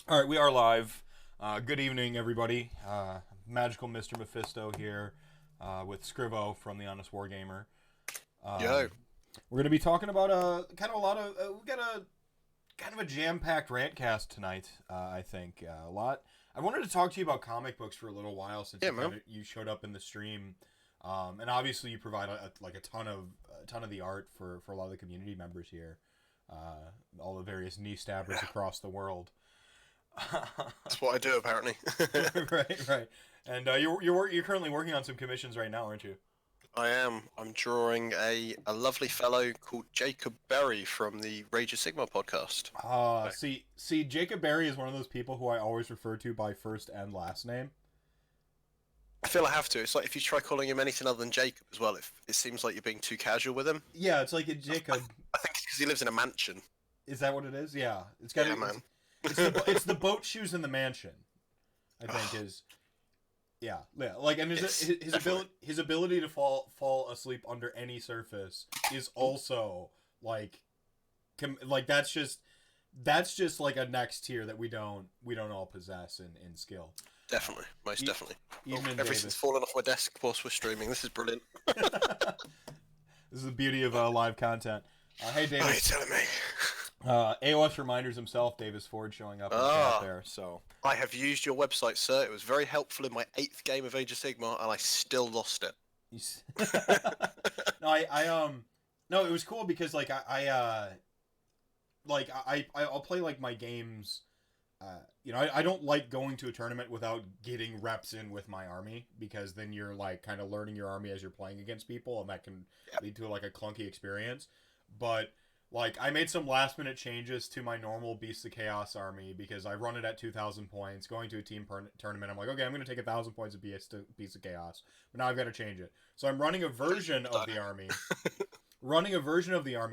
All right, we are live. Good evening, everybody. Magical Mr. Mephisto here with Scrivo from the Honest Wargamer. Yo. We're going to be talking about we got a kind of a jam-packed RantCast tonight. I think a lot. I wanted to talk to you about comic books for a little while since you showed up in the stream, and obviously you provide a ton of the art for a lot of the community members here, all the various knee stabbers across the world. That's what I do, apparently. right. And you're currently working on some commissions right now, aren't you? I am. I'm drawing a lovely fellow called Jacob Berry from the Rage of Sigma podcast. See, Jacob Berry is one of those people who I always refer to by first and last name. I feel I have to. It's like if you try calling him anything other than Jacob as well, it seems like you're being too casual with him. Yeah, it's like a Jacob. I think it's because he lives in a mansion. Is that what it is? Yeah, it's got. Yeah, man. It's the boat shoes in the mansion. I think is. Yeah. Like, and his ability to fall asleep under any surface is also like that's just like a next tier that we don't all possess in skill. Definitely, most definitely. Everything's fallen off my desk whilst we're streaming. This is brilliant. This is the beauty of live content. Hey, David. What are you telling me? AOS Reminders himself, Davis Ford, showing up in the chat there. So I have used your website, sir. It was very helpful in my 8th game of Age of Sigmar, and I still lost it. No, it was cool because I'll play like my games. I don't like going to a tournament without getting reps in with my army, because then you're like kind of learning your army as you're playing against people, and that can lead to like a clunky experience. But like, I made some last minute changes to my normal Beasts of Chaos army because I run it at 2,000 points. Going to a team tournament, I'm like, okay, I'm going to take 1,000 points of Beasts of Chaos, but now I've got to change it. So I'm running a version of the army,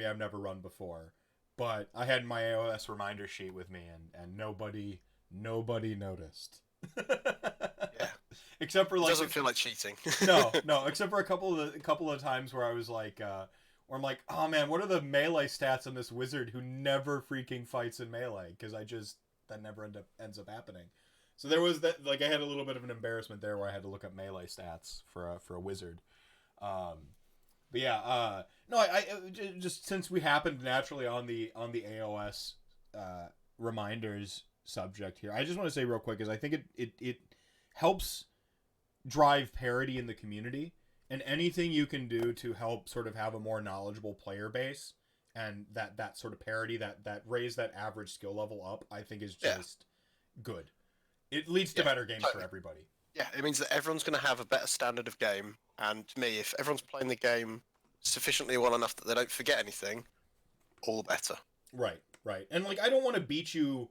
I've never run before. But I had my AOS reminder sheet with me, and nobody noticed. Yeah. Except for like, it doesn't feel like cheating. no, except for a couple of times where I was like, or I'm like, oh man, what are the melee stats on this wizard who never freaking fights in melee? Because that never ends up happening. So there was that, like, I had a little bit of an embarrassment there where I had to look up melee stats for a wizard. But yeah, no, I just, since we happened naturally on the AOS reminders subject here, I just want to say real quick, is I think it helps drive parity in the community. And anything you can do to help sort of have a more knowledgeable player base, and that sort of parity, that raise that average skill level up, I think is just good. It leads to better games for everybody. Yeah, it means that everyone's going to have a better standard of game. And to me, if everyone's playing the game sufficiently well enough that they don't forget anything, all the better. Right. And like, I don't want to beat you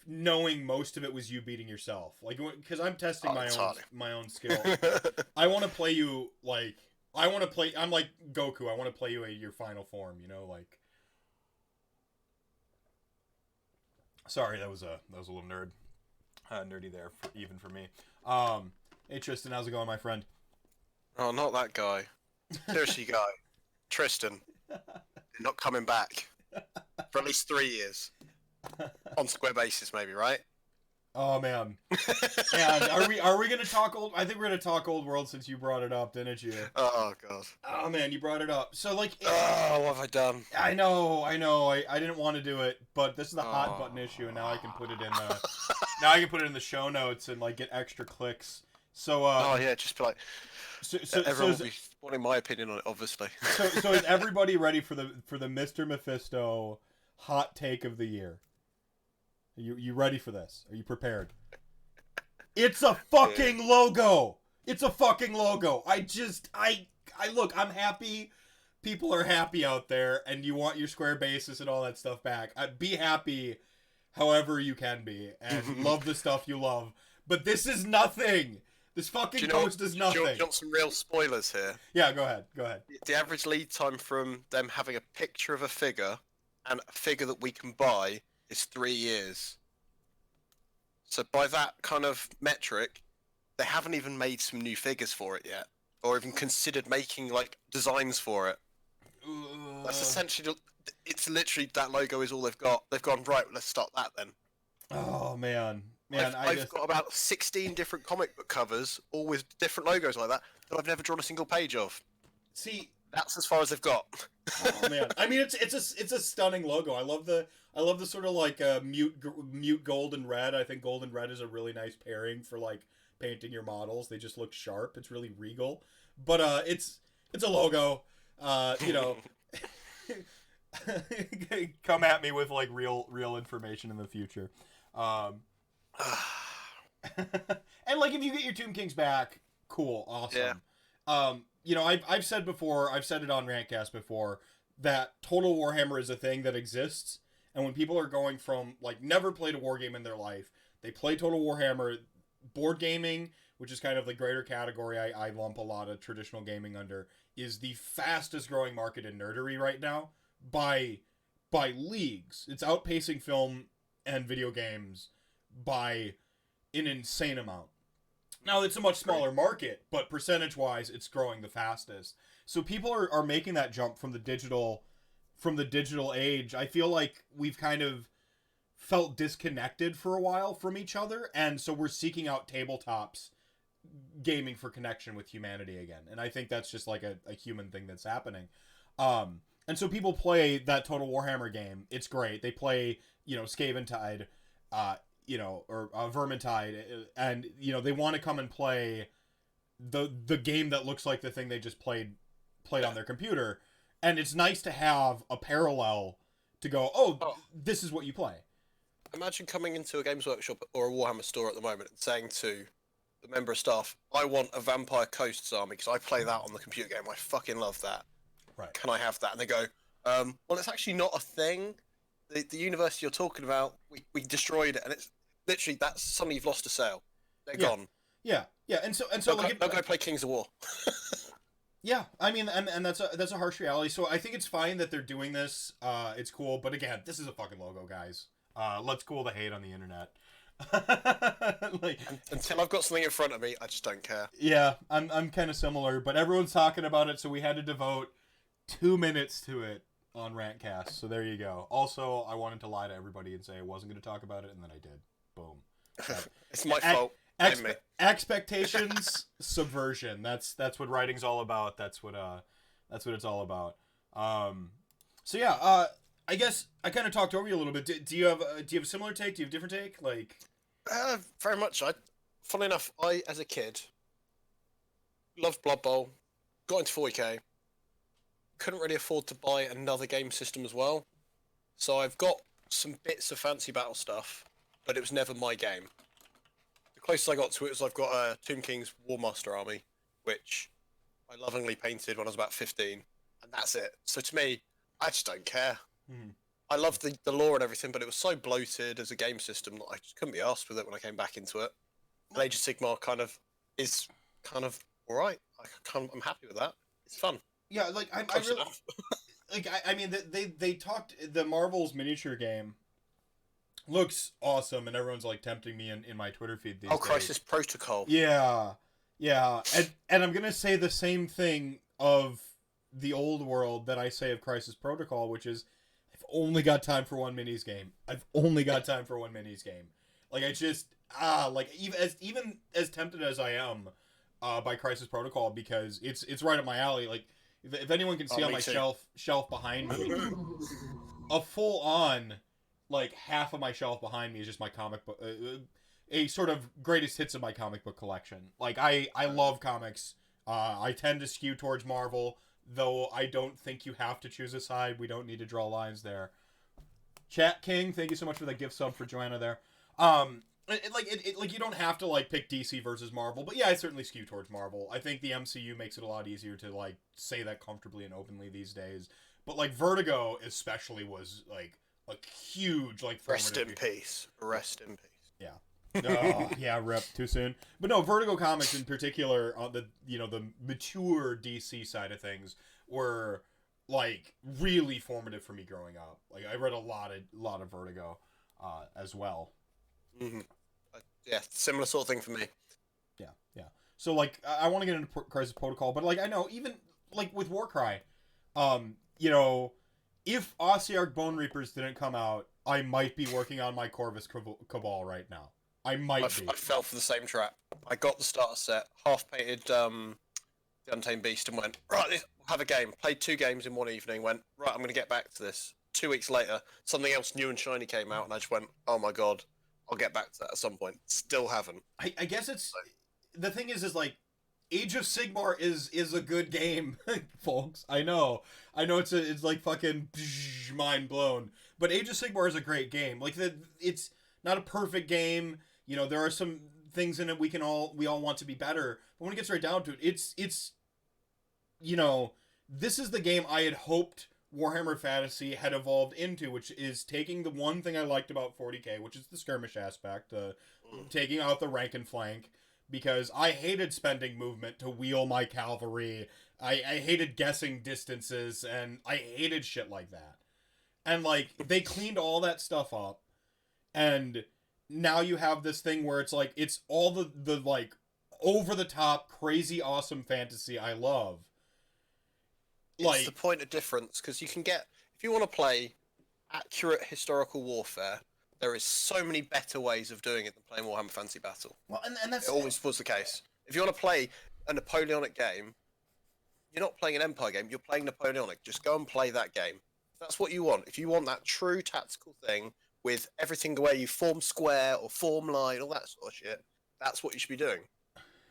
knowing most of it was you beating yourself, like, because I'm testing my own skill. I want to play you like I'm like Goku. I want to play you at your final form, like. Sorry, that was a little nerdy there, even for me. Hey Tristan, how's it going, my friend? Oh, not that guy. Seriously, guy. Tristan. You're not coming back for at least 3 years. On square basis, maybe, right? Oh man. And are we gonna talk old? I think we're gonna talk Old World, since you brought it up, didn't you? Oh god. Oh man, you brought it up. So like. Oh, what have I done? I know. I didn't want to do it, but this is the hot button issue, and now I can put it in the show notes and like get extra clicks. So. Oh yeah, just be like. So everyone will be wanting my opinion on it, obviously. So is everybody ready for the Mr. Mephisto hot take of the year? You ready for this? Are you prepared? It's a fucking logo. It's a fucking logo. I look, I'm happy. People are happy out there, and you want your square bases and all that stuff back. Be happy however you can be, and love the stuff you love. But this is nothing. This fucking post is nothing. Do you want some real spoilers here? Yeah, go ahead. The average lead time from them having a picture of a figure and a figure that we can buy is 3 years. So by that kind of metric, they haven't even made some new figures for it yet, or even considered making like designs for it. That's essentially, it's literally that logo is all they've got. They've gone, right, let's start that then. Oh man. I've got about 16 different comic book covers, all with different logos like that I've never drawn a single page of. See, that's as far as they've got. Oh man, I mean it's a stunning logo. I love the sort of like mute gold and red. I think gold and red is a really nice pairing for like painting your models. They just look sharp. It's really regal. But it's a logo. You know, come at me with like real information in the future. And like if you get your Tomb Kings back, cool, awesome. Yeah. You know, I've said before, I've said it on RantCast before, that Total Warhammer is a thing that exists, and when people are going from like never played a war game in their life, they play Total Warhammer. Board gaming, which is kind of the greater category I lump a lot of traditional gaming under, is the fastest growing market in nerdery right now by leagues. It's outpacing film and video games by an insane amount. Now, it's a much smaller market, but percentage-wise, it's growing the fastest. So people are making that jump from the digital age. I feel like we've kind of felt disconnected for a while from each other, and so we're seeking out tabletops gaming for connection with humanity again. And I think that's just like a human thing that's happening. And so people play that Total Warhammer game. It's great. They play, you know, Scaventide, you know, or Vermintide, and you know they want to come and play the game that looks like the thing they just played on their computer, and it's nice to have a parallel to go, oh, this is what you play. Imagine coming into a Games Workshop or a Warhammer store at the moment and saying to the member of staff, I want a Vampire Coasts army because I play that on the computer game. I fucking love that. Right. Can I have that? And they go, well, it's actually not a thing. The university you're talking about, we destroyed it, and it's literally that's suddenly you've lost a sale. They're gone. Yeah, and so like they'll go play Kings of War. Yeah, I mean, and that's a harsh reality. So I think it's fine that they're doing this. It's cool, but again, this is a fucking logo, guys. Let's cool the hate on the internet. Like, until I've got something in front of me, I just don't care. Yeah, I'm kind of similar, but everyone's talking about it, so we had to devote 2 minutes to it on RantCast. So there you go. Also, I wanted to lie to everybody and say I wasn't going to talk about it, and then I did. Boom. It's my fault. Expectations, subversion. That's what writing's all about. That's what it's all about. So yeah, I guess I kind of talked over you a little bit. Do you have a similar take? Do you have a different take? Like, very much. Funnily enough, I as a kid loved Blood Bowl. Got into 40k. Couldn't really afford to buy another game system as well, so I've got some bits of fancy battle stuff, but it was never my game. The closest I got to it was I've got a Tomb Kings Warmaster army, which I lovingly painted when I was about 15, and that's it. So to me, I just don't care. Mm-hmm. I loved the lore and everything, but it was so bloated as a game system that I just couldn't be arsed with it when I came back into it. And Age of Sigmar is kind of alright. I'm happy with that. It's fun. Yeah, like I really, like I mean they talked, the Marvel's miniature game looks awesome, and everyone's like tempting me in my Twitter feed these days. Crisis Protocol. Yeah, and I'm gonna say the same thing of the old world that I say of Crisis Protocol, which is I've only got time for one minis game. Like I just like even as tempted as I am by Crisis Protocol, because it's right up my alley. Like if anyone can see on my shelf behind me, a full on like half of my shelf behind me is just my comic book, a sort of greatest hits of my comic book collection. Like I love comics. I tend to skew towards Marvel, though I don't think you have to choose a side. We don't need to draw lines there. Chat King, thank you so much for that gift sub for Joanna there. Like you don't have to like pick DC versus Marvel, but yeah, I certainly skew towards Marvel. I think the MCU makes it a lot easier to like say that comfortably and openly these days. But like Vertigo especially was like a huge like Rest in peace. Yeah. Oh, yeah, rip. Too soon. But no, Vertigo comics in particular, on the the mature DC side of things, were like really formative for me growing up. Like I read a lot of Vertigo as well. Mm-hmm. Yeah, similar sort of thing for me. Yeah. So like I want to get into Crisis Protocol, but like I know even like with Warcry, if Ossiarch Bone Reapers didn't come out I might be working on my Corvus Cabal right now. I might be. I fell for the same trap. I got the starter set, half painted the Untamed Beast, and went, right, we'll have a game. Played 2 games in one evening, went, right, I'm going to get back to this. 2 weeks later, something else new and shiny came out, and I just went, oh my god, I'll get back to that at some point. Still haven't. I guess it's... The thing is like, Age of Sigmar is a good game, folks. I know it's like fucking mind blown. But Age of Sigmar is a great game. Like, it's not a perfect game. You know, there are some things in it we all want to be better. But when it gets right down to it, it's you know, this is the game I had hoped Warhammer Fantasy had evolved into, which is taking the one thing I liked about 40k, which is the skirmish aspect, taking out the rank and flank, because I hated spending movement to wheel my cavalry. I hated guessing distances, and I hated shit like that. And, like, they cleaned all that stuff up, and now you have this thing where it's like, it's all the like, over-the-top, crazy, awesome fantasy I love. It's the point of difference, because you can get, if you want to play accurate historical warfare, there is so many better ways of doing it than playing Warhammer Fantasy Battle. Well, and that's... It always was the case. If you want to play a Napoleonic game, you're not playing an Empire game, you're playing Napoleonic. Just go and play that game. If that's what you want. If you want that true tactical thing with everything the way you form square or form line, all that sort of shit, that's what you should be doing.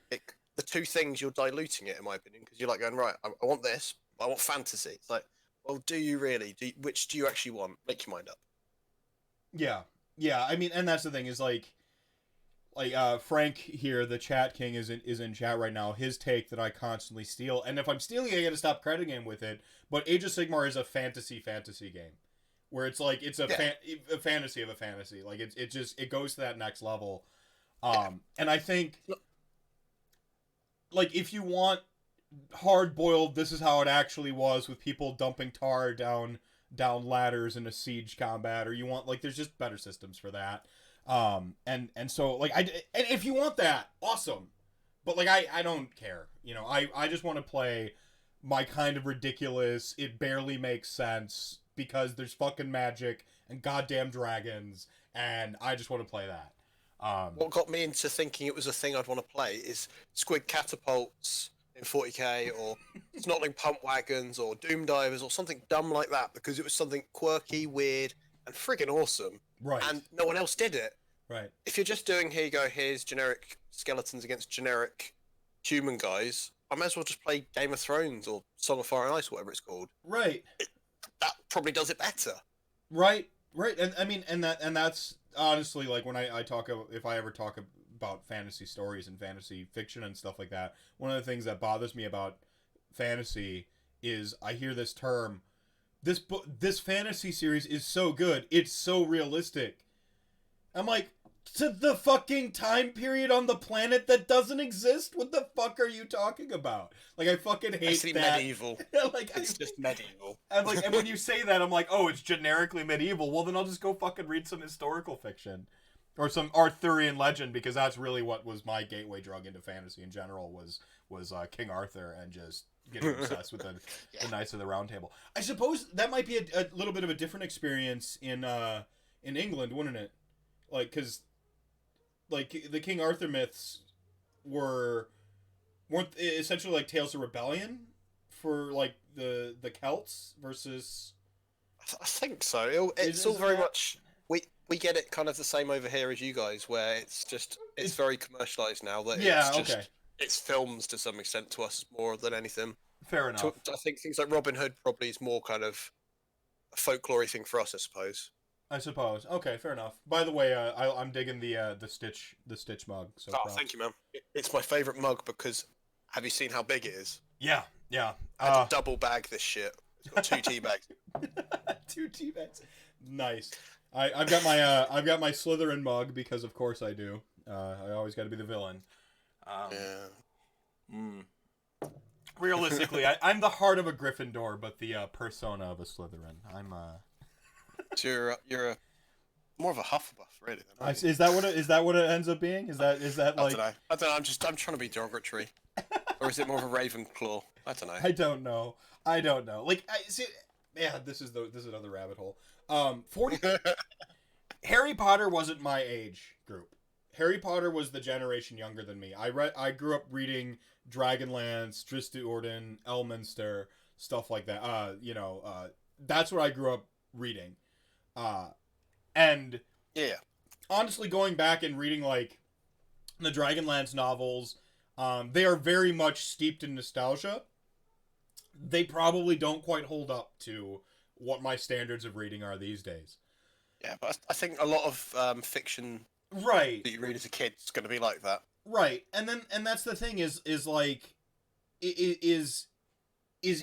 The two things, you're diluting it, in my opinion, because you're like going, right, I want this, but I want fantasy. It's like, well, do you really? Which do you actually want? Make your mind up. Yeah, I mean, and that's the thing, is like Frank here, the chat king, is in chat right now. His take that I constantly steal, and if I'm stealing, I gotta stop crediting him with it. But Age of Sigmar is a fantasy game, where it's like it's a fantasy of a fantasy. Like it goes to that next level. And I think, like, if you want hard boiled, this is how it actually was, with people dumping tar down ladders in a siege combat, or you want, like, there's just better systems for that. And so, like, and if you want that, awesome. But, like, I don't care. You know, I just want to play my kind of ridiculous, it barely makes sense, because there's fucking magic and goddamn dragons, and I just want to play that. What got me into thinking it was a thing I'd want to play is Squig Catapults in 40k, or Snotling Pump Wagons, or Doom Divers, or something dumb like that, because it was something quirky, weird, and friggin' awesome. Right. And no one else did it. Right. If you're just doing, here you go, here's generic skeletons against generic human guys, I might as well just play Game of Thrones or Song of Fire and Ice, whatever it's called. Right. That probably does it better. Right. And I mean, and that's honestly, like, when I talk, if I ever talk about fantasy stories and fantasy fiction and stuff like that, one of the things that bothers me about fantasy is I hear this term, this fantasy series is so good, it's so realistic. I'm like, to the fucking time period on the planet that doesn't exist? What the fuck are you talking about? Like, I fucking hate Basically that. medieval. Like, it's just medieval. And like, and when you say that, I'm like, oh, it's generically medieval. Well, then I'll just go fucking read some historical fiction, or some Arthurian legend, because that's really what was my gateway drug into fantasy in general, was King Arthur, and just getting obsessed with the Knights of the Round Table. I suppose that might be a little bit of a different experience in England, wouldn't it? Like, because, like, the King Arthur myths weren't essentially like tales of rebellion for, like, the Celts versus... I think so. It's all very much... We get it kind of the same over here as you guys, where it's very commercialized now. That it's films to some extent to us more than anything. Fair enough. I think things like Robin Hood probably is more kind of a folklore thing for us, I suppose. Okay, fair enough. By the way, I'm digging the Stitch mug. So thank you, man. It's my favorite mug because have you seen how big it is? Yeah. I had to double bag this shit. It's got 2 tea bags. 2 tea bags. Nice. I've got my Slytherin mug, because of course I do. I always got to be the villain. Realistically, I'm the heart of a Gryffindor, but the persona of a Slytherin. So you're more of a Hufflepuff, really. Is that what it ends up being? Is that like? I don't know. I'm trying to be derogatory, or is it more of a Ravenclaw? I don't know. I don't know. Like, this is another rabbit hole. 40 Harry Potter wasn't my age group. Harry Potter was the generation younger than me. I grew up reading Dragonlance, Drizzt Do'Urden, Elminster, stuff like that. That's what I grew up reading. And Yeah. honestly, going back and reading like the Dragonlance novels, they are very much steeped in nostalgia. They probably don't quite hold up to what my standards of reading are these days. Yeah, but I think a lot of fiction Right. that you read as a kid is going to be like that. Right. And that's the thing is like is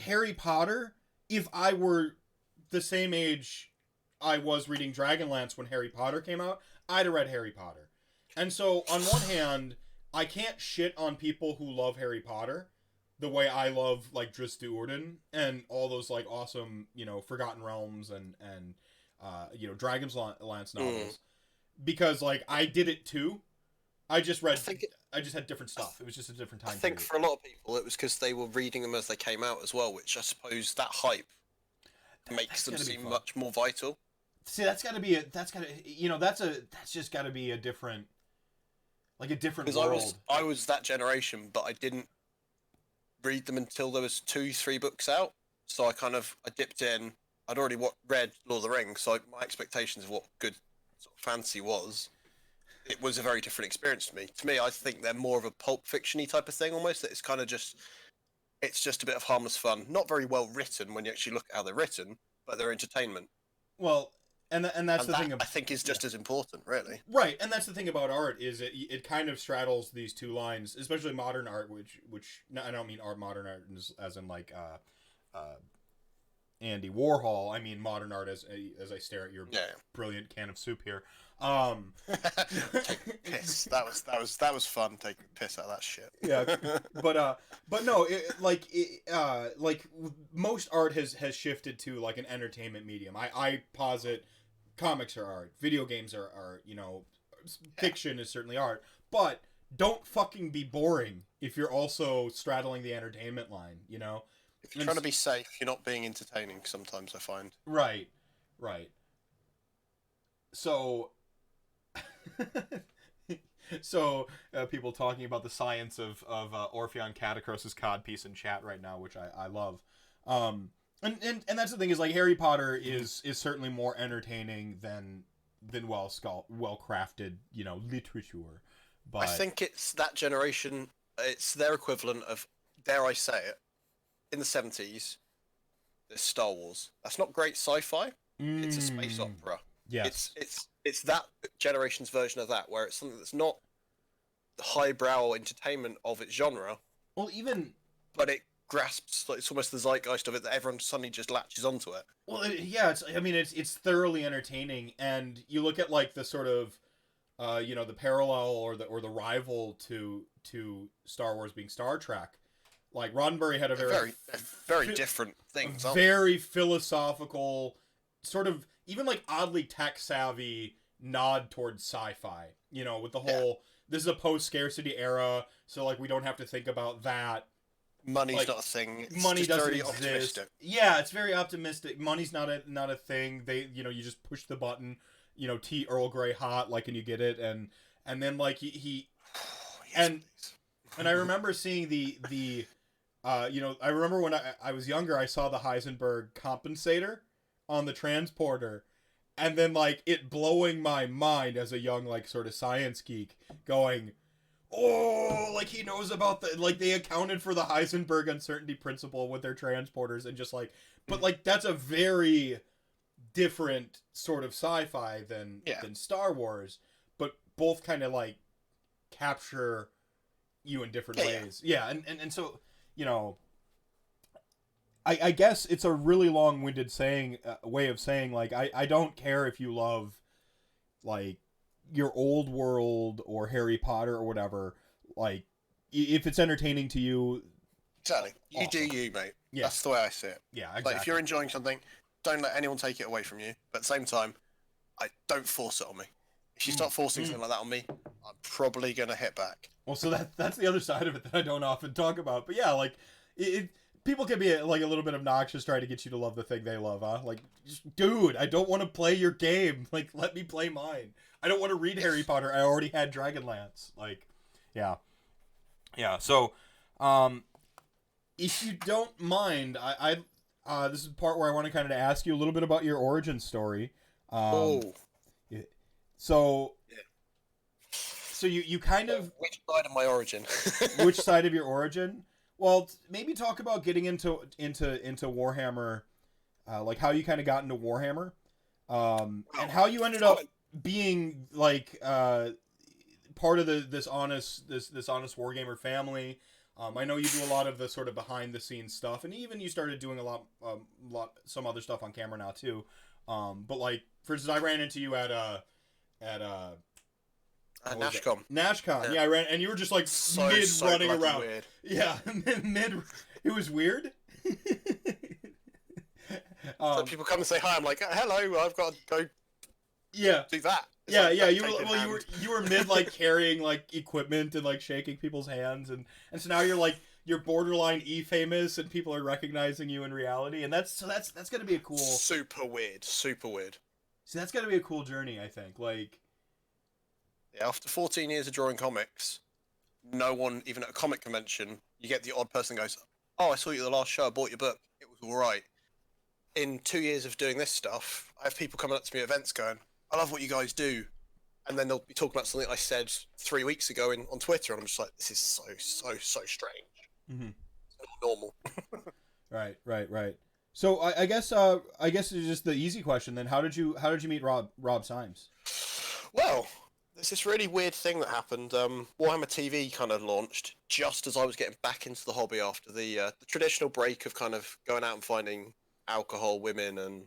Harry Potter, if I were the same age I was reading Dragonlance when Harry Potter came out, I'd have read Harry Potter. And so on one hand, I can't shit on people who love Harry Potter the way I love like Drizzt Do'Urden and all those like awesome, Forgotten Realms and Dragonlance novels. Because like I did it too. I just had different stuff. It was just a different time. I think for a lot of people it was because they were reading them as they came out as well, which I suppose that hype makes them seem much more vital. See, that's just got to be a different world. I was that generation, but I didn't read them until there was 2-3 books out. So I dipped in. I'd already read Lord of the Rings, so my expectations of what good sort of fantasy was, it was a very different experience to me. To me, I think they're more of a pulp fiction-y type of thing almost. It's kind of just a bit of harmless fun. Not very well written when you actually look at how they're written, but they're entertainment. Well, and that's the thing. I think is just as important, really. Right, and that's the thing about art is it kind of straddles these two lines, especially modern art, which I don't mean modern art as in like Andy Warhol. I mean modern art as I stare at your brilliant can of soup here. Take piss. That was fun taking piss out of that shit. Yeah, but no, like most art has shifted to like an entertainment medium. I posit comics are art, video games are fiction is certainly art, but don't fucking be boring if you're also straddling the entertainment line. If you're trying to be safe, you're not being entertaining. Sometimes I find. Right. So. People talking about the science of Orpheon Catacross's codpiece in chat right now, which I love. And that's the thing is like Harry Potter is certainly more entertaining than well crafted literature. But I think it's that generation. It's their equivalent of, dare I say it, in the 70s. There's Star Wars. That's not great sci-fi. It's a space opera. Yes. It's that generation's version of that, where it's something that's not the highbrow entertainment of its genre. Well, but it grasps, like, it's almost the zeitgeist of it that everyone suddenly just latches onto it. Well, it's thoroughly entertaining, and you look at like the sort of, the parallel or the rival to Star Wars being Star Trek. Like Roddenberry had a very different things. Very philosophical, sort of even like oddly tech savvy nod towards sci-fi. With the whole this is a post-scarcity era, so like we don't have to think about that. Money's not a thing. Money doesn't very exist. Optimistic. Yeah, it's very optimistic. Money's not a thing. They you just push the button. Tea Earl Grey hot, like, and you get it, and then like he and I remember seeing the I remember when I was younger, I saw the Heisenberg compensator on the transporter, and then like it blowing my mind as a young like sort of science geek, going, oh, like he knows about they accounted for the Heisenberg uncertainty principle with their transporters, and just like, but like that's a very different sort of sci-fi than Star Wars, but both kind of like capture you in different ways. And so I guess it's a really long-winded way of saying like I don't care if you love like your old world or Harry Potter or whatever, like if it's entertaining to you. Exactly. You awesome. Do you, mate. Yeah. That's the way I see it. Yeah, exactly. Like if you're enjoying something, don't let anyone take it away from you. But at the same time, don't force it on me. If you start forcing something like that on me, I'm probably gonna hit back. Well, so that's the other side of it that I don't often talk about. But yeah, like people can be like a little bit obnoxious trying to get you to love the thing they love, huh? Like, just, dude, I don't want to play your game. Like, let me play mine. I don't want to read Harry Potter. I already had Dragonlance. Like, yeah. So, if you don't mind, this is the part where I want to kind of ask you a little bit about your origin story. So you kind of... Which side of my origin? Which side of your origin? Well, maybe talk about getting into Warhammer, like how you kind of got into Warhammer, and how you ended up being like part of this honest Wargamer family. I know you do a lot of the sort of behind the scenes stuff, and even you started doing a lot some other stuff on camera now too. But like, for instance, I ran into you at Nashcon. Nashcon, yeah. I ran, and you were just like mid running around. Weird. Yeah, mid. It was weird. So people come and say hi. I'm like, hello. I've got to go. Yeah. Do that. It's yeah. You were mid like carrying like equipment and like shaking people's hands, and so now you're borderline famous, and people are recognizing you in reality, and that's gonna be a cool. Super weird. See, that's gonna be a cool journey, I think. Like. After 14 years of drawing comics, no one, even at a comic convention, you get the odd person who goes, oh, I saw you at the last show, I bought your book, it was alright. In 2 years of doing this stuff, I have people coming up to me at events going, I love what you guys do. And then they'll be talking about something I said 3 weeks ago on Twitter, and I'm just like, this is so strange. Mm-hmm. It's not normal. Right. So I guess it's just the easy question then. How did you meet Rob Symes? Well, there's this really weird thing that happened. Warhammer TV kind of launched just as I was getting back into the hobby after the traditional break of kind of going out and finding alcohol, women, and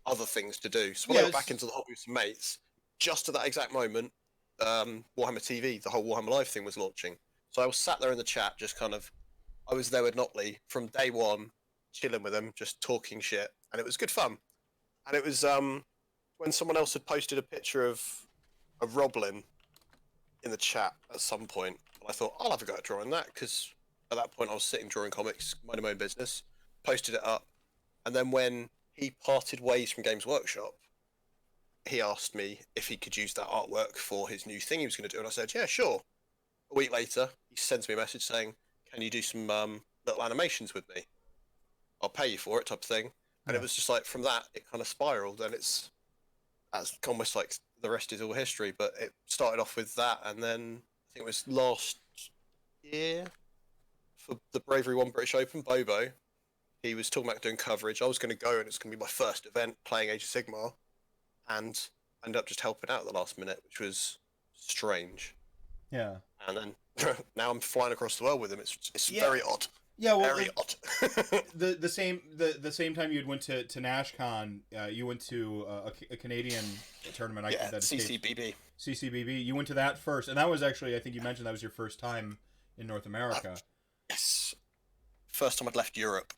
other things to do. So when I got back into the hobby with some mates, just at that exact moment, Warhammer TV, the whole Warhammer Live thing was launching. So I was sat there in the chat, just kind of, I was there with Notley from day one, chilling with him, just talking shit, and it was good fun. And it was when someone else had posted a picture of Roblin in the chat at some point, and I thought, I'll have a go at drawing that, because at that point I was sitting drawing comics, minding my own business, posted it up, and then when he parted ways from Games Workshop, he asked me if he could use that artwork for his new thing he was going to do, and I said, yeah, sure. A week later, he sends me a message saying, can you do some little animations with me? I'll pay you for it, type of thing. And it was just like, from that, it kind of spiraled, and that's almost like the rest is all history. But it started off with that, and then I think it was last year for the Bravery 1 British Open, Bobo, he was talking about doing coverage. I was going to go, and it's going to be my first event playing Age of Sigmar, and I ended up just helping out at the last minute, which was strange. Yeah. And then now I'm flying across the world with him. It's very odd. Yeah, well, very odd. the same time you went to NashCon, you went to a Canadian tournament. Yeah, CCBB. CCBB. You went to that first, and that was actually, I think you mentioned that was your first time in North America. Yes. First time I'd left Europe.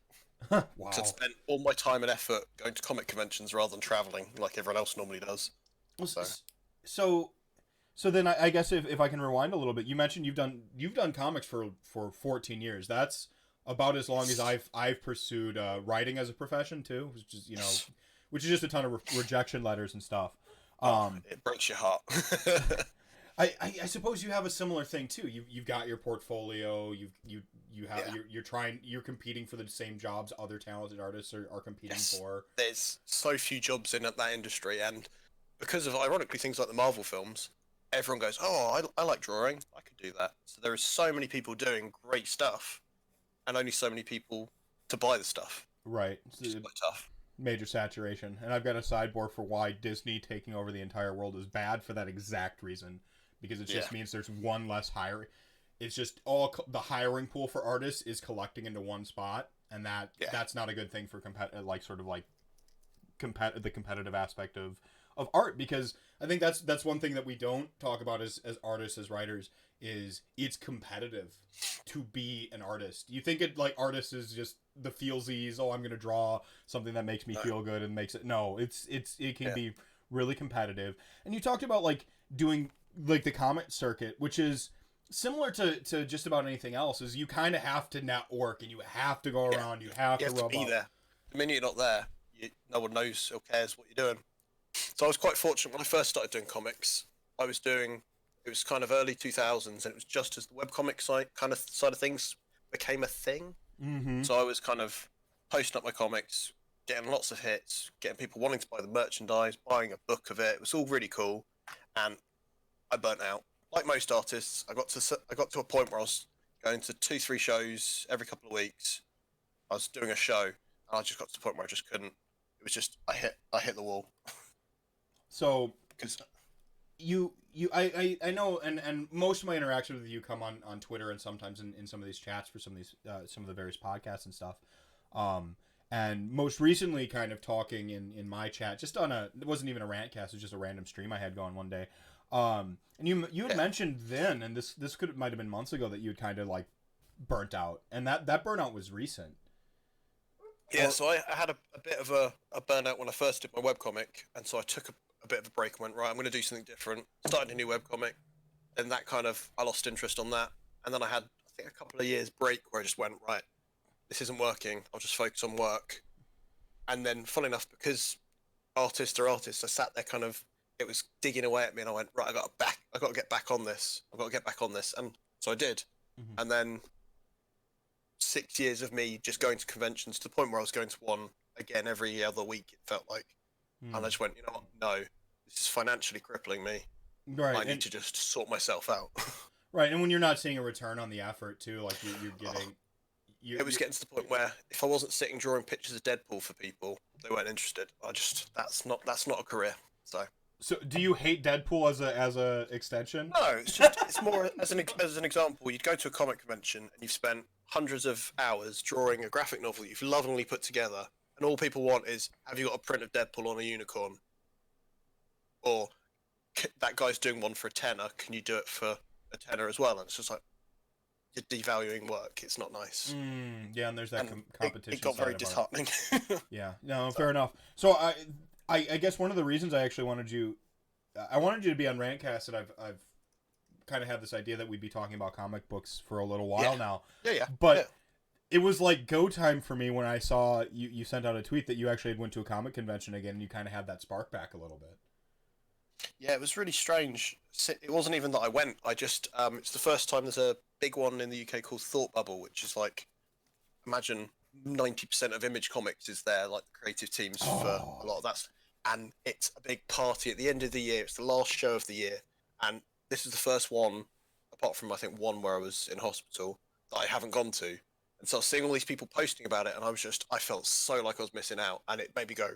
Wow. So I'd spent all my time and effort going to comic conventions rather than traveling like everyone else normally does. So then I guess if I can rewind a little bit, you mentioned you've done comics for 14 years. That's about as long as I've pursued writing as a profession too, which is just a ton of rejection letters and stuff. It breaks your heart. I suppose you have a similar thing too. You've got your portfolio. You're competing for the same jobs other talented artists are competing for. There's so few jobs in that industry, and because of ironically things like the Marvel films, everyone goes, oh, I like drawing, I could do that. So there are so many people doing great stuff, and only so many people to buy the stuff. Right. It's quite tough. Major saturation. And I've got a sideboard for why Disney taking over the entire world is bad for that exact reason. Because it just means there's one less hiring. It's just the hiring pool for artists is collecting into one spot, and that's not a good thing for the competitive aspect of art, because I think that's one thing that we don't talk about as artists, as writers, is it's competitive to be an artist. You think it like artist is just the feelsies, I'm going to draw something that makes me feel good and makes it. No, it can be really competitive. And you talked about like doing like the comic circuit, which is similar to just about anything else, is you kind of have to network and you have to go around, you have You to have to rub be up. there. The minute you're not there, no one knows or cares what you're doing. So I was quite fortunate when I first started doing comics. It was kind of early 2000s, and it was just as the webcomic side of things became a thing. Mm-hmm. So I was kind of posting up my comics, getting lots of hits, getting people wanting to buy the merchandise, buying a book of it. It was all really cool, and I burnt out. Like most artists, I got to a point where I was going to 2-3 shows every couple of weeks. I was doing a show, and I just got to the point where I just couldn't. It was just I hit the wall. So Because I know, and most of my interaction with you come on Twitter and sometimes in some of these chats for some of these some of the various podcasts and stuff. And most recently, kind of talking in my chat, just on it wasn't even a RantCast, it was just a random stream I had going one day. And you had mentioned then, and this might have been months ago, that you had kind of like burnt out, and that burnout was recent. yeah, so I had a bit of a burnout when I first did my webcomic, and so I took a bit of a break and went, right, I'm going to do something different. Started a new webcomic, and that kind of, I lost interest on that. And then I had, I think, a couple of years break where I just went, right, this isn't working. I'll just focus on work. And then, funnily enough, because artists are artists, I sat there kind of, it was digging away at me, and I went, right, I got to get back on this. I've got to get back on this. And so I did. Mm-hmm. And then 6 years of me just going to conventions to the point where I was going to one again every other week, it felt like. And I just went, you know what? No, this is financially crippling me. Right, I need to just sort myself out. Right, and when you're not seeing a return on the effort too, like you're getting. It was getting to the point where if I wasn't sitting drawing pictures of Deadpool for people, they weren't interested. That's not a career. So do you hate Deadpool as a extension? no, it's more as an example. You'd go to a comic convention and you've spent hundreds of hours drawing a graphic novel that you've lovingly put together, and all people want is, have you got a print of Deadpool on a unicorn? Or that guy's doing one for a tenner. Can you do it for a tenner as well? And it's just like, you're devaluing work. It's not nice. Yeah, and there's that competition. It got very disheartening. Yeah, no, fair enough. So I guess one of the reasons I actually wanted you to be on RantCast, and I've kind of had this idea that we'd be talking about comic books for a little while now. Yeah. But it was like go time for me when I saw you sent out a tweet that you actually went to a comic convention again, and you kind of had that spark back a little bit. Yeah, it was really strange. It wasn't even that I went. I just, it's the first time there's a big one in the UK called Thought Bubble, which is like, imagine 90% of Image Comics is there, like the creative teams for a lot of that. And it's a big party at the end of the year. It's the last show of the year. And this is the first one, apart from I think one where I was in hospital, that I haven't gone to. And so I was seeing all these people posting about it, and I felt so like I was missing out. And it made me go,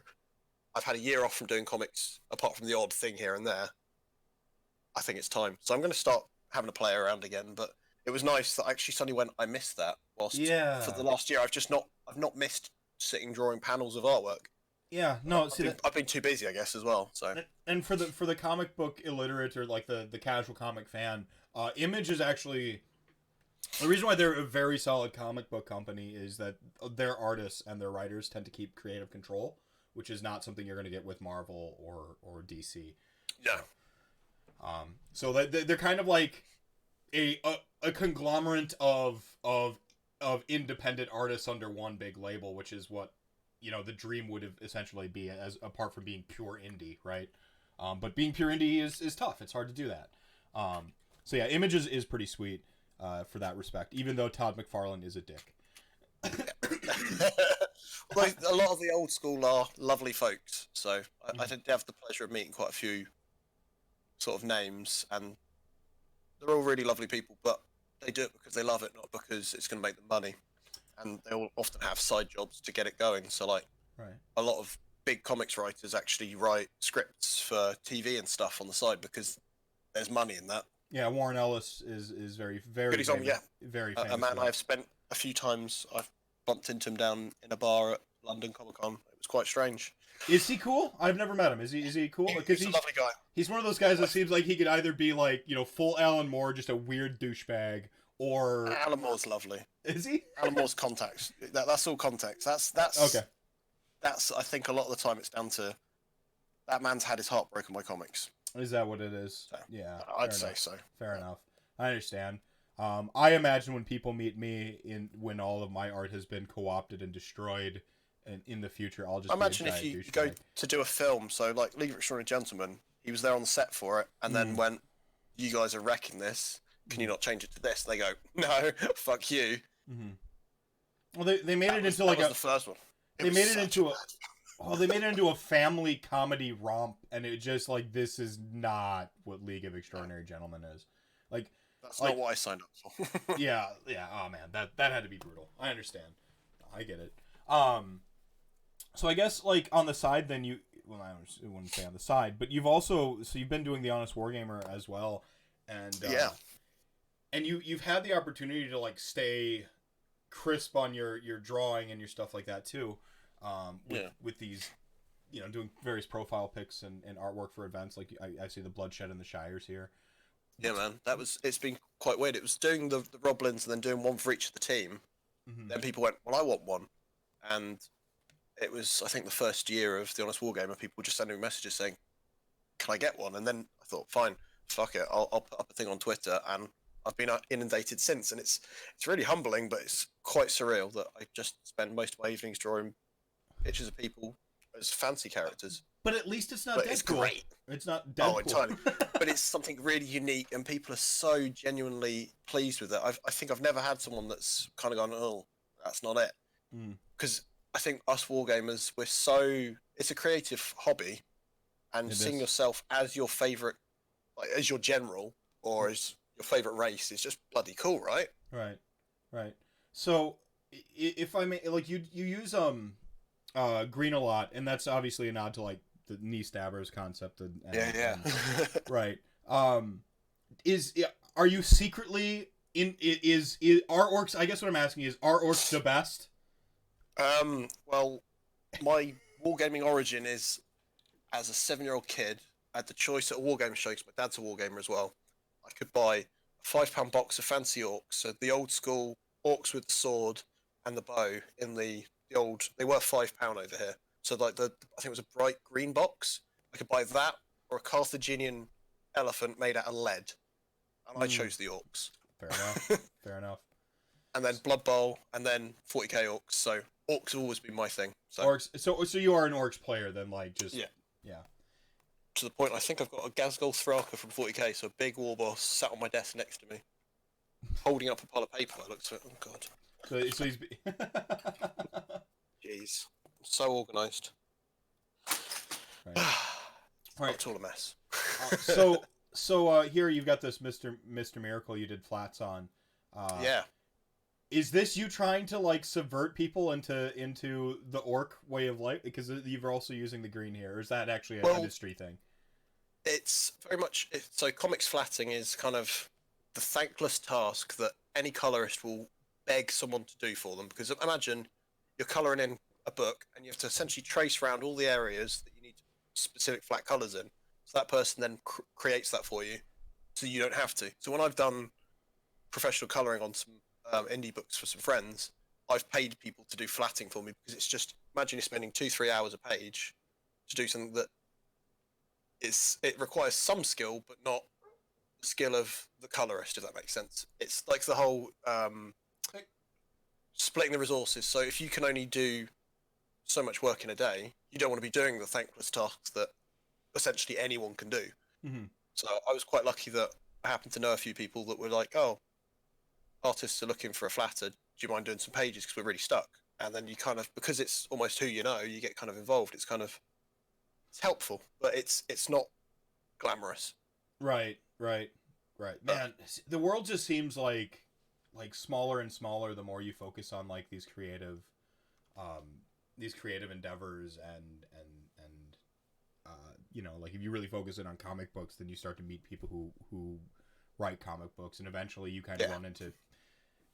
I've had a year off from doing comics, apart from the odd thing here and there. I think it's time. So I'm going to start having a play around again. But it was nice that I actually suddenly went, I missed that. Whilst for the last year, I've not missed sitting drawing panels of artwork. Yeah, no, I've been too busy, I guess, as well. So and for the comic book illiterate, or like the casual comic fan, Image is actually the reason why they're a very solid comic book company is that their artists and their writers tend to keep creative control, which is not something you're going to get with Marvel or DC. Yeah. So they're kind of like a conglomerate of independent artists under one big label, which is what the dream would have essentially be, as apart from being pure indie, right? But being pure indie is tough. It's hard to do that. So yeah, Image is pretty sweet for that respect, even though Todd McFarlane is a dick. Like, a lot of the old school are lovely folks, so I did have the pleasure of meeting quite a few sort of names, and they're all really lovely people, but they do it because they love it, not because it's going to make them money. And they all often have side jobs to get it going. So, like, a lot of big comics writers actually write scripts for TV and stuff on the side because there's money in that. Yeah, Warren Ellis is very, very good example. Famous, very famous. A man I've spent a few times. I've bumped into him down in a bar at London Comic Con. It was quite strange. Is he cool? I've never met him. Is he cool? Because he's a lovely guy. He's one of those guys that seems like he could either be like, full Alan Moore, just a weird douchebag, or Alan Moore's lovely. Is he? Alan Moore's context. That's all context. That's okay. That's, I think, a lot of the time it's down to that man's had his heart broken by comics. Is that what it is? So, yeah, I'd say so. Fair enough. I understand. I imagine when people meet me when all of my art has been co-opted and destroyed, and in the future, I'll just I imagine be a if you giant go douchebag. to do a film, so like League of Extraordinary Gentlemen, he was there on the set for it, and then went, "You guys are wrecking this. Can you not change it to this?" And they go, "No, fuck you." Mm-hmm. Well, they made it into that like was the first one. They made it into a. Oh, they made it into a family comedy romp, and it just like this is not what League of Extraordinary Gentlemen is. Like that's not what I signed up for. yeah. Oh man, that had to be brutal. I understand. I get it. So I guess like on the side, then I wouldn't say on the side, but you've been doing the Honest Wargamer as well, and yeah, and you've had the opportunity to like stay crisp on your drawing and your stuff like that too. With these, doing various profile pics and artwork for events. Like I see the Bloodshed and the Shires here. Yeah, man, it's been quite weird. It was doing the Roblins and then doing one for each of the team. Mm-hmm. Then people went, "Well, I want one," and it was, I think, the first year of the Honest Wargamer. People were just sending me messages saying, "Can I get one?" And then I thought, "Fine, fuck it, I'll put up a thing on Twitter," and I've been inundated since, and it's really humbling, but it's quite surreal that I just spend most of my evenings drawing pictures of people as fancy characters. But at least it's not But Deadpool. it's great. It's not Deadpool. Oh, entirely. But it's something really unique, and people are so genuinely pleased with it. I think I've never had someone that's kind of gone, "Oh, that's not it." Because I think us wargamers, it's a creative hobby, and seeing yourself as your favourite, like as your general, or as your favourite race is just bloody cool, right? Right. So, if I may, like you use green a lot, and that's obviously a nod to like the knee stabbers concept. And right. Are you secretly is are orcs? I guess what I'm asking is, are orcs the best? Well, my wargaming origin is as a 7-year-old kid. I had the choice at a wargaming show because my dad's a wargamer as well. I could buy a £5 box of fancy orcs, so the old school orcs with the sword and the bow in the old. They were £5 over here. So like I think it was a bright green box. I could buy that or a Carthaginian elephant made out of lead, and I chose the orcs. Fair enough. And then Blood Bowl, and then 40k orcs. So orcs have always been my thing. So orcs. So you are an orcs player then, like just yeah. To the point, I think I've got a Gazgul Thraka from 40k, so a big war boss sat on my desk next to me, holding up a pile of paper. I looked at it. Oh god. So he's. Jeez, so organised. Right. It's all a mess. So here you've got this Mr. Miracle you did flats on. Yeah. Is this you trying to like subvert people into the orc way of life? Because you're also using the green here, or is that actually an industry thing? It's very much so. Comics flatting is kind of the thankless task that any colorist will beg someone to do for them. Because imagine you're coloring in a book and you have to essentially trace around all the areas that you need specific flat colors in. So that person then creates that for you, so you don't have to. So when I've done professional coloring on some indie books for some friends, I've paid people to do flatting for me, because it's just, imagine you're spending 2-3 hours a page to do something that it requires some skill, but not the skill of the colorist, if that makes sense. It's like the whole splitting the resources. So if you can only do so much work in a day, you don't want to be doing the thankless tasks that essentially anyone can do. Mm-hmm. So I was quite lucky that I happened to know a few people that were like, "Oh, artists are looking for a flatter. Do you mind doing some pages, because we're really stuck?" And then you kind of, because it's almost who you know, you get kind of involved. It's helpful, but it's not glamorous. Right. Man, the world just seems like smaller and smaller the more you focus on like these creative endeavors and like if you really focus it on comic books, then you start to meet people who write comic books, and eventually you kind of run into,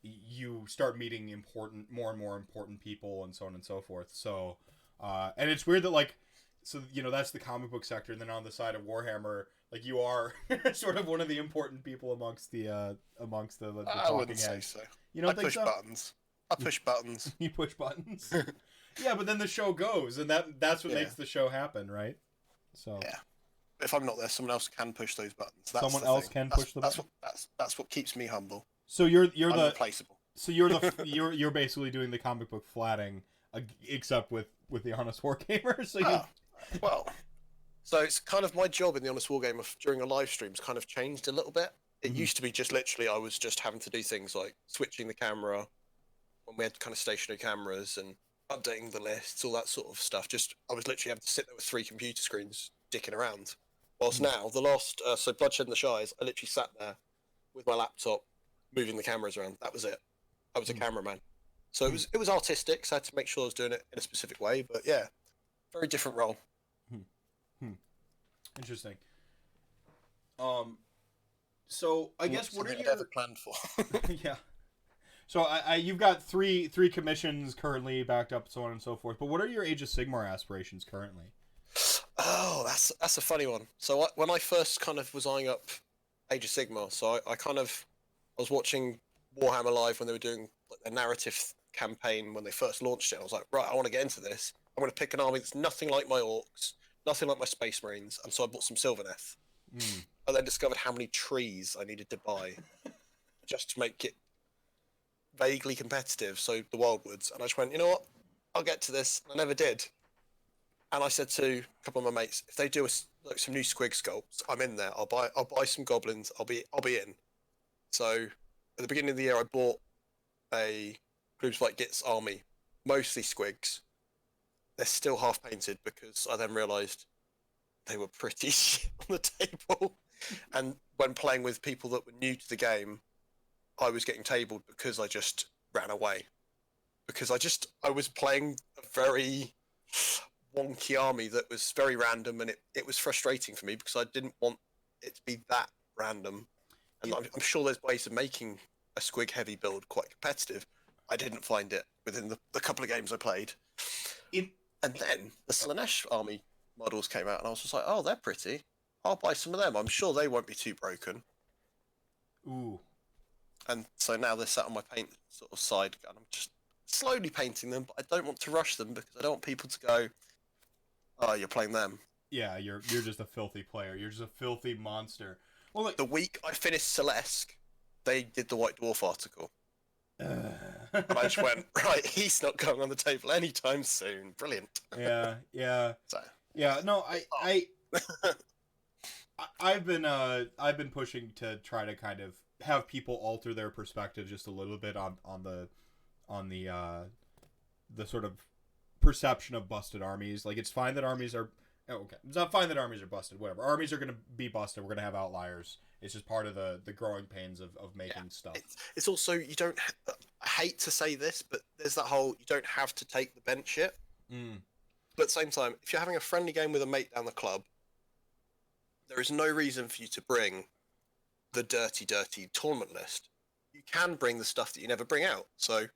you start meeting more and more important people, and so on and so forth. So and it's weird that like, so that's the comic book sector, and then on the side of Warhammer, like you are sort of one of the important people amongst the talking heads. I wouldn't say so. You don't I think push so? buttons. I push buttons. You push buttons. Yeah, but then the show goes, and that's what makes the show happen, right? So yeah. if I'm not there, someone else can push those buttons. That's Someone the else thing. can That's, push the that's button. That's what keeps me humble. So you're I'm the replaceable. so you're basically doing the comic book flatting, except with the Honest Wargamer. So you. Well, so it's kind of my job in the Honest Wargamer during a live stream's kind of changed a little bit. It used to be just literally I was just having to do things like switching the camera when we had kind of stationary cameras and updating the lists, all that sort of stuff. Just I was literally having to sit there with 3 computer screens dicking around. Whilst now, the last so Bloodshed and the Shires, I literally sat there with my laptop, moving the cameras around. That was it. I was a cameraman. So it was artistic. So I had to make sure I was doing it in a specific way. But yeah, very different role. Interesting. So I guess what are you ever planned for? Yeah. So you've got three commissions currently backed up, so on and so forth. But what are your Age of Sigmar aspirations currently? Oh, that's a funny one. So when I first kind of was eyeing up Age of Sigmar, so I was watching Warhammer Live when they were doing like their narrative campaign when they first launched it. I was like, right, I want to get into this. I'm going to pick an army that's nothing like my Orcs, nothing like my Space Marines, and so I bought some Sylvan Earth. I then discovered how many trees I needed to buy just to make it vaguely competitive, so the Wildwoods, and I just went, you know what, I'll get to this. I never did. And I said to a couple of my mates, if they do some new Squig sculpts, I'm in there. I'll buy some goblins. I'll be in. So at the beginning of the year, I bought a Gloomspite Gitz army, mostly Squigs. They're still half painted because I then realised they were pretty shit on the table. And when playing with people that were new to the game, I was getting tabled because I just ran away. Because I was playing a very wonky army that was very random, and it was frustrating for me because I didn't want it to be that random. And I'm sure there's ways of making a Squig heavy build quite competitive. I didn't find it within the couple of games I played. And then the Slaanesh army models came out, and I was just like, oh, they're pretty. I'll buy some of them. I'm sure they won't be too broken. Ooh. And so now they're sat on my paint sort of side, and I'm just slowly painting them, but I don't want to rush them because I don't want people to go, oh, you're playing them. Yeah, you're just a filthy player. You're just a filthy monster. Well, like, the week I finished Celeste, they did the White Dwarf article. And I just went, right, he's not going on the table anytime soon. Brilliant. Yeah. So. Yeah, no, I've been pushing to try to kind of have people alter their perspective just a little bit on the sort of perception of busted armies. Like, it's fine that armies are it's not fine that armies are busted, whatever. Armies are going to be busted. We're going to have outliers. It's just part of the growing pains of making stuff. It's also, you don't, I hate to say this, but there's that whole, you don't have to take the bench shit. But at the same time, if you're having a friendly game with a mate down the club, there is no reason for you to bring the dirty tournament list. You can bring the stuff that you never bring out. So,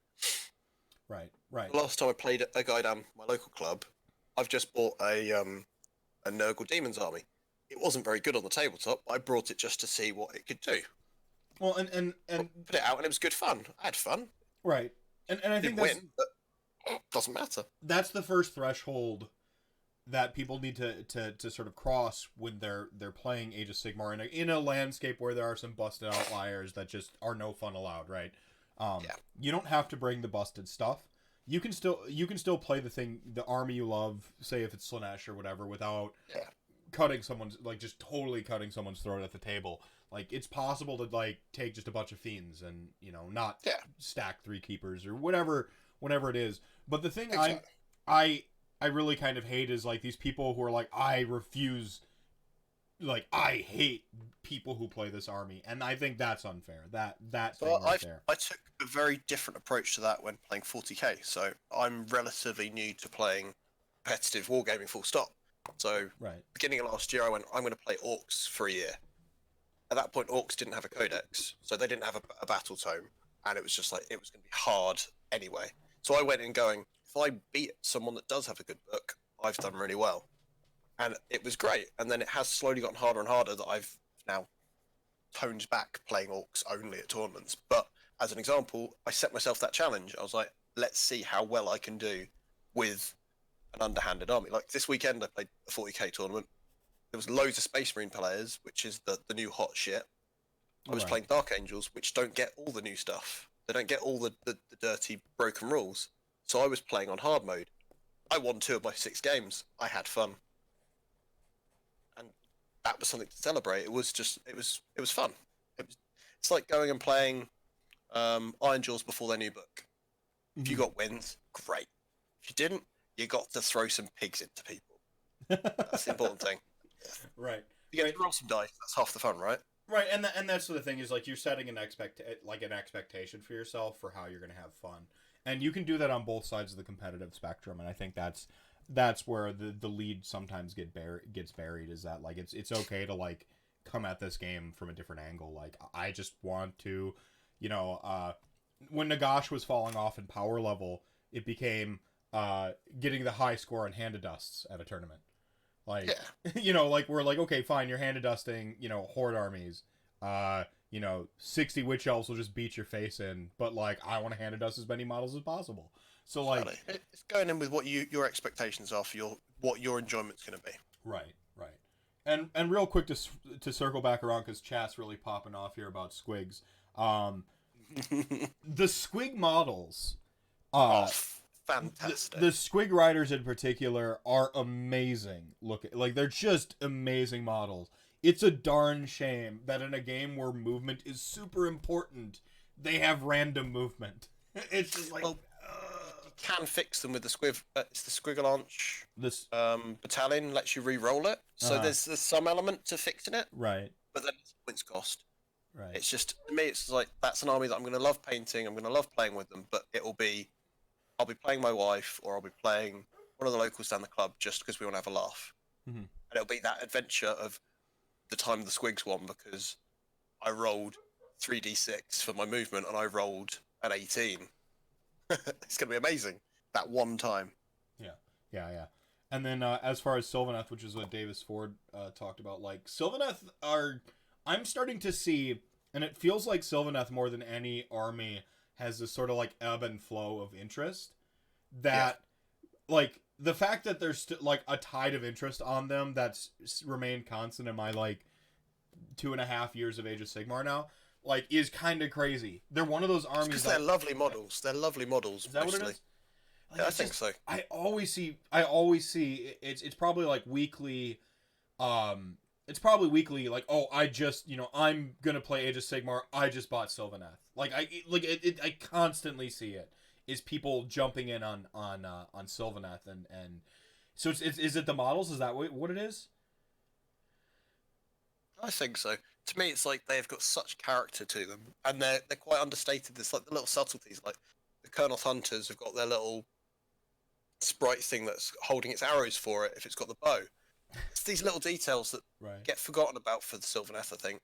right. The last time I played a guy down my local club, I've just bought a Nurgle Demons army. It wasn't very good on the tabletop. I brought it just to see what it could do. Well, and put it out, and it was good fun. I had fun. Right, and I think that's, win, but it doesn't matter. That's the first threshold that people need to sort of cross when they're playing Age of Sigmar in a landscape where there are some busted outliers that just are no fun allowed. Right. You don't have to bring the busted stuff. You can still play the army you love, say if it's Slaanesh or whatever, without cutting someone's, like, just totally cutting someone's throat at the table. Like, it's possible to, like, take just a bunch of fiends and, not stack 3 keepers or whatever it is. But the thing I really kind of hate is, like, these people who are like, I refuse, like, I hate people who play this army, and I think that's unfair. That thing right there. I took a very different approach to that when playing 40k. So I'm relatively new to playing competitive wargaming, full stop. So beginning of last year, I went, I'm going to play Orcs for a year. At that point, Orcs didn't have a codex, so they didn't have a battle tome, and it was just like, it was going to be hard anyway. So I went in going, if I beat someone that does have a good book, I've done really well. And it was great. And then it has slowly gotten harder and harder that I've now toned back playing Orcs only at tournaments. But as an example, I set myself that challenge. I was like, let's see how well I can do with an underhanded army. Like this weekend, I played a 40k tournament. there was loads of Space Marine players, which is the new hot shit. I was Right. playing Dark Angels, which don't get all the new stuff. They don't get all the dirty, broken rules. So I was playing on hard mode. I won 2 of my 6 games. I had fun. And that was something to celebrate. It was fun. It's like going and playing Iron Jaws before their new book. If you got wins, great. If you didn't, you got to throw some pigs into people. That's the important thing. Right. You get to roll some dice. That's half the fun, right? Right, and that's the thing is like you're setting an expectation for yourself for how you're gonna have fun, and you can do that on both sides of the competitive spectrum. And I think that's where the lead sometimes gets buried, is that like it's okay to like come at this game from a different angle. Like I just want to, when Nagash was falling off in power level, it became getting the high score on hand of dusts at a tournament. Like, yeah. Like we're like, okay, fine, you're hand dusting, horde armies. 60 witch elves will just beat your face in, but like I want to hand dust as many models as possible. So like, it's going in with what your expectations are for what your enjoyment's going to be. Right. And real quick to circle back around, because chat's really popping off here about squigs. The squig models, fantastic. The squig riders in particular are amazing. Like they're just amazing models. It's a darn shame that in a game where movement is super important, they have random movement. It's just like, you can fix them with the it's the Squiggle Launch. This battalion lets you re-roll it, so there's some element to fixing it. Right. But then it's points cost. Right. It's just, to me, it's like that's an army that I'm going to love painting. I'm going to love playing with them, but I'll be playing my wife, or I'll be playing one of the locals down the club just because we want to have a laugh. Mm-hmm. And it'll be that adventure of the time the Squigs won because I rolled 3d6 for my movement and I rolled an 18. It's going to be amazing. That one time. Yeah. And then as far as Sylvan Earth, which is what Davis Ford talked about, like Sylvan Earth I'm starting to see, and it feels like Sylvan Earth more than any army has this sort of like ebb and flow of interest that like the fact that there's like a tide of interest on them that's remained constant in my like 2.5 years of Age of Sigmar now, like, is kind of crazy. They're one of those armies because they're lovely models. They're lovely models. Is that mostly. what it is? Like, Yeah, I think so. I always see it's probably like weekly. It's probably weekly. Like, oh, I just I'm gonna play Age of Sigmar. I just bought Sylvan Earth. Like I constantly see it. Is people jumping in on Sylvan Earth and so is it the models? Is that what it is? I think so. To me, it's like they've got such character to them, and they're quite understated. There's like the little subtleties, like the Colonel Hunters have got their little sprite thing that's holding its arrows for it if it's got the bow. It's these little details that get forgotten about for the Sylvan Earth, I think.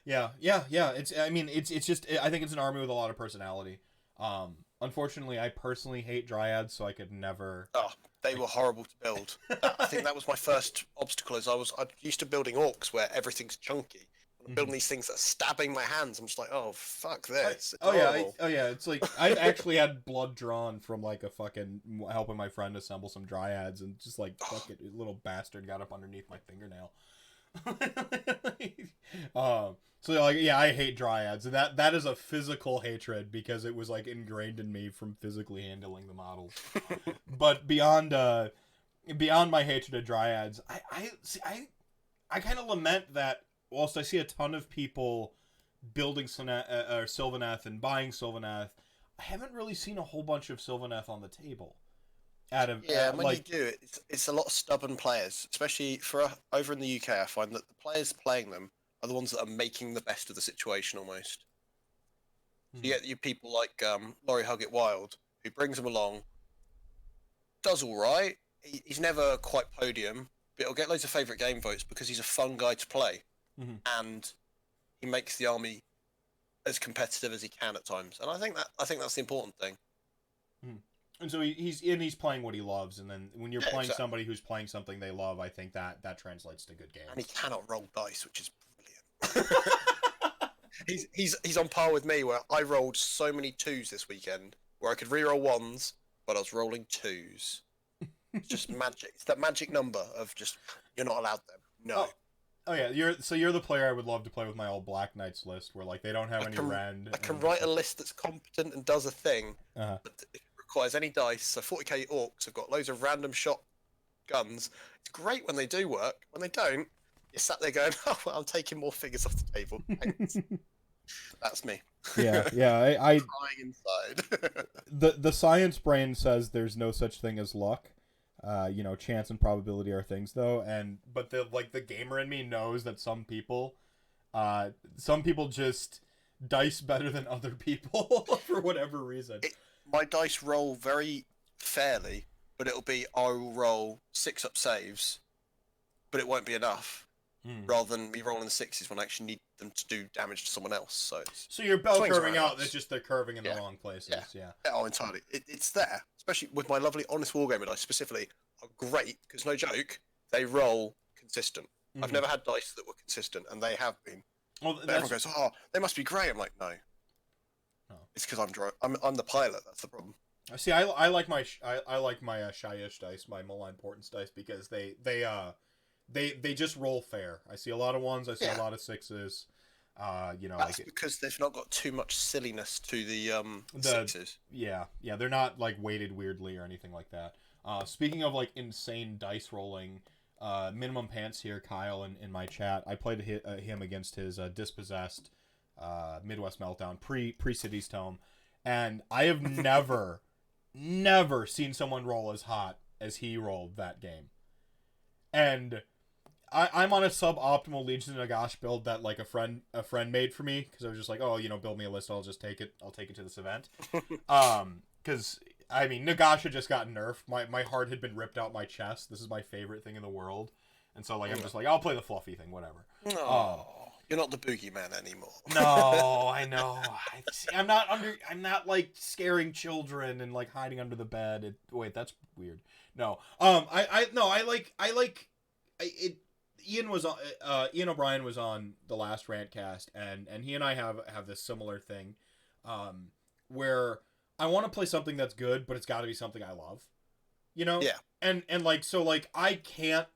Yeah. It's just I think it's an army with a lot of personality. Unfortunately, I personally hate dryads, so I could never. Oh, they were horrible to build. I think that was my first obstacle. I used to building orcs where everything's chunky. I'm building these things that are stabbing my hands. I'm just like, oh fuck this. Yeah. It's like I actually had blood drawn from like a fucking helping my friend assemble some dryads, and just like fuck it, little bastard got up underneath my fingernail. So like, yeah, I hate dryads, and that is a physical hatred because it was like ingrained in me from physically handling the models. But beyond my hatred of dryads, I kind of lament that whilst I see a ton of people building Sylvaneth and buying Sylvaneth, I haven't really seen a whole bunch of Sylvaneth on the table. When you do it, it's a lot of stubborn players, especially for over in the UK. I find that the players playing them are the ones that are making the best of the situation almost. So you get your people like Laurie Huggett Wild, who brings them along, does all right. He's never quite podium, but he'll get loads of favourite game votes because he's a fun guy to play, and he makes the army as competitive as he can at times. And I think that's the important thing. And so he's playing what he loves, and then when you're playing somebody who's playing something they love, I think that translates to good games. And he cannot roll dice, which is brilliant. he's on par with me, where I rolled so many 2s this weekend, where I could reroll 1s, but I was rolling 2s. It's just magic. It's that magic number of just you're not allowed them. No. Oh yeah, you're the player I would love to play with my old Black Knights list, where like they don't have any rend. I can write a list that's competent and does a thing, Uh-huh. but if it requires any dice. So 40k orcs have got loads of random shot guns. It's great when they do work. When they don't, you're sat there going, "Oh, well, I'm taking more figures off the table." Thanks. That's me. Yeah. I Crying inside. the science brain says there's no such thing as luck. Chance and probability are things though, but the gamer in me knows that some people just dice better than other people for whatever reason. My dice roll very fairly, but it'll be I will roll 6-up saves, but it won't be enough. Rather than me rolling the 6s when I actually need them to do damage to someone else. So you're bell curving out, it's just they're curving in the wrong places. Yeah. Oh, entirely. It's there, especially with my lovely Honest Wargamer dice specifically, are great, because no joke, they roll consistent. I've never had dice that were consistent, and they have been. Well, everyone goes, "Oh, they must be great." I'm like, no. It's because I'm the pilot. That's the problem. See, I like my Shyish dice, my malign importance dice, because they just roll fair. I see a lot of ones. I see a lot of 6s. That's because they've not got too much silliness to the 6s. Yeah, they're not like weighted weirdly or anything like that. Speaking of like insane dice rolling, minimum pants here, Kyle in my chat. I played him against his dispossessed Midwest Meltdown pre City's Tome, and I have never seen someone roll as hot as he rolled that game. And I'm on a suboptimal Legion of Nagash build that like a friend made for me, because I was just like, oh, build me a list, I'll take it to this event. Because I mean, Nagash had just gotten nerfed. My heart had been ripped out my chest. This is my favorite thing in the world, and so like I'm just like, I'll play the fluffy thing, whatever. No, you're not the boogeyman anymore. No, I know. I'm not like scaring children and like hiding under the bed. Wait, that's weird. No. Ian O'Brien was on the last RantCast, and he and I have this similar thing, where I want to play something that's good, but it's got to be something I love, Yeah. And like so like I can't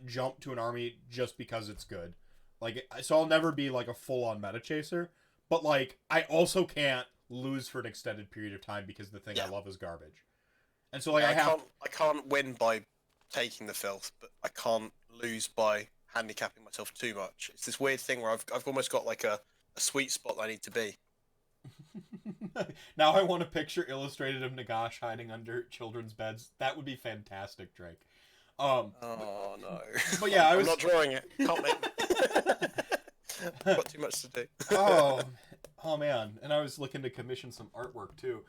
jump to an army just because it's good, like so I'll never be like a full on meta chaser, but like I also can't lose for an extended period of time because the thing I love is garbage, and so like I can't win by taking the filth, but I can't lose by handicapping myself too much. It's this weird thing where I've almost got like a sweet spot that I need to be. Now I want a picture illustrated of Nagash hiding under children's beds. That would be fantastic, Drake. Oh no. But yeah, I'm not drawing it. Can't make it. I've got too much to do. Oh man. And I was looking to commission some artwork too.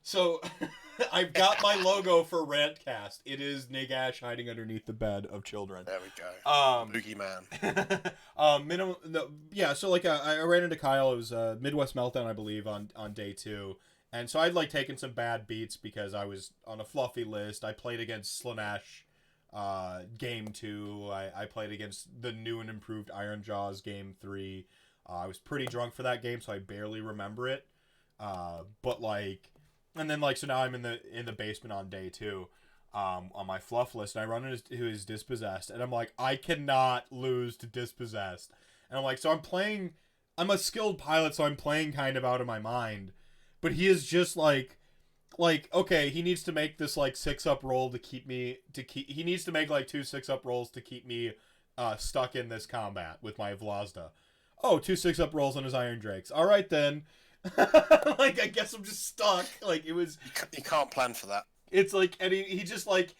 So I've got my logo for RantCast. It is Nagash hiding underneath the bed of children. There we go. Boogeyman. So like I ran into Kyle. It was Midwest Meltdown, I believe, on day 2. And so I'd like taken some bad beats because I was on a fluffy list. I played against Slanesh game 2. I played against the new and improved Iron Jaws game 3. I was pretty drunk for that game, so I barely remember it. But like, and then like, so now I'm in the basement on day 2, on my fluff list, and I run into his Dispossessed, and I'm like, I cannot lose to Dispossessed. And I'm like, so I'm a skilled pilot, so I'm playing kind of out of my mind. But he is just like, okay, he needs to make this like 6-up roll he needs to make like 2 6-up rolls to keep me stuck in this combat with my Vlazda. Oh, 2 6-up rolls on his Iron Drakes. All right then. Like, I guess I'm just stuck. Like, it was. You can't plan for that. It's like, and he just like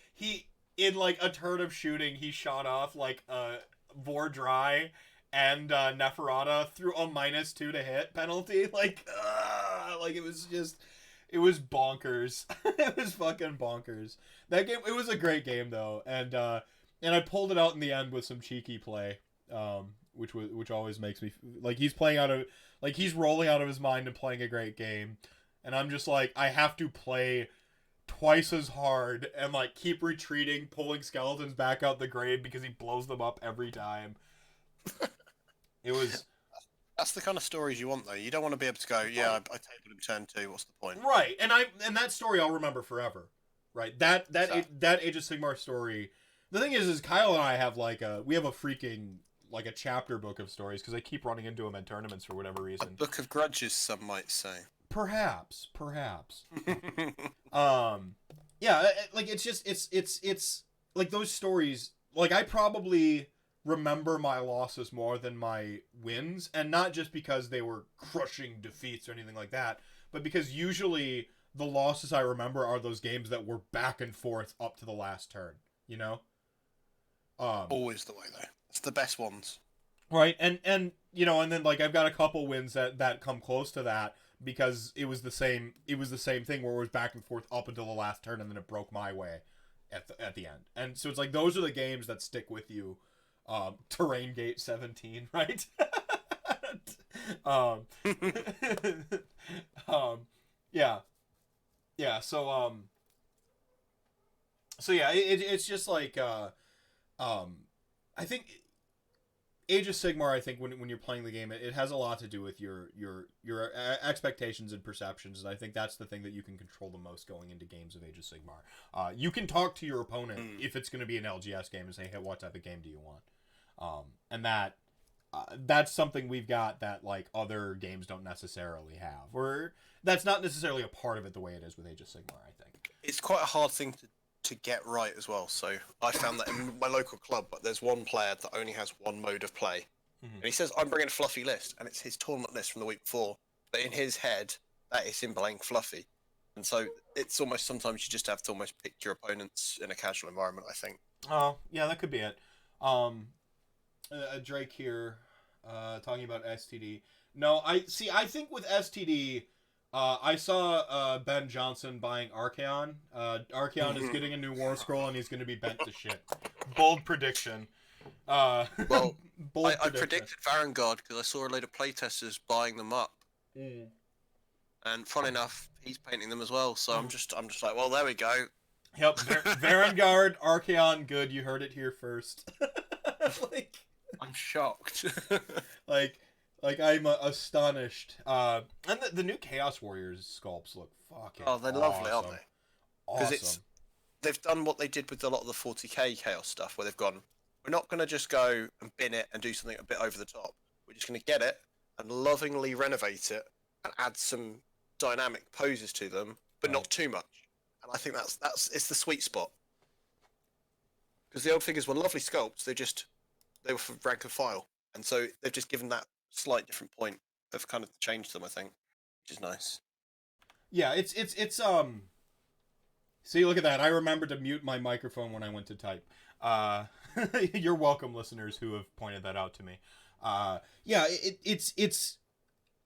in like a turn of shooting, he shot off like Vordry and Neferata through a -2 to hit penalty. Like it was bonkers. It was fucking bonkers. That game, it was a great game though, and I pulled it out in the end with some cheeky play, which always makes me like he's rolling out of his mind and playing a great game, and I'm just like, I have to play twice as hard and like keep retreating, pulling skeletons back out the grave because he blows them up every time. It was. That's the kind of stories you want, though. You don't want to be able to go, yeah, I tabled him turn 2. What's the point? Right, and that story I'll remember forever. right? That Age of Sigmar story. The thing is Kyle and I have we have a freaking like a chapter book of stories because I keep running into them at tournaments for whatever reason. A book of grudges, some might say. Perhaps. Yeah, like it's like those stories. Like I probably remember my losses more than my wins, and not just because they were crushing defeats or anything like that, but because usually the losses I remember are those games that were back and forth up to the last turn. You know. Always the way though. It's the best ones. Right, and you know, and then like I've got a couple wins that come close to that because it was the same thing where it was back and forth up until the last turn and then it broke my way at the end. And so it's like those are the games that stick with you. Terrain Gate 17, right? Yeah. Yeah, so yeah, it's just like I think Age of Sigmar, I think when you're playing the game, it has a lot to do with your expectations and perceptions, and I think that's the thing that you can control the most going into games of Age of Sigmar. You can talk to your opponent if it's going to be an LGS game and say, hey, what type of game do you want? And that's something we've got that like other games don't necessarily have, or that's not necessarily a part of it the way it is with Age of Sigmar, I think. It's quite a hard thing to get right as well. So I found that in my local club, but there's one player that only has one mode of play. And he says, I'm bringing a fluffy list, and it's his tournament list from the week before. But in his head, that is him playing fluffy. And so it's almost, sometimes you just have to almost pick your opponents in a casual environment, I think. Oh, yeah, that could be it. Drake here, talking about STD. No, I think with STD, I saw Ben Johnson buying Archaon. Archaon is getting a new War Scroll, and he's going to be bent to shit. Bold prediction. Well, I predicted Varangard because I saw a load of playtesters buying them up. And fun enough, he's painting them as well. So I'm just like, well, there we go. Yep, Varangard, Archaon, good. You heard it here first. Like, I'm shocked. Like I'm astonished. And the new Chaos Warriors sculpts look fucking. Oh, they're lovely, aren't they? Awesome. Because they've done what they did with a lot of the 40k Chaos stuff, where they've gone, we're not going to just go and bin it and do something a bit over the top. We're just going to get it and lovingly renovate it and add some dynamic poses to them, but not too much. And I think it's the sweet spot. Because the old figures were lovely sculpts. They were for rank and file, and so they've just given that slight different point of kind of changed them, I think, which is nice. Yeah, it's see, look at that. I remembered to mute my microphone when I went to type. You're welcome, listeners who have pointed that out to me. Yeah, it's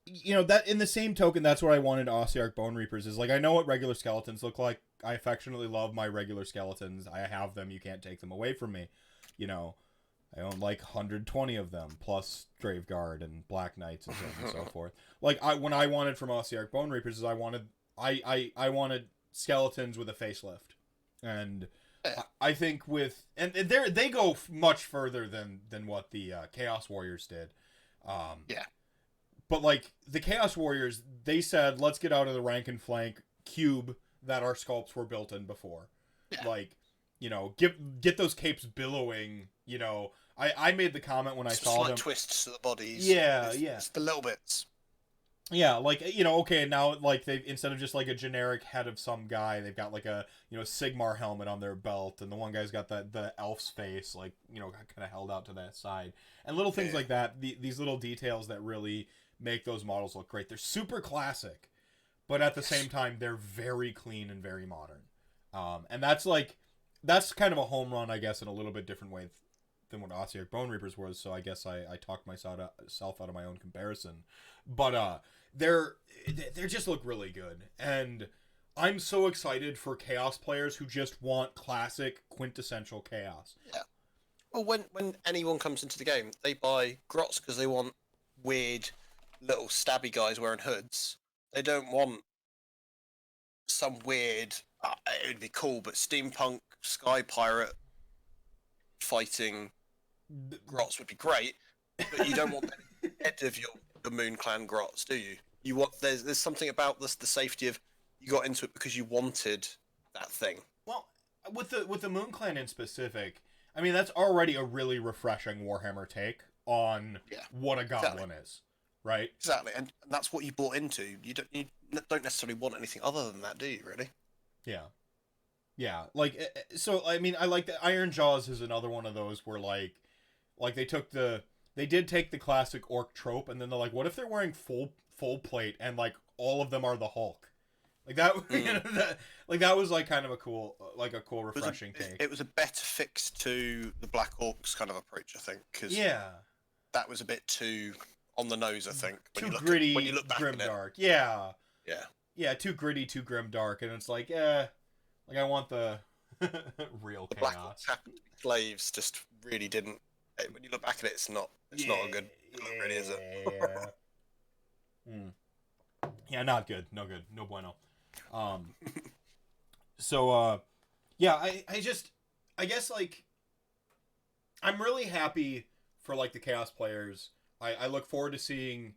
you know, that in the same token, that's what I wanted Ossiarch Bone Reapers is like, I know what regular skeletons look like. I affectionately love my regular skeletons. I have them. You can't take them away from me. You know, I own like 120 of them, plus Graveguard and Black Knights and so on and so forth. Like when I wanted from Ossiarch Bone Reapers is I wanted skeletons with a facelift, and I think they go much further than what the Chaos Warriors did. Yeah. But like the Chaos Warriors, they said, let's get out of the rank and flank cube that our sculpts were built in before. Yeah. Like, you know, get those capes billowing. You know, I made the comment when I saw them. Twists to the bodies. Yeah, it's the little bits. Yeah, like, you know, okay, now, like, they instead of just, like, a generic head of some guy, they've got, like, a, you know, Sigmar helmet on their belt, and the one guy's got the elf's face, like, you know, kind of held out to that side. And little things like that, these little details that really make those models look great. They're super classic, but at the same time, they're very clean and very modern. And that's, like, that's kind of a home run, I guess, in a little bit different way than what Ossiarch Bone Reapers was, so I guess I talked myself out of my own comparison. But, they just look really good, and I'm so excited for Chaos players who just want classic, quintessential Chaos. Yeah. Well, when anyone comes into the game, they buy grots because they want weird little stabby guys wearing hoods. They don't want some weird, it would be cool, but steampunk sky pirate fighting grots would be great, but you don't want the head of the Moon Clan grots, do you? You want there's something about the safety of you got into it because you wanted that thing. with the Moon Clan in specific, I mean that's already a really refreshing Warhammer take on what a goblin is, right? Exactly, and that's what you bought into. You don't necessarily want anything other than that, do you? Really? Yeah. Yeah, like so. I mean, I like that. Iron Jaws is another one of those where like they did take the classic orc trope, and then they're like, what if they're wearing full plate and like all of them are the Hulk? Like that, you know, that was like kind of a cool refreshing take. It was a better fix to the Black Orcs kind of approach, I think, because that was a bit too on the nose. I think too gritty, when you look back grim at dark. Yeah, too gritty, too grim dark, and it's like like I want the real chaos. Black Orcs happened to be slaves, just really didn't. When you look back at it, it's not a good look, really, is it? Yeah, not good. No good. No bueno. So yeah, I guess like I'm really happy for like the Chaos players. I look forward to seeing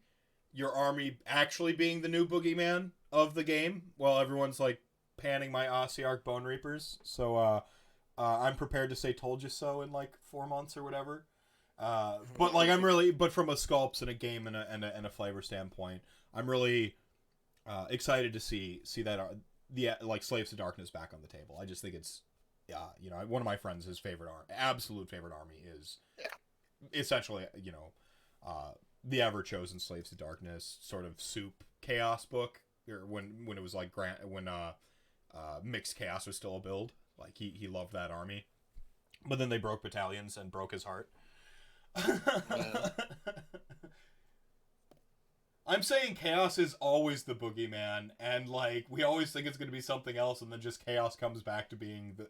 your army actually being the new boogeyman of the game while everyone's like panning my Ossiarch Bone Reapers. So I'm prepared to say told you so in like 4 months or whatever. But like but from a sculpts and a game and a flavor standpoint, I'm really excited to see that the like Slaves to Darkness back on the table. I just think it's you know, one of my friends, his absolute favorite army is essentially, you know, the ever chosen Slaves to Darkness sort of soup chaos book, or when it was like mixed chaos was still a build. Like he loved that army, but then they broke battalions and broke his heart. I'm saying chaos is always the boogeyman, and like we always think it's going to be something else, and then just chaos comes back to being the.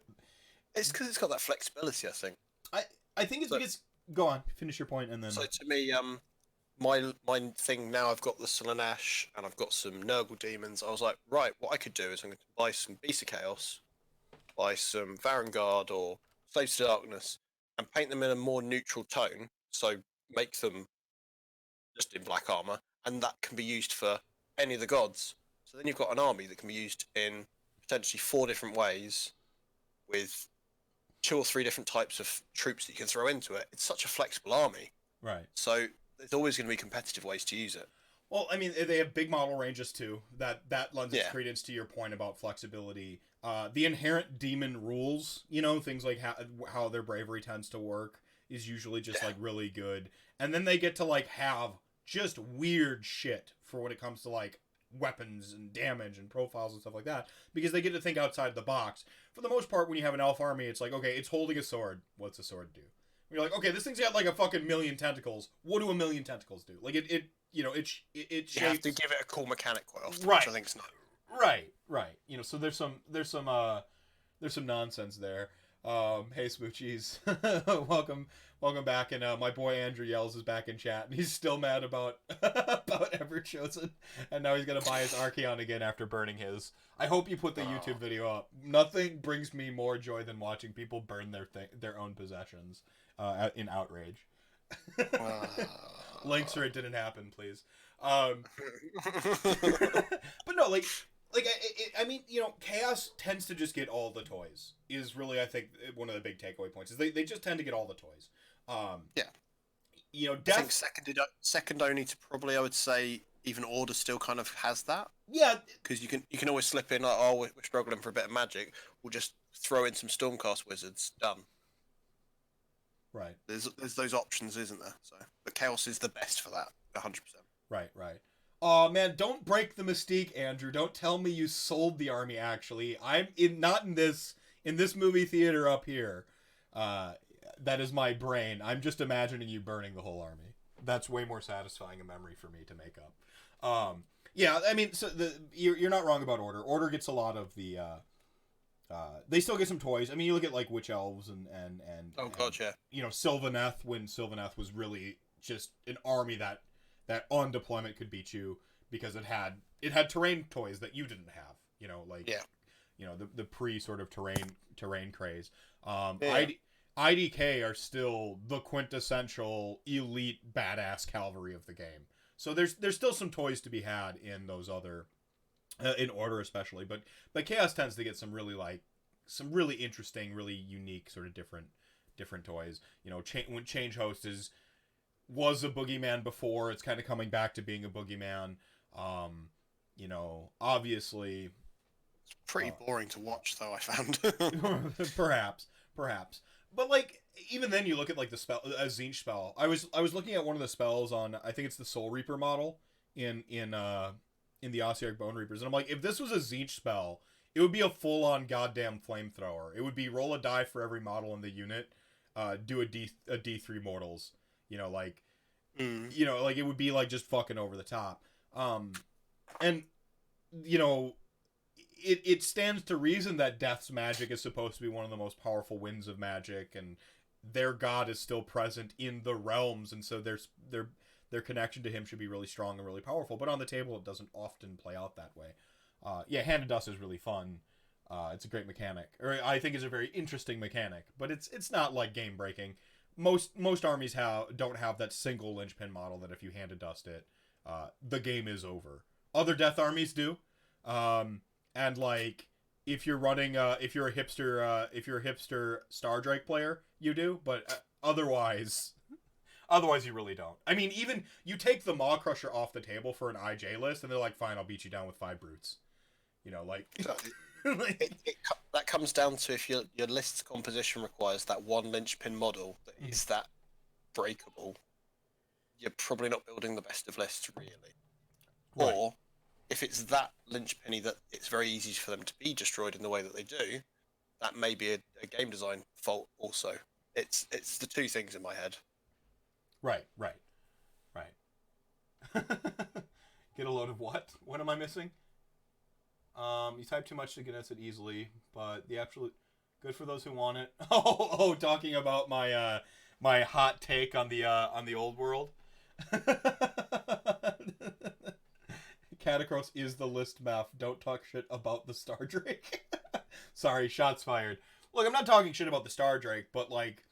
It's because it's got that flexibility, I think. I think it's because. Go on, finish your point, and then. So to me, my thing now, I've got the Slaanesh and I've got some Nurgle demons. I was like, right, what I could do is I'm going to buy some Beasts of Chaos, buy some Varangard or Slaves to Darkness, and paint them in a more neutral tone. So make them just in black armor, and that can be used for any of the gods. So then you've got an army that can be used in potentially 4 different ways, with 2 or 3 different types of troops that you can throw into it. It's such a flexible army. Right. So there's always going to be competitive ways to use it. Well, I mean, they have big model ranges too. That lends its credence to your point about flexibility. The inherent demon rules, you know, things like how their bravery tends to work is usually just like really good. And then they get to like have just weird shit for when it comes to like weapons and damage and profiles and stuff like that, because they get to think outside the box. For the most part, when you have an elf army, it's like, okay, it's holding a sword. What's a sword do? You're like, okay, this thing's got like a fucking million tentacles. What do a million tentacles do? Like it you know, it shapes... You have to give it a cool mechanic quite often, right. Which I think is not. Right. You know, so there's some nonsense there. Hey Smoochies, welcome back, and my boy Andrew Yells is back in chat, and he's still mad about Ever Chosen, and now he's gonna buy his Archeon again after burning his. I hope you put the YouTube video up. Nothing brings me more joy than watching people burn their own possessions in outrage. Links or it didn't happen, please. But no, like I mean, you know, Chaos tends to just get all the toys. Is really, I think, one of the big takeaway points. Is they just tend to get all the toys. You know, I think second only to probably, I would say, even Order still kind of has that. Yeah, because you can always slip in like, oh, we're struggling for a bit of magic. We'll just throw in some Stormcast wizards. Done. Right. There's those options, isn't there? So, but Chaos is the best for that, 100%. Right. Oh man, don't break the mystique, Andrew. Don't tell me you sold the army. Actually, I'm not in this movie theater up here. That is my brain. I'm just imagining you burning the whole army. That's way more satisfying a memory for me to make up. Yeah, I mean, so you're not wrong about Order. Order gets a lot of the. They still get some toys. I mean, you look at like Witch Elves and God, yeah. You know, Sylvan Earth, when Sylvan Earth was really just an army that on deployment could beat you because it had terrain toys that you didn't have. You know, like you know the pre sort of terrain craze. IDK are still the quintessential elite badass cavalry of the game. So there's still some toys to be had in those other in Order especially, but Chaos tends to get some really like some really interesting, really unique, sort of different toys. You know, when Change Host was a boogeyman before, it's kind of coming back to being a boogeyman. You know, obviously, It's pretty boring to watch, though. I found. perhaps, but like even then, you look at like the spell, a Zinch spell. I was looking at one of the spells on, I think it's the Soul Reaper model in the Ossiarch Bone Reapers, and I'm like, if this was a Zinch spell, it would be a full on goddamn flamethrower. It would be roll a die for every model in the unit, do a D3 mortals. You know, like, you know, like it would be like just fucking over the top. And you know, it stands to reason that Death's magic is supposed to be one of the most powerful winds of magic, and their god is still present in the realms, and so their connection to him should be really strong and really powerful. But on the table, it doesn't often play out that way. Yeah, Hand of Dust is really fun. It's a great mechanic, or I think it's a very interesting mechanic, but it's not like game breaking. Most armies don't have that single linchpin model that if you Hand of Dust it, the game is over. Other Death armies do. And like if you're running if you're a hipster Star Drake player, you do, but otherwise you really don't. I mean, even you take the Maw Crusher off the table for an IJ list and they're like, fine, I'll beat you down with 5 brutes. You know, like, like that comes down to if your list's composition requires that one linchpin model that is that breakable, you're probably not building the best of lists, really. Right. Or if it's that linchpinny that it's very easy for them to be destroyed in the way that they do, that may be a game design fault also. It's the two things in my head. Right. Get a load of what? What am I missing? You type too much to get us it easily, but the absolute good for those who want it. Oh, talking about my my hot take on the old world. Catacross is the list map. Don't talk shit about the Star Drake. Sorry, shots fired. Look, I'm not talking shit about the Star Drake, but like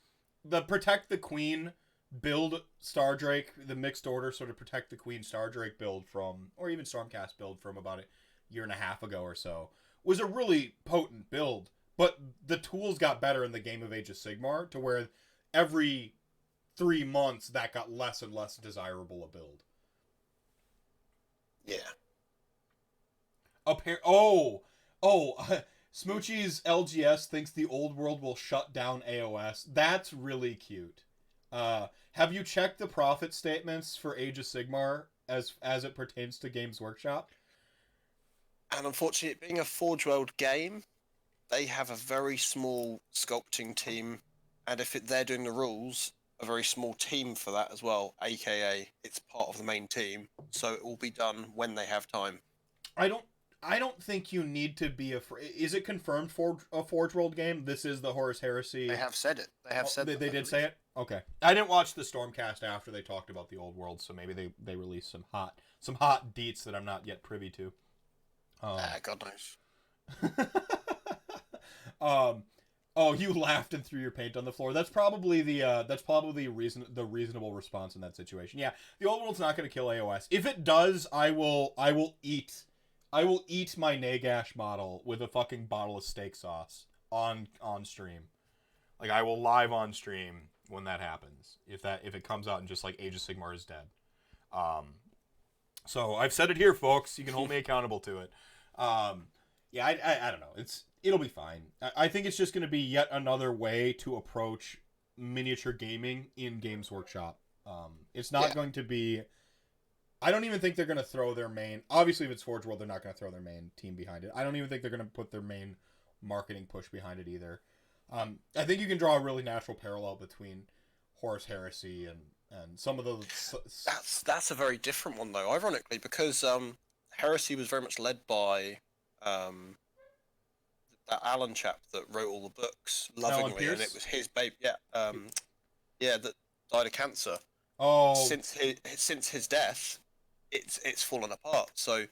the Protect the Queen build Star Drake, the mixed order sort of Protect the Queen Star Drake build from, or even Stormcast build from about a year and a half ago or so, was a really potent build. But the tools got better in the game of Age of Sigmar to where every 3 months that got less and less desirable a build. Yeah. Smoochie's LGS thinks the old world will shut down AOS. That's really cute. Have you checked the profit statements for Age of Sigmar as it pertains to Games Workshop? And unfortunately, being a Forge World game, they have a very small sculpting team, and if they're doing the rules, a very small team for that as well, aka it's part of the main team, so it will be done when they have time. I don't think you need to be is it confirmed for a Forge World game? This is the Horus Heresy. They have said it. They have said they did say it? Okay. I didn't watch the Stormcast after they talked about the old world, so maybe they released some hot deets that I'm not yet privy to. God knows. Oh, you laughed and threw your paint on the floor. That's probably the reasonable response in that situation. Yeah, the old world's not going to kill AOS. If it does, I will eat my Nagash model with a fucking bottle of steak sauce on stream. Like, I will live on stream when that happens. If it comes out and just like Age of Sigmar is dead. So I've said it here, folks. You can hold me accountable to it. Yeah, I don't know. It'll be fine. I think it's just going to be yet another way to approach miniature gaming in Games Workshop. It's not going to be... I don't even think they're going to throw their main... Obviously, if it's Forge World, they're not going to throw their main team behind it. I don't even think they're going to put their main marketing push behind it either. I think you can draw a really natural parallel between Horus Heresy and some of those... That's a very different one, though, ironically, because Heresy was very much led by... that Alan chap that wrote all the books lovingly, and it was his baby. That died of cancer. Oh, since his death, it's fallen apart. So,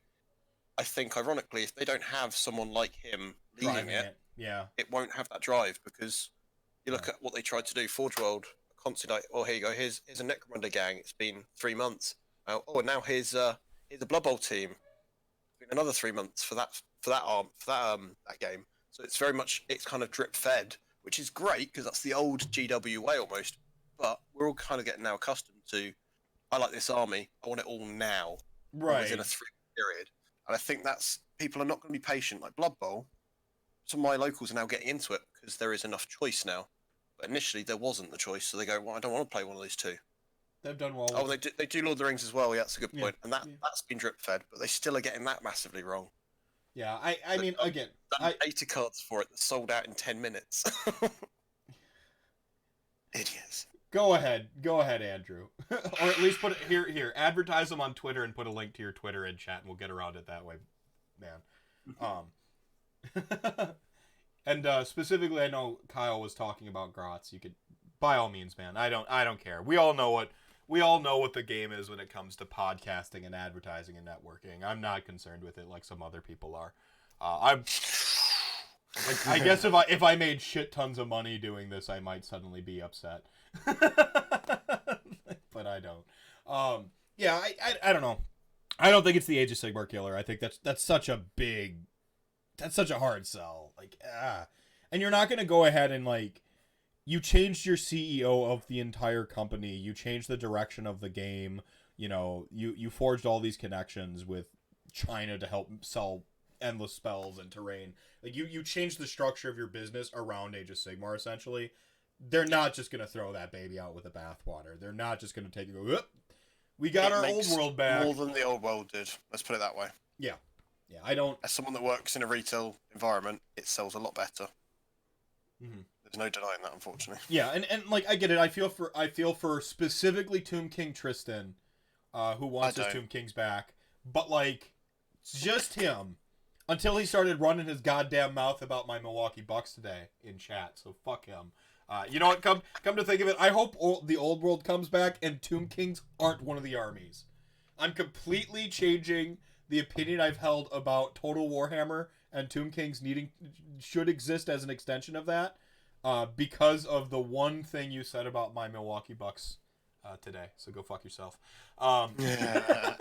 I think ironically, if they don't have someone like him leading it, it won't have that drive, because you look at what they tried to do. Forge World constantly like, oh, here you go. Here's a Necromunda gang. It's been 3 months. Now here's a Blood Bowl team. It's been another 3 months for that game. So it's very much, it's kind of drip fed, which is great because that's the old GW way almost. But we're all kind of getting now accustomed to, I like this army, I want it all now, or within a 3 period. And I think that's, people are not going to be patient. Like Blood Bowl, some of my locals are now getting into it because there is enough choice now. But initially there wasn't the choice, so they go, well, I don't want to play one of these two. They've done well. Oh, they do Lord of the Rings as well. Yeah, that's a good point. And that's been drip fed, but they still are getting that massively wrong. Yeah, I mean, again, data cards for it that sold out in 10 minutes. Idiots. Go ahead, Andrew, or at least put it here. Advertise them on Twitter and put a link to your Twitter in chat, and we'll get around it that way, man. And specifically, I know Kyle was talking about Grotz. You could, by all means, man. I don't care. We all know what the game is when it comes to podcasting and advertising and networking. I'm not concerned with it like some other people are. I guess if I made shit tons of money doing this, I might suddenly be upset. But I don't. Yeah, I don't know. I don't think it's the Age of Sigmar killer. I think that's such a hard sell. Like, and you're not gonna go ahead and like, you changed your CEO of the entire company. You changed the direction of the game. You know, you forged all these connections with China to help sell endless spells and terrain. Like, you changed the structure of your business around Age of Sigmar, essentially. They're not just going to throw that baby out with the bathwater. They're not just going to take it and go, we got our old world back. More than the old world did. Let's put it that way. Yeah. Yeah, I don't... As someone that works in a retail environment, it sells a lot better. Mm-hmm. There's no denying that, unfortunately. Yeah, and like, I get it. I feel for specifically Tomb King Tristan, who wants his Tomb Kings back. But, like, just him. Until he started running his goddamn mouth about my Milwaukee Bucks today in chat, so fuck him. You know what? Come to think of it, I hope the old world comes back and Tomb Kings aren't one of the armies. I'm completely changing the opinion I've held about Total Warhammer and Tomb Kings should exist as an extension of that, because of the one thing you said about my Milwaukee Bucks today. So go fuck yourself. Yeah.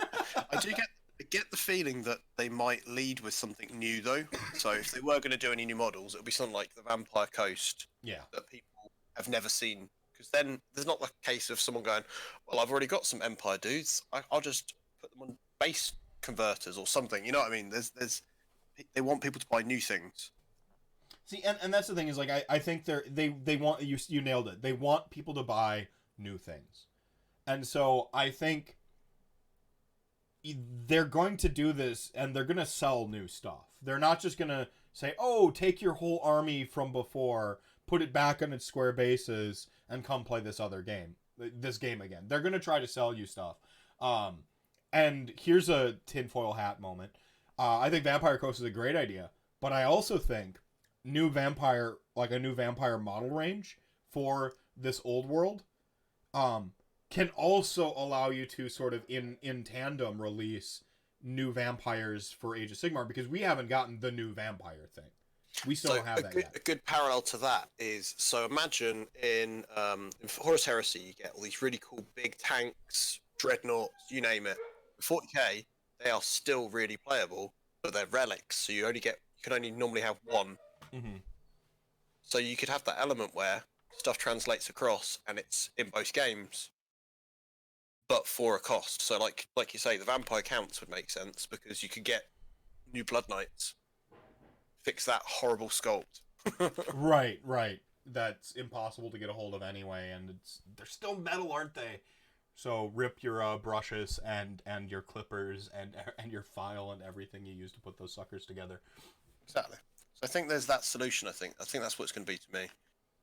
I get the feeling that they might lead with something new, though. So if they were going to do any new models, it would be something like the Vampire Coast. Yeah. That people have never seen. Because then there's not the case of someone going, well, I've already got some Empire dudes. I'll just put them on base converters or something. You know what I mean? They want people to buy new things. See, and that's the thing is, like, I think they want, you nailed it. They want people to buy new things. And so I think they're going to do this, and they're going to sell new stuff. They're not just going to say, oh, take your whole army from before, put it back on its square bases, and come play this game again. They're going to try to sell you stuff. And here's a tinfoil hat moment. I think Vampire Coast is a great idea, but I also think a new vampire model range for this old world, can also allow you to sort of in tandem release new vampires for Age of Sigmar, because we haven't gotten the new vampire thing. We still don't have that yet. A good parallel to that is, so imagine in Horus Heresy, you get all these really cool big tanks, dreadnoughts, you name it. 40k, they are still really playable, but they're relics, so you can only normally have one. Mm-hmm. So you could have that element where stuff translates across and it's in both games, but for a cost. So like you say, the Vampire Counts would make sense because you could get new Blood Knights, fix that horrible sculpt. Right. That's impossible to get a hold of anyway, and they're still metal, aren't they? So rip your brushes and your clippers and your file and everything you use to put those suckers together. Exactly. So I think there's that solution. I think that's what it's going to be to me.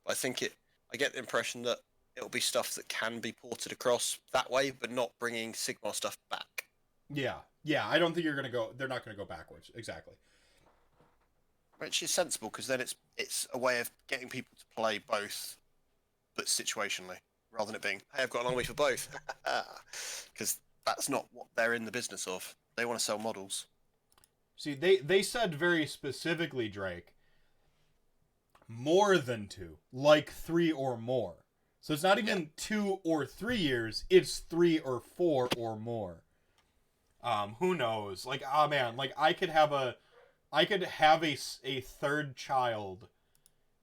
I get the impression that it'll be stuff that can be ported across that way, but not bringing Sigmar stuff back. Yeah. I don't think they're not going to go backwards. Exactly. Which is sensible, because then it's a way of getting people to play both, but situationally, rather than it being, hey, I've got an army for both. Because that's not what they're in the business of. They want to sell models. See, they said very specifically, Drake, more than 2, like 3 or more. So it's not even 2 or 3 years, it's 3 or 4 or more. Who knows? Like, man, like I could have a I could have a third child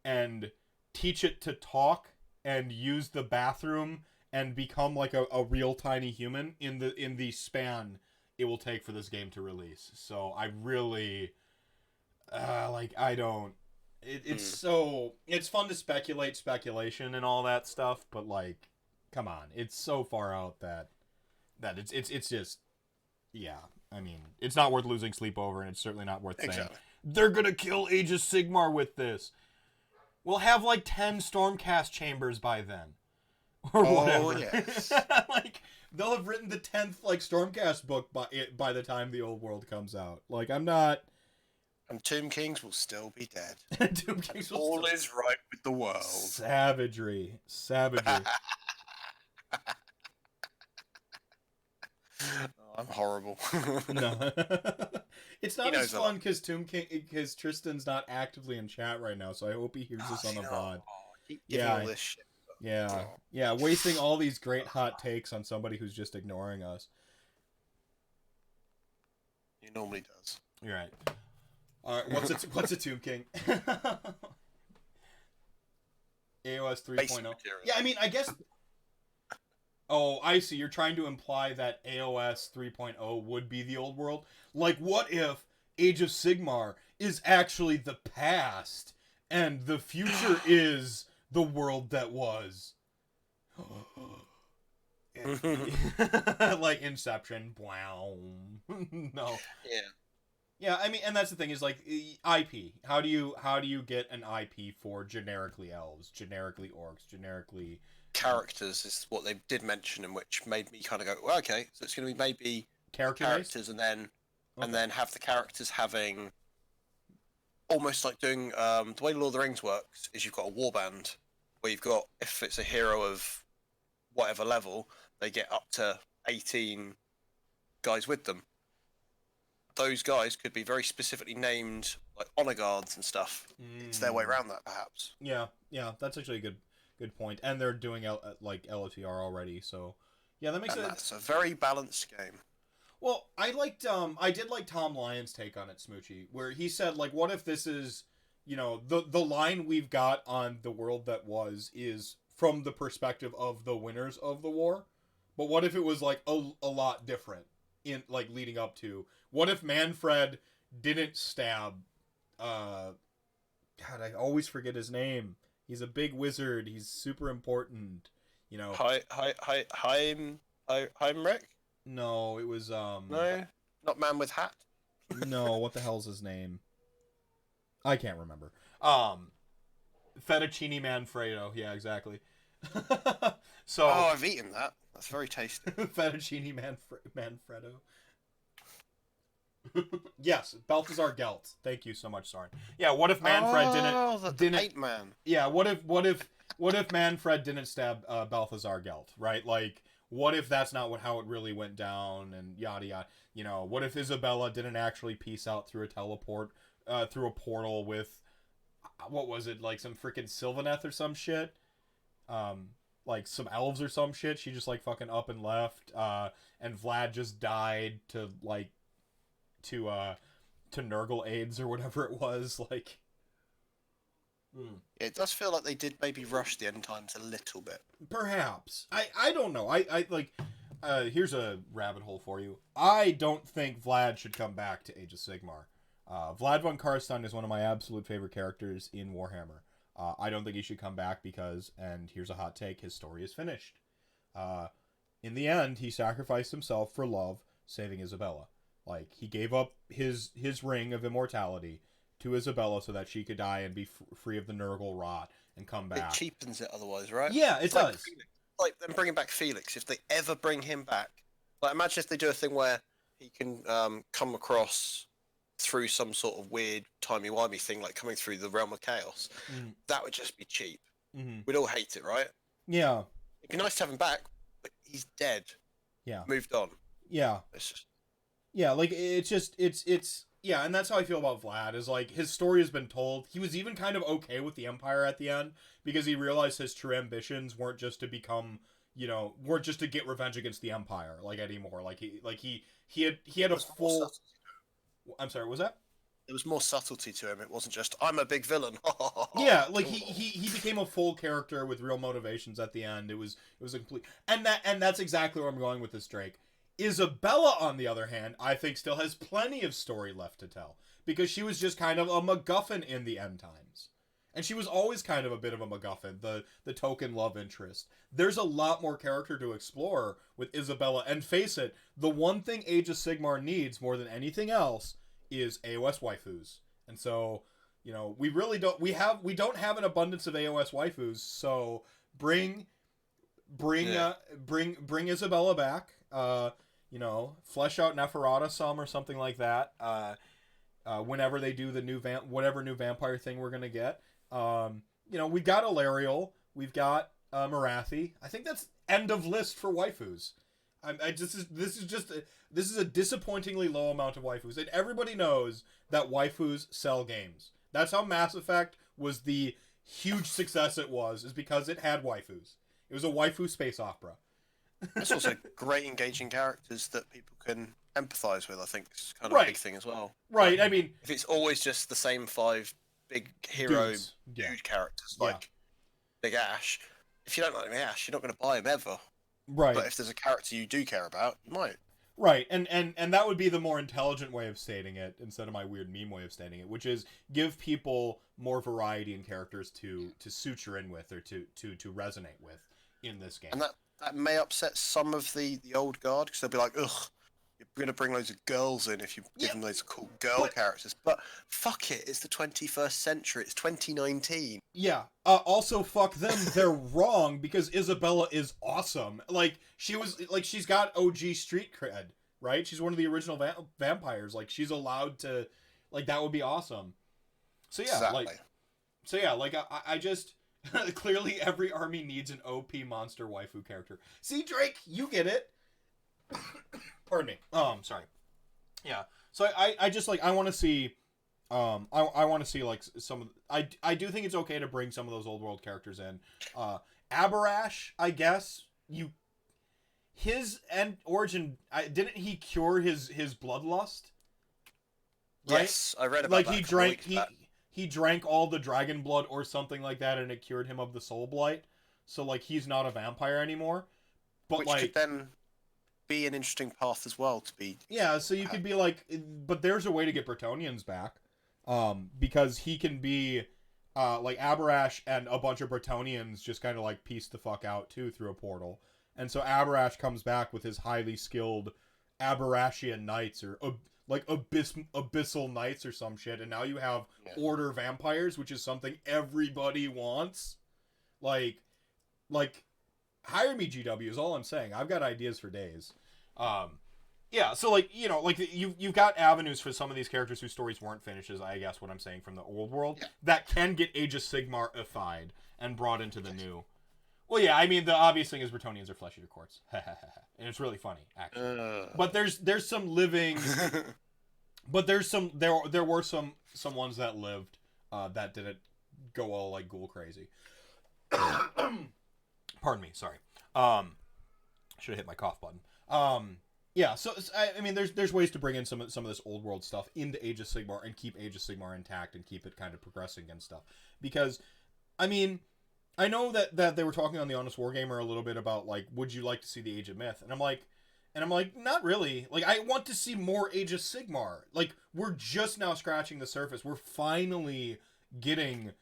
and teach it to talk and use the bathroom and become like a real tiny human in the span it will take for this game to release. So I really I don't. It's fun to speculation and all that stuff, but like, come on, it's so far out that it's just, yeah. I mean, it's not worth losing sleep over, and it's certainly not worth saying they're gonna kill Age of Sigmar with this. We'll have like 10 Stormcast chambers by then, or whatever. Yes. Like, they'll have written the 10th like Stormcast book by the time the old world comes out. Like, I'm not. And Tomb Kings will still be dead. Tomb Kings will all is right with the world. Savagery. Oh, I'm horrible. No. It's not as fun because because Tristan's not actively in chat right now, so I hope he hears this on the VOD. Keep giving all this shit. Yeah, wasting all these great hot takes on somebody who's just ignoring us. He normally does. You're right. All right, what's a Tomb King? AOS 3.0. Yeah, I mean, I guess. Oh, I see. You're trying to imply that AOS 3.0 would be the old world. Like, what if Age of Sigmar is actually the past and the future is the world that was? Like Inception. Wow. No. Yeah. Yeah, I mean, and that's the thing is like IP. How do you get an IP for generically elves, generically orcs, generically characters is what they did mention, in which made me kind of go, well, okay, so it's going to be maybe characters, and then have the characters having almost like doing the way Lord of the Rings works is you've got a warband where you've got, if it's a hero of whatever level, they get up to 18 guys with them. Those guys could be very specifically named like honor guards and stuff. It's their way around that, perhaps. Yeah, that's actually a good point. And they're doing like LOTR already, so yeah, that makes sense. That's a very balanced game. Well, I did like Tom Lyon's take on it, Smoochie, where he said like, what if this is, the line we've got on the world that was is from the perspective of the winners of the war, but what if it was like a lot different in like leading up to. What if Manfred didn't stab God, I always forget his name. He's a big wizard. He's super important. Heimrich? No, it was No, not Man with Hat. No, what the hell's his name? I can't remember. Fettuccine Manfredo. Yeah, exactly. So. Oh, I've eaten that. That's very tasty. Fettuccine Manfredo. Yes, Balthazar Gelt. Thank you so much, Soren. Yeah, what if Manfred didn't hate man. Yeah, what if Manfred didn't stab Balthazar Gelt, right? Like, what if that's not how it really went down, and yada yada. What if Isabella didn't actually peace out through a portal with what was it, like some freaking Sylvan Earth or some shit? Like some elves or some shit. She just like fucking up and left, and Vlad just died to Nurgle AIDS or whatever it was, like. It does feel like they did maybe rush the end times a little bit. Perhaps. I don't know. I like. Here's a rabbit hole for you. I don't think Vlad should come back to Age of Sigmar. Vlad von Karstein is one of my absolute favorite characters in Warhammer. I don't think he should come back because, and here's a hot take, his story is finished. In the end, he sacrificed himself for love, saving Isabella. Like, he gave up his ring of immortality to Isabella so that she could die and be free of the Nurgle rot and come back. It cheapens it otherwise, right? Yeah, it does. Like them bringing back Felix. If they ever bring him back, like imagine if they do a thing where he can come across through some sort of weird timey-wimey thing, like coming through the realm of chaos. That would just be cheap. We'd all hate it, right? Yeah. It'd be nice to have him back, but he's dead. Yeah. Moved on. Yeah. It's just... Yeah, like, it's yeah, and that's how I feel about Vlad, is like, his story has been told. He was even kind of okay with the Empire at the end, because he realized his true ambitions weren't just to become, weren't just to get revenge against the Empire, like, anymore. He had a full... I'm sorry, what was that? there was more subtlety to him. It wasn't just I'm a big villain. Yeah, like he became a full character with real motivations at the end. It was a complete, and that's exactly where I'm going with this, Drake. Isabella, on the other hand, I think still has plenty of story left to tell, because she was just kind of a MacGuffin in the end times. And she was always kind of a bit of a MacGuffin, the token love interest. There's a lot more character to explore with Isabella, and face it, the one thing Age of Sigmar needs more than anything else is AOS waifus. And so, you know, we don't have an abundance of AOS waifus, so bring Isabella back. You know, flesh out Neferata some or something like that. Whenever they do the new whatever new vampire thing we're gonna get. You know, we've got Alariel, we've got Marathi. I think that's end of list for waifus. This is a disappointingly low amount of waifus, and everybody knows that waifus sell games. That's how Mass Effect was the huge success it was, is because it had waifus. It was a waifu space opera. It's also great engaging characters that people can empathize with. I think it's kind of Right. a big thing as well. Right. Like, I mean, if it's always just the same 5 big hero dudes. Yeah. dude characters like Big Ash, if you don't like Big Ash, you're not going to buy him ever. Right. But if there's a character you do care about, you might. Right, and that would be the more intelligent way of stating it, instead of my weird meme way of stating it, which is give people more variety in characters to suture in with, or to resonate with in this game. And that may upset some of the old guard, because they'll be like, ugh, you're going to bring loads of girls in if you give them loads of cool girl characters. But fuck it, it's the 21st century, it's 2019. Yeah, also fuck them, they're wrong, because Isabella is awesome. Like, she's got OG street cred, right? She's one of the original vampires. Like, she's allowed to, like, that would be awesome. So yeah, exactly. I just, clearly every army needs an OP monster waifu character. See, Drake, you get it. Pardon me. Sorry. Yeah. So I just, like, I want to see, I want to see, like, some of, I do think it's okay to bring some of those old world characters in. Abarash, I guess, his end origin, didn't he cure his bloodlust? Right? Yes, I read about that. He drank all the dragon blood or something like that, and it cured him of the soul blight. So, like, he's not a vampire anymore. But, which like, could then be an interesting path as well to be. Yeah, so you could be like, but there's a way to get Bretonnians back, because he can be, like, Abarash and a bunch of Bretonnians just kind of, like, piece the fuck out too through a portal, and so Abarash comes back with his highly skilled Abarashian knights, or like abyssal knights or some shit, and now you have order vampires, which is something everybody wants. Like hire me, GW, is all I'm saying. I've got ideas for days. Yeah, so, like, you know, like, you've got avenues for some of these characters whose stories weren't finished, is, I guess, what I'm saying, from the old world, that can get Age of Sigmar-ified and brought into the new. Well, yeah, I mean, the obvious thing is Bretonnians are flesh-eater courts. And it's really funny, actually. But there's some living... but there were some ones that lived, that didn't go all, like, ghoul crazy. Pardon me, sorry. Should have hit my cough button. Yeah, so I mean, there's ways to bring in some of this old world stuff into Age of Sigmar and keep Age of Sigmar intact and keep it kind of progressing and stuff. Because, I mean, I know that they were talking on the Honest Wargamer a little bit about, like, would you like to see the Age of Myth? And I'm like, not really. Like, I want to see more Age of Sigmar. Like, we're just now scratching the surface. We're finally getting,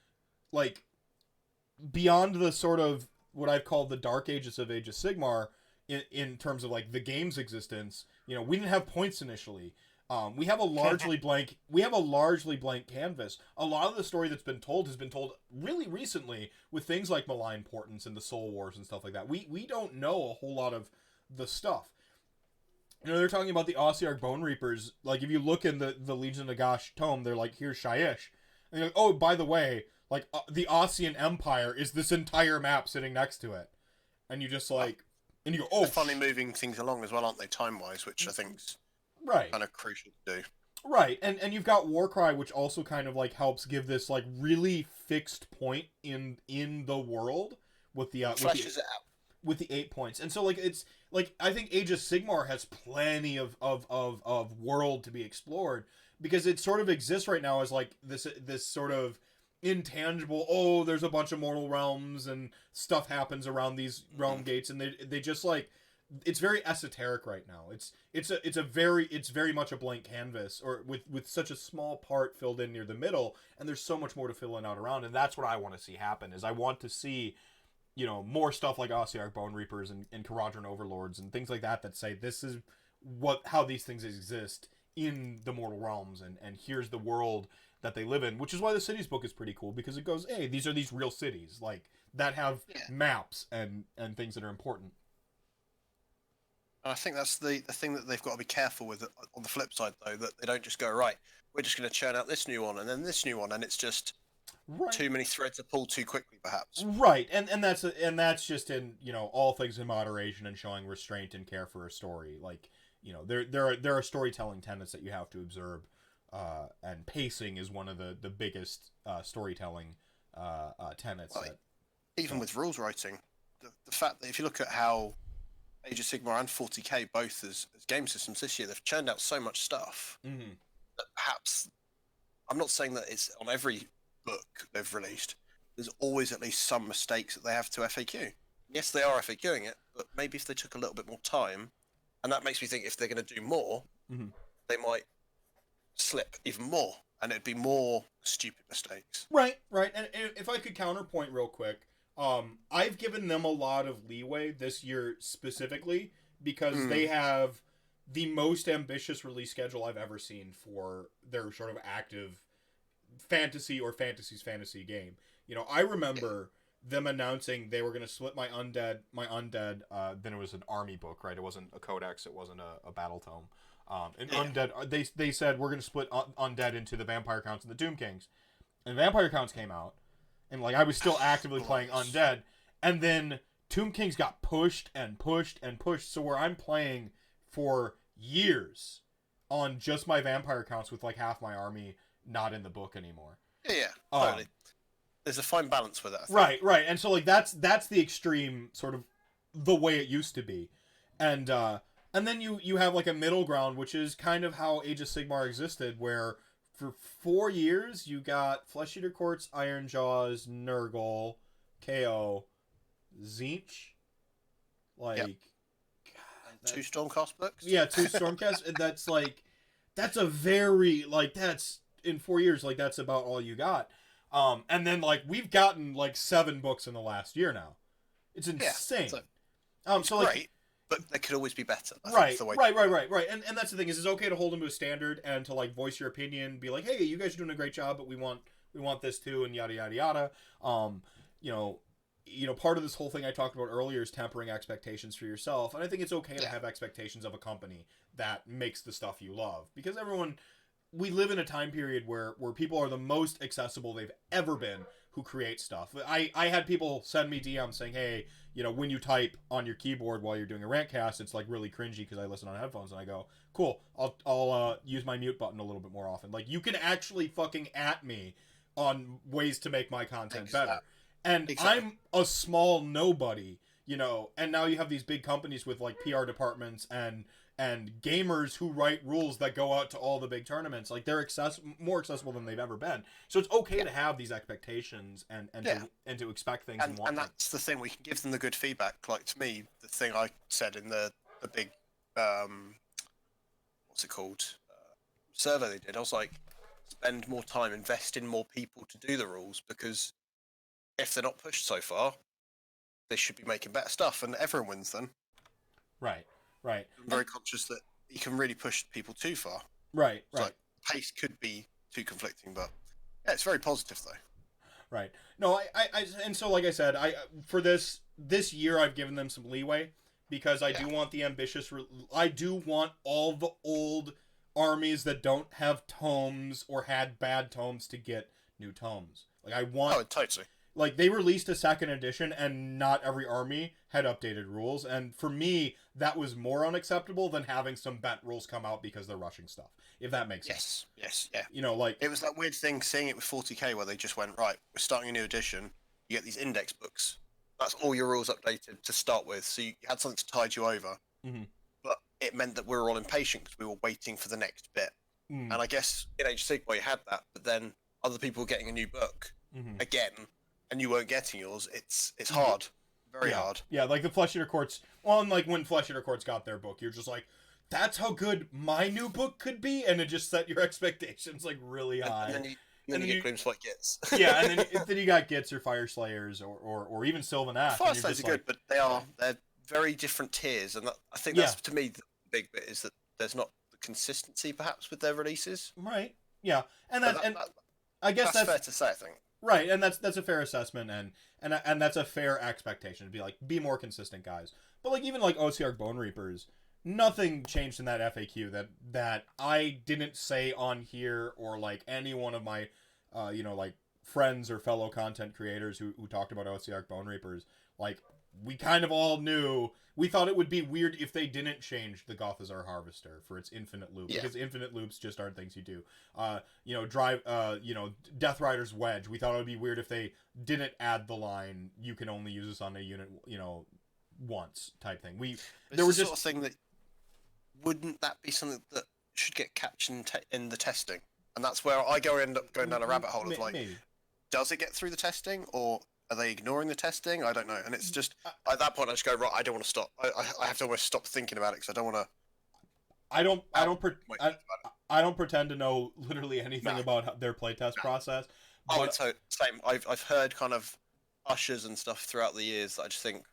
like, beyond the sort of what I've called the dark ages of Age of Sigmar in terms of, like, the game's existence. You know, we didn't have points initially. We have a largely blank canvas. A lot of the story that's been told has been told really recently with things like Malign Portents and the Soul Wars and stuff like that. We don't know a whole lot of the stuff. You know, they're talking about the Ossiarch Bone Reapers. Like, if you look in the Legion of Nagash tome, they're like, here's Shyish. And you're like, oh, by the way, like, the Ossian Empire is this entire map sitting next to it. And you just, like, and you go, oh. They're funny moving things along as well, aren't they, time-wise, which I think's right. kind of crucial to do. Right, and you've got Warcry, which also kind of, like, helps give this, like, really fixed point in the world with the Fleshes it out. With the 8 points. And so, like, it's like, I think Age of Sigmar has plenty of world to be explored, because it sort of exists right now as like this sort of intangible, oh, there's a bunch of mortal realms and stuff happens around these realm gates, and they just like, it's very esoteric right now. It's very much a blank canvas, or with such a small part filled in near the middle, and there's so much more to fill in out around, and that's what I want to see happen. Is I want to see, more stuff like Ossiarch Bone Reapers and Kharadron Overlords and things like that say this is how these things exist in the mortal realms, and here's the world that they live in, which is why the cities book is pretty cool, because it goes, hey, these are these real cities like that have maps and things that are important. I think that's the thing that they've got to be careful with on the flip side, though, that they don't just go, right, we're just going to churn out this new one and then this new one, and it's just too many threads to pull too quickly, perhaps. Right, and that's just in, all things in moderation and showing restraint and care for a story. Like, there are storytelling tenets that you have to observe, and pacing is one of the biggest storytelling tenets. Well, even with rules writing, the fact that if you look at how Age of Sigmar and 40k both as game systems this year, they've churned out so much stuff that perhaps, I'm not saying that it's on every book they've released, there's always at least some mistakes that they have to FAQ. Yes, they are FAQing it, but maybe if they took a little bit more time, and that makes me think if they're going to do more, they might slip even more, and it'd be more stupid mistakes. Right. And if I could counterpoint real quick, I've given them a lot of leeway this year specifically because they have the most ambitious release schedule I've ever seen for their sort of active fantasy or fantasy game. I remember them announcing they were going to split my undead, then it was an army book, right? It wasn't a codex, it wasn't a battle tome. Undead, they said we're going to split undead into the Vampire Counts and the Doom Kings. And Vampire Counts came out, and like I was still actively playing undead, and then Tomb Kings got pushed and pushed and pushed, so where I'm playing for years on just my Vampire Counts with like half my army not in the book anymore. Yeah, totally. There's a fine balance with that. Right, and so like that's the extreme sort of the way it used to be, and then you have like a middle ground, which is kind of how Age of Sigmar existed, where for 4 years you got Flesh Eater Courts, Iron Jaws, Nurgle, KO, Tzeentch, like God, 2 Stormcast books. Yeah, 2 Stormcast. That's a very that's in 4 years, like that's about all you got. And then like we've gotten like 7 books in the last year now. It's insane. So like, great, but they could always be better. Right. And that's the thing is, it's okay to hold them to a standard and to like voice your opinion, be like, hey, you guys are doing a great job, but we want this too, and yada yada yada. Part of this whole thing I talked about earlier is tempering expectations for yourself, and I think it's okay to have expectations of a company that makes the stuff you love, because we live in a time period where people are the most accessible they've ever been who create stuff. I had people send me DMs saying, hey, when you type on your keyboard while you're doing a RantCast, it's like really cringy because I listen on headphones, and I go, cool, I'll use my mute button a little bit more often. Like, you can actually fucking at me on ways to make my content better. And I'm a small nobody, and now you have these big companies with like PR departments and gamers who write rules that go out to all the big tournaments. Like, they're more accessible than they've ever been. So it's okay to have these expectations and to expect things and want. And that's the thing, we can give them the good feedback. Like, to me, the thing I said in the big what's it called, survey they did, I was like, spend more time, invest in more people to do the rules, because if they're not pushed so far, they should be making better stuff, and everyone wins then. Right. I'm very conscious that you can really push people too far. Right. Like, pace could be too conflicting, but yeah, it's very positive though. Right. No, I and so like I said, for this year I've given them some leeway, because I do want the ambitious. I do want all the old armies that don't have tomes or had bad tomes to get new tomes. Like, I want. Oh, totally. Like, they released a 2nd edition and not every army had updated rules, and for me that was more unacceptable than having some bent rules come out because they're rushing stuff, if that makes sense. Yes, yeah. It was that weird thing seeing it with 40k where they just went, right, we're starting a new edition, you get these index books, that's all your rules updated to start with, so you had something to tide you over. But it meant that we were all impatient because we were waiting for the next bit. And I guess in Age of Sigmar you had that, but then other people were getting a new book again, and you weren't getting yours. It's hard, very hard. Yeah, like the Flesh Eater Courts. Well, and like when Flesh Eater Courts got their book, you're just like, that's how good my new book could be, and it just set your expectations like really high. And then you get glimpses like Gits. Yeah, and then you got Gits or Fire Slayers or even Sylvan Earth. Fire Slayers are good, but they're very different tiers, and I think that's to me the big bit is that there's not the consistency perhaps with their releases. Right. Yeah, and I guess that's fair to say. I think. Right, and that's a fair assessment, and that's a fair expectation to be like, be more consistent, guys. But like even like OCR Bone Reapers, nothing changed in that FAQ that I didn't say on here, or like any one of my like friends or fellow content creators who talked about OCR Bone Reapers. Like, we kind of all knew. We thought it would be weird if they didn't change the Gothazar Harvester for its infinite loop, because infinite loops just aren't things you do. Death Rider's Wedge. We thought it would be weird if they didn't add the line, you can only use this on a unit, once type thing. There was just sort of thing that wouldn't that be something that should get captured in the testing, and that's where I end up going down a rabbit hole of like, maybe. Does it get through the testing, or are they ignoring the testing? I don't know. And it's just, at that point, I just go, right, I don't want to stop. I have to almost stop thinking about it because I don't want to... I don't pretend to know literally anything about their playtest process. But... so same. I've heard kind of ushers and stuff throughout the years that I just think,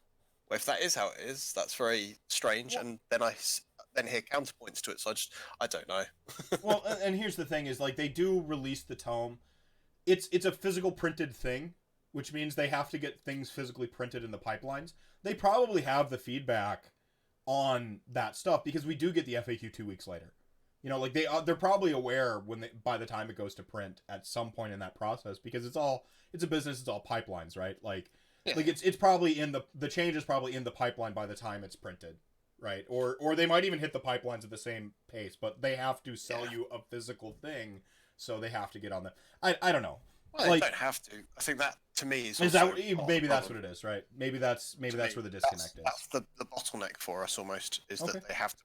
well, if that is how it is, that's very strange. Well, and then I hear counterpoints to it, so I don't know. Well, and here's the thing is, like, they do release the tome. It's a physical printed thing, which means they have to get things physically printed in the pipelines. They probably have the feedback on that stuff because we do get the FAQ 2 weeks later. Like they're probably aware by the time it goes to print at some point in that process, because it's a business, it's all pipelines, right? Like it's probably the change is probably in the pipeline by the time it's printed, right? Or they might even hit the pipelines at the same pace, but they have to sell you a physical thing, so they have to get on that. I don't know. Well, they don't have to. I think that, to me, is that maybe that's what it is, right? Maybe that's where the disconnect is. That's the bottleneck for us almost, is that they have to.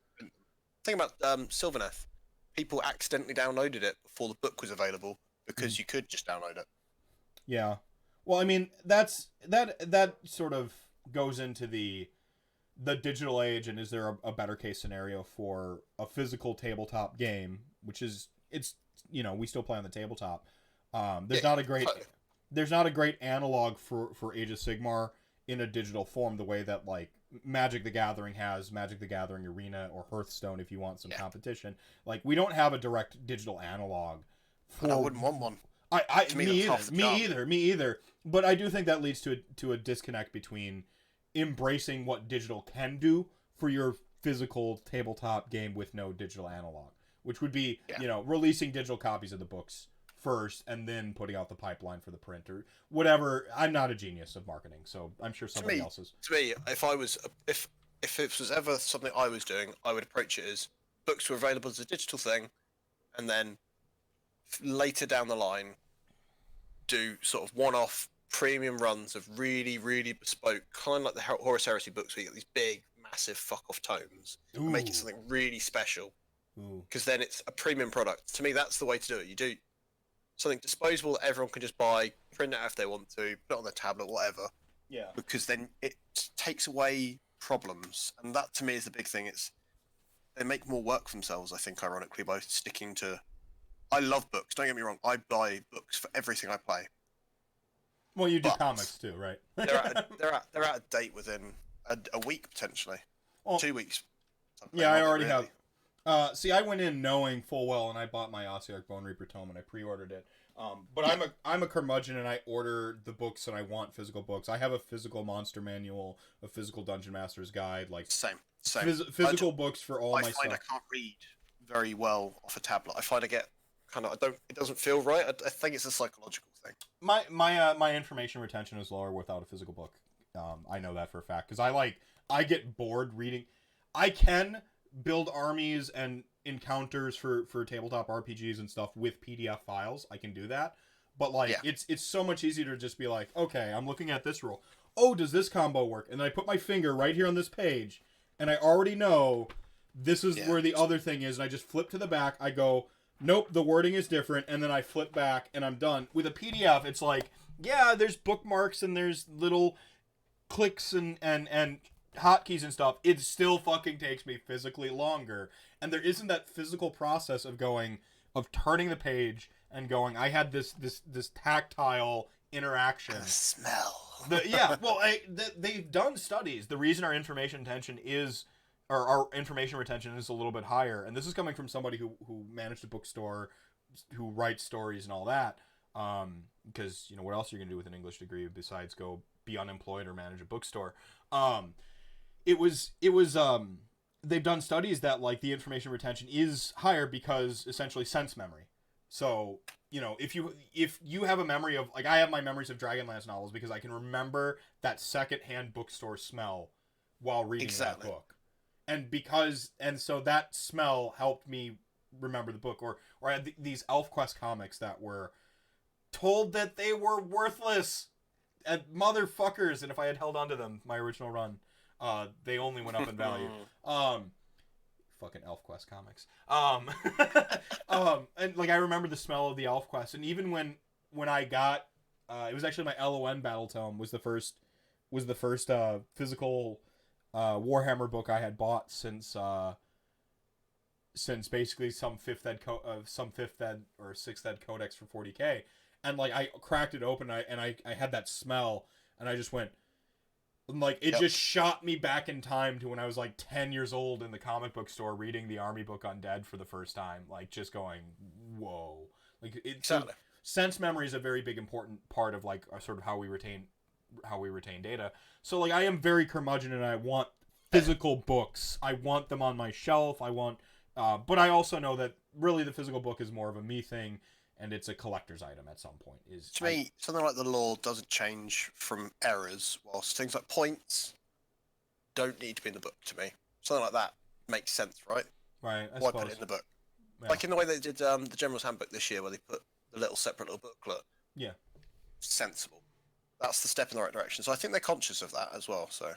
Think about Sylvan Earth. People accidentally downloaded it before the book was available because you could just download it. Yeah. Well, I mean, that sort of goes into the digital age, and is there a better case scenario for a physical tabletop game, which is we still play on the tabletop. There's not a great analog for Age of Sigmar in a digital form, the way that like Magic the Gathering has Magic the Gathering Arena, or Hearthstone if you want some competition. Like, we don't have a direct digital analog. I wouldn't want one. Me either. But I do think that leads to a disconnect between embracing what digital can do for your physical tabletop game with no digital analog, which would be releasing digital copies of the books first and then putting out the pipeline for the print or whatever. I'm not a genius of marketing, so I'm sure somebody else is. To me, if it was ever something I was doing, I would approach it as books were available as a digital thing, and then later down the line do sort of one-off premium runs of really, really bespoke, kind of like the Horus Heresy books, where you get these big, massive fuck-off tomes, and make it something really special. Because then it's a premium product. To me, that's the way to do it. You do something disposable that everyone can just buy, print it out if they want to, put it on their tablet, whatever. Yeah. Because then it takes away problems, and that to me is the big thing. They make more work for themselves, I think, ironically, by sticking to. I love books. Don't get me wrong. I buy books for everything I play. Well, you do comics too, right? they're out of date within a week potentially, 2 weeks. Yeah, I already have. See, I went in knowing full well, and I bought my Ossiarch Bone Reaper tome, and I pre-ordered it. But I'm a curmudgeon, and I order the books, and I want physical books. I have a physical monster manual, a physical Dungeon Master's Guide, like same. Physical books for all my stuff. I find I can't read very well off a tablet. I find I get it doesn't feel right. I think it's a psychological thing. My information retention is lower without a physical book. I know that for a fact, because I get bored reading. I can build armies and encounters for tabletop RPGs and stuff with PDF files. I can do that, but it's so much easier to just be like, okay, I'm looking at this roll. Oh, does this combo work? And then I put my finger right here on this page, and I already know this is where the other thing is, and I just flip to the back. I go, this is where the other thing is, and I just flip to the back. I go, nope, the wording is different, and then I flip back and I'm done. With a PDF, it's like, yeah, there's bookmarks and there's little clicks and hotkeys and stuff. It still fucking takes me physically longer, and there isn't that physical process of turning the page and going. I had this tactile interaction. The smell. They've done studies. The reason our information retention is a little bit higher, and this is coming from somebody who managed a bookstore, who writes stories and all that. Because what else are you gonna do with an English degree besides go be unemployed or manage a bookstore? They've done studies that like the information retention is higher because essentially sense memory. So if you have a memory of, like, I have my memories of Dragonlance novels because I can remember that secondhand bookstore smell while reading that book. And so that smell helped me remember the book. Or I had these ElfQuest comics that were told that they were worthless and motherfuckers, and if I had held on to them my original run, they only went up in value. Fucking ElfQuest comics. And like I remember the smell of the ElfQuest, and even when I got it was actually my LON Battle Tome was the first physical Warhammer book I had bought since basically some 5th ed or 6th ed codex for 40K, and like I cracked it open and I had that smell, and I just went, like, it just shot me back in time to when I was like 10 years old in the comic book store reading the Army book Undead for the first time, like just going, whoa. Like Exactly. Sense memory is a very big important part of like sort of how we retain data. So like I am very curmudgeon and I want physical books. I want them on my shelf. But I also know that really the physical book is more of a me thing, and it's a collector's item at some point. To me, something like the lore doesn't change from errors, whilst things like points don't need to be in the book to me. Something like that makes sense, right? Right, I Why suppose. put it in the book? Yeah. Like in the way they did the General's Handbook this year, where they put the separate little booklet. Yeah. Sensible. That's the step in the right direction. So I think they're conscious of that as well. So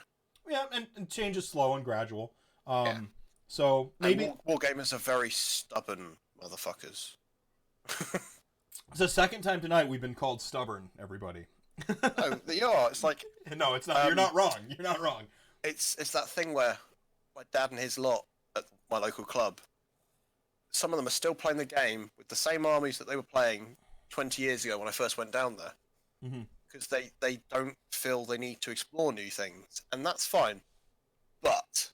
Yeah, and change is slow and gradual. Yeah. So maybe Wargamers are very stubborn motherfuckers. it's the second time tonight we've been called stubborn, everybody. No, they are. It's like No, it's not. You're not wrong. You're not wrong. it's that thing where my dad and his lot at my local club, some of them are still playing the game with the same armies that they were playing 20 years ago when I first went down there. Mm-hmm. Because they don't feel they need to explore new things, and that's fine. But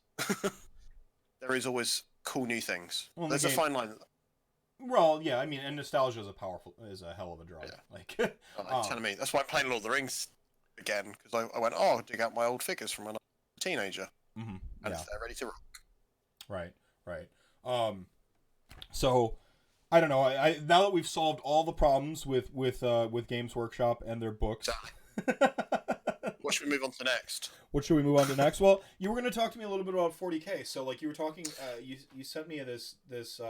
there is always cool new things. Well, There's a fine line. Well, yeah, I mean, and nostalgia is a hell of a drug. Yeah. Like, You're telling me that's why I'm playing Lord of the Rings again, because I went, I'll dig out my old figures from when I was a teenager, mm-hmm. and Yeah. they're ready to rock. Right. So I don't know. I now that we've solved all the problems with Games Workshop and their books. Exactly. What should we move on to next? What should we move on to next? Well, you were going to talk to me a little bit about 40K. So, like, you were talking, you sent me this.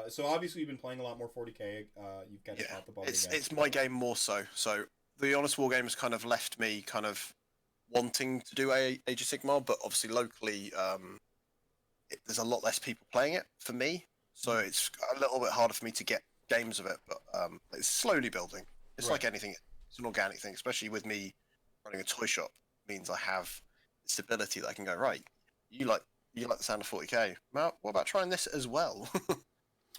So obviously you've been playing a lot more 40K. You've got out the bug again. It's my game more so. So the Honest Wargamer has kind of left me kind of wanting to do Age of Sigmar, but obviously locally, there's a lot less people playing it for me. So it's a little bit harder for me to get games of it, but it's slowly building. It's Right. like anything. It's an organic thing, especially with me running a toy shop. Means I have stability that I can go, right, you like the sound of 40K. Well, what about trying this as well?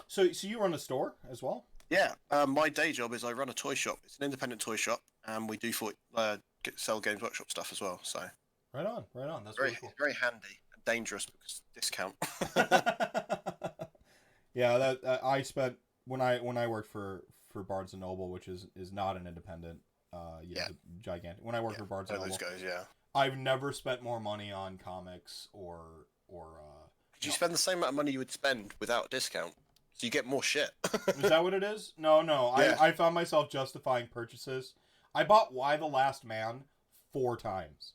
So you run a store as well? Yeah, my day job is I run a toy shop. It's an independent toy shop, and we do sell Games Workshop stuff as well. So Right on. That's very really cool. very handy and dangerous because discount. Yeah, that I spent when I worked for Barnes and Noble, which is not an independent. Gigantic. When I worked for Barnes and Noble, those guys, yeah. I've never spent more money on comics or. Could you spend the same amount of money you would spend without a discount? So you get more shit. Is that what it is? No. Yeah. I found myself justifying purchases. I bought Y the Last Man 4 times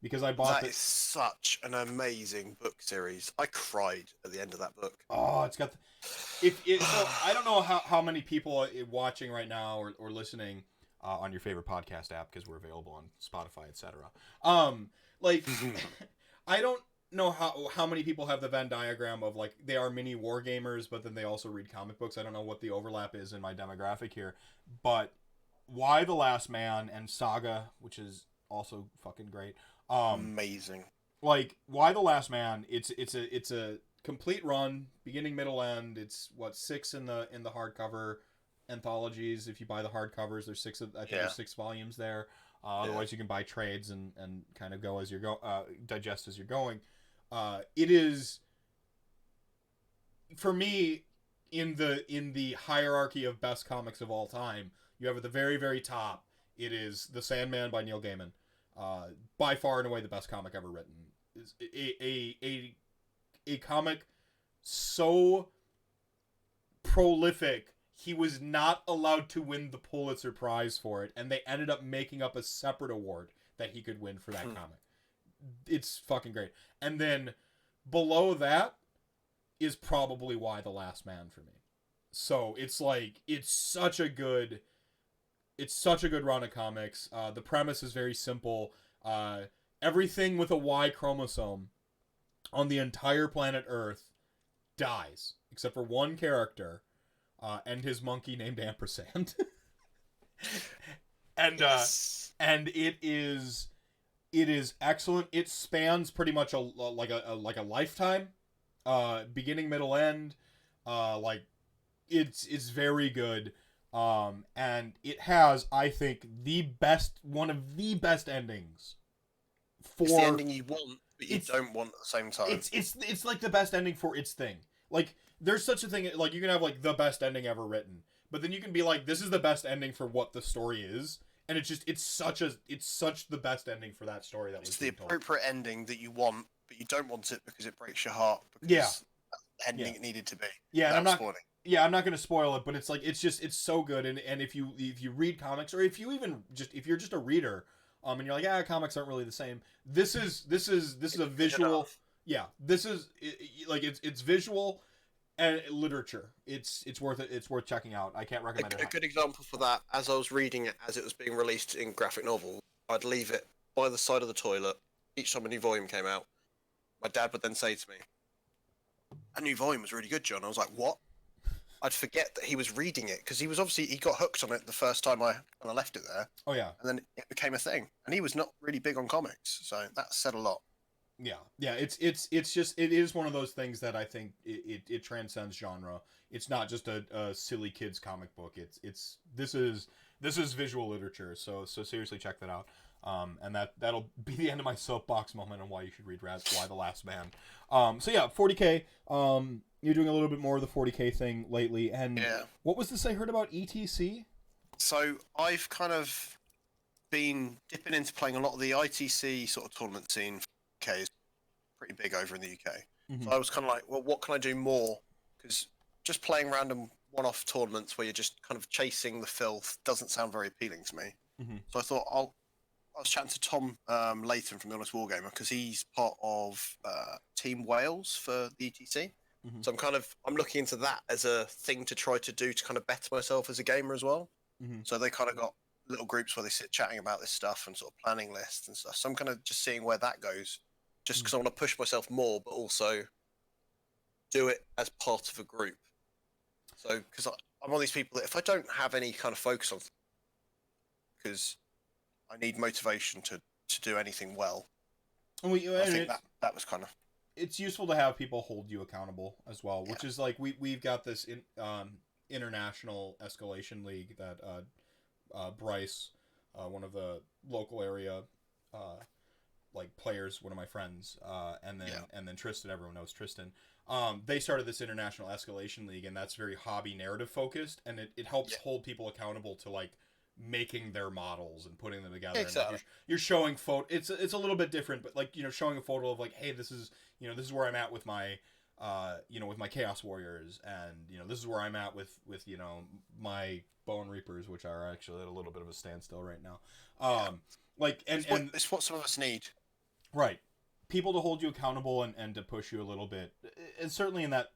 because I bought That is such an amazing book series. I cried at the end of that book. Oh, it's got. So I don't know how many people are watching right now or listening. On your favorite podcast app because we're available on Spotify, etc. Like, I don't. know how many people have the Venn diagram of like they are mini wargamers, but then they also read comic books. I don't know what the overlap is in my demographic here, but Why the Last Man and Saga, which is also fucking great. Amazing. Like Why the Last Man, it's a complete run, beginning, middle, end. It's what 6 in the hardcover anthologies. If you buy the hardcovers, there's 6. I think there's 6 volumes there. Otherwise, you can buy trades and kind of go as you're digest as you're going. It is, for me, in the hierarchy of best comics of all time. You have at the very, very top. It is The Sandman by Neil Gaiman, by far and away the best comic ever written. Is a comic so prolific. He was not allowed to win the Pulitzer Prize for it, and they ended up making up a separate award that he could win for that comic. It's fucking great. And then below that is probably Why the Last Man for me. So it's like it's such a good run of comics. The premise is very simple. Everything with a Y chromosome on the entire planet Earth dies except for one character. And his monkey named Ampersand. And and it is excellent. It spans pretty much a lifetime, beginning, middle, end. Like it's very good. And it has, I think, one of the best endings. It's the ending you want, but you don't want at the same time. It's like the best ending for its thing. Like there's such a thing, like you can have like the best ending ever written, but then you can be like, this is the best ending for what the story is, and it's such the best ending for that story that was. It's the appropriate ending that you want, but you don't want it because it breaks your heart. Because that's the ending it needed to be. Yeah, and I'm not. Spoiling. Yeah, I'm not going to spoil it, but it's like it's so good, and if you read comics, or if you're just a reader, and you're like, comics aren't really the same. This is a visual. Yeah, this is like it's visual. And literature, it's worth it. It's worth checking out. I can't recommend it. A good example for that, as I was reading it as it was being released in graphic novel, I'd leave it by the side of the toilet each time a new volume came out. My dad would then say to me, "A new volume was really good, John." I was like, "What?" I'd forget that he was reading it because he got hooked on it the first time when I left it there. Oh yeah, and then it became a thing, and he was not really big on comics, so that said a lot. Yeah. It is one of those things that I think it transcends genre. It's not just a silly kids comic book. This is visual literature. So seriously, check that out. And that'll be the end of my soapbox moment on why you should read Why the Last Man. So yeah, 40K. You're doing a little bit more of the 40K thing lately. And what was this I heard about ETC? So I've kind of been dipping into playing a lot of the ITC sort of tournament scene. UK is pretty big over in the UK. Mm-hmm. So I was kind of like, well, what can I do more? Because just playing random one-off tournaments where you're just kind of chasing the filth doesn't sound very appealing to me. Mm-hmm. So I thought I was chatting to Tom Layton from the Honest Wargamer because he's part of Team Wales for the ETC. Mm-hmm. So I'm looking into that as a thing to try to do to kind of better myself as a gamer as well. Mm-hmm. So they kind of got little groups where they sit chatting about this stuff and sort of planning lists and stuff. So I'm kind of just seeing where that goes. Just because I want to push myself more, but also do it as part of a group. So, because I'm one of these people that if I don't have any kind of focus on, because I need motivation to do anything well. I think that was kind of. It's useful to have people hold you accountable as well, which is like we've got this international escalation league that Bryce, one of the local area. Like players, one of my friends, and then Tristan. Everyone knows Tristan. They started this international escalation league, and that's very hobby narrative focused, and it helps hold people accountable to like making their models and putting them together. Exactly. And, like, you're showing photo. It's a little bit different, but like showing a photo of like, hey, this is where I'm at with my with my Chaos Warriors, and this is where I'm at with my Bone Reapers, which are actually at a little bit of a standstill right now. Like and it's what some of us need. Right. People to hold you accountable and to push you a little bit. And certainly in that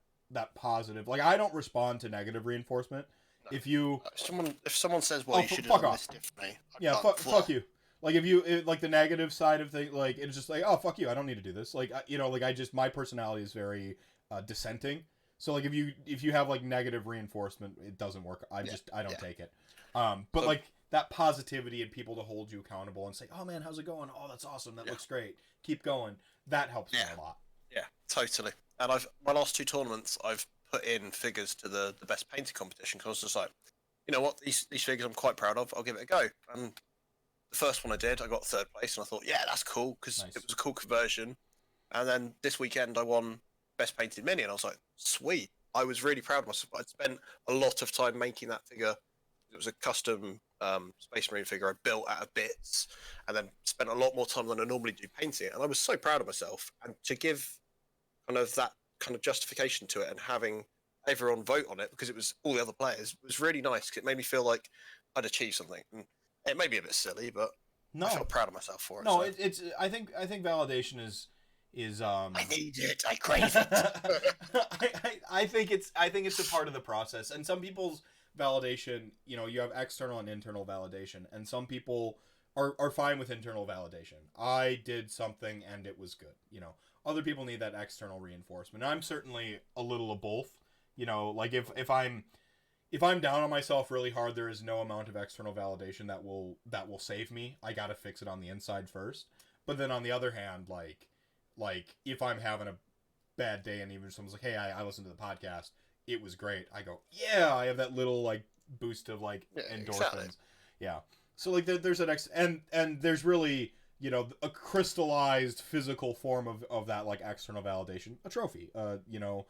positive. Like, I don't respond to negative reinforcement. No. If someone says, well, you should have done this differently. Fuck you. Like if you like the negative side of things, like it's just like, oh fuck you, I don't need to do this. Like you know, like my personality is very dissenting. So like if you have like negative reinforcement, it doesn't work. I don't take it. But So, like that positivity and people to hold you accountable and say, oh man, how's it going? Oh, that's awesome. That looks great. Keep going. That helps me a lot. Yeah, totally. And my last 2 tournaments, I've put in figures to the best painting competition because I was just like, you know what, these figures I'm quite proud of. I'll give it a go. And the first one I did, I got 3rd place, and I thought, yeah, that's cool because it was a cool conversion. And then this weekend, I won best painted mini, and I was like, sweet. I was really proud of myself. I'd spent a lot of time making that figure. It was a custom Space Marine figure I built out of bits, and then spent a lot more time than I normally do painting it. And I was so proud of myself. And to give kind of that kind of justification to it and having everyone vote on it, because it was all the other players, was really nice because it made me feel like I'd achieved something. And it may be a bit silly, but I felt proud of myself for it. No, so. It's I think validation is I need it. I crave it. I think it's a part of the process, and some people's validation, you know, you have external and internal validation, and some people are fine with internal validation. I did something and it was good, you know. Other people need that external reinforcement. I'm certainly a little of both, you know. Like if I'm down on myself really hard, there is no amount of external validation that will save me. I gotta fix it on the inside first. But then on the other hand, like if I'm having a bad day and even someone's like, hey, I listened to the podcast, it was great, I go, yeah, I have that little like boost of like endorphins. Exactly. Yeah. So like there's that and there's really, you know, a crystallized physical form of that like external validation, a trophy, you know,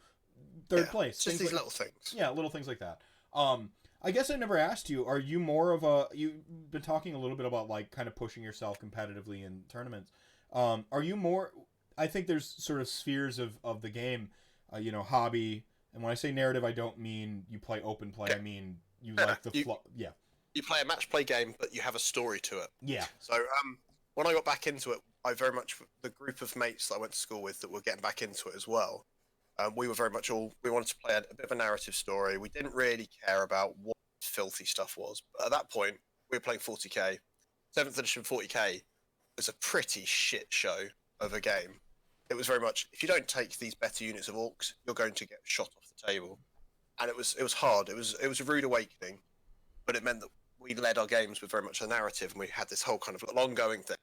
3rd place. Just these little things. Yeah, little things like that. I guess I never asked you, are you more of you've been talking a little bit about like kind of pushing yourself competitively in tournaments. Are you more, I think there's sort of spheres of the game, you know, hobby, and when I say narrative, I don't mean you play open play, I mean you like the flow. Yeah. You play a match play game, but you have a story to it. Yeah. So when I got back into it, I very much, the group of mates that I went to school with that were getting back into it as well, we were very much we wanted to play a bit of a narrative story. We didn't really care about what filthy stuff was. But at that point, we were playing 40k. 7th edition 40k was a pretty shit show of a game. It was very much, if you don't take these better units of orcs, you're going to get shot off the table. And it was hard. It was a rude awakening, but it meant that we led our games with very much a narrative, and we had this whole kind of ongoing thing.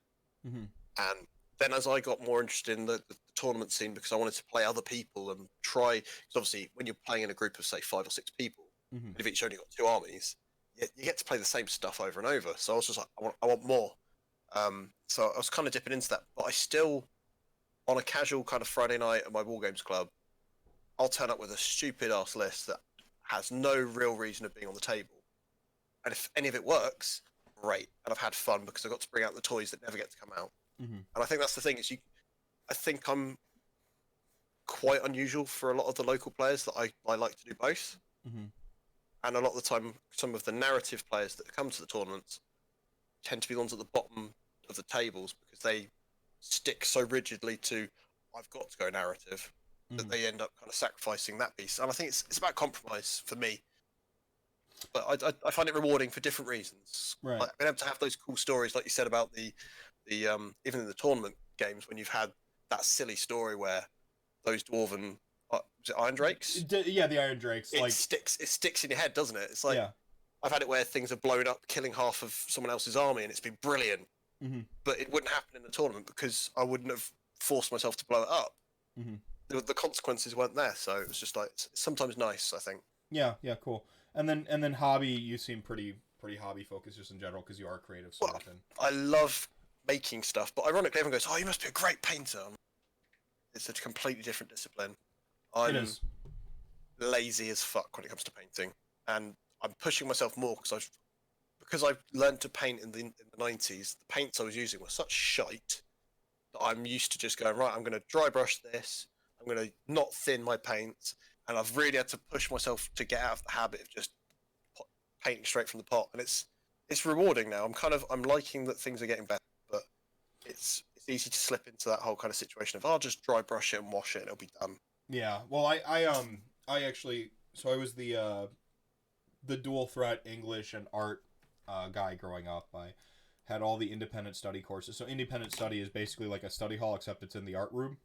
Mm-hmm. And then as I got more interested in the tournament scene, because I wanted to play other people and try, because obviously when you're playing in a group of say 5 or 6 people, mm-hmm. if each only got 2 armies, you get to play the same stuff over and over. So I was just like, I want more. So I was kind of dipping into that, but I still, on a casual kind of Friday night at my War Games club, I'll turn up with a stupid ass list that has no real reason of being on the table. And if any of it works, great. And I've had fun because I got to bring out the toys that never get to come out. Mm-hmm. And I think that's the thing, is I think I'm quite unusual for a lot of the local players, that I like to do both. Mm-hmm. And a lot of the time, some of the narrative players that come to the tournaments tend to be the ones at the bottom of the tables, because they stick so rigidly to, I've got to go narrative, that they end up kind of sacrificing that piece. And I think it's about compromise for me. But I find it rewarding for different reasons. Right. Like, being able to have those cool stories, like you said about the even in the tournament games, when you've had that silly story where those dwarven, was it Iron Drakes? Yeah, the Iron Drakes. It sticks in your head, doesn't it? It's like, yeah. I've had it where things have blown up, killing half of someone else's army, and it's been brilliant. Mm-hmm. But it wouldn't happen in the tournament because I wouldn't have forced myself to blow it up. Mm-hmm. The consequences weren't there, so it was just like, it's sometimes nice, I think. Yeah, cool. And then hobby, you seem pretty hobby focused just in general, because you are creative so often. I love making stuff, but ironically everyone goes, oh, you must be a great painter. It's a completely different discipline. It is. Lazy as fuck when it comes to painting, and I'm pushing myself more because I've learned to paint in the 90s. The paints I was using were such shite that I'm used to just going, right, I'm going to dry brush this, I'm going to not thin my paints, and I've really had to push myself to get out of the habit of just painting straight from the pot. And it's rewarding now. I'm liking that things are getting better, but it's easy to slip into that whole kind of situation of, I'll just dry brush it and wash it and it'll be done. Yeah. Well, I actually, so I was the dual threat English and art guy growing up. I had all the independent study courses. So independent study is basically like a study hall, except it's in the art room.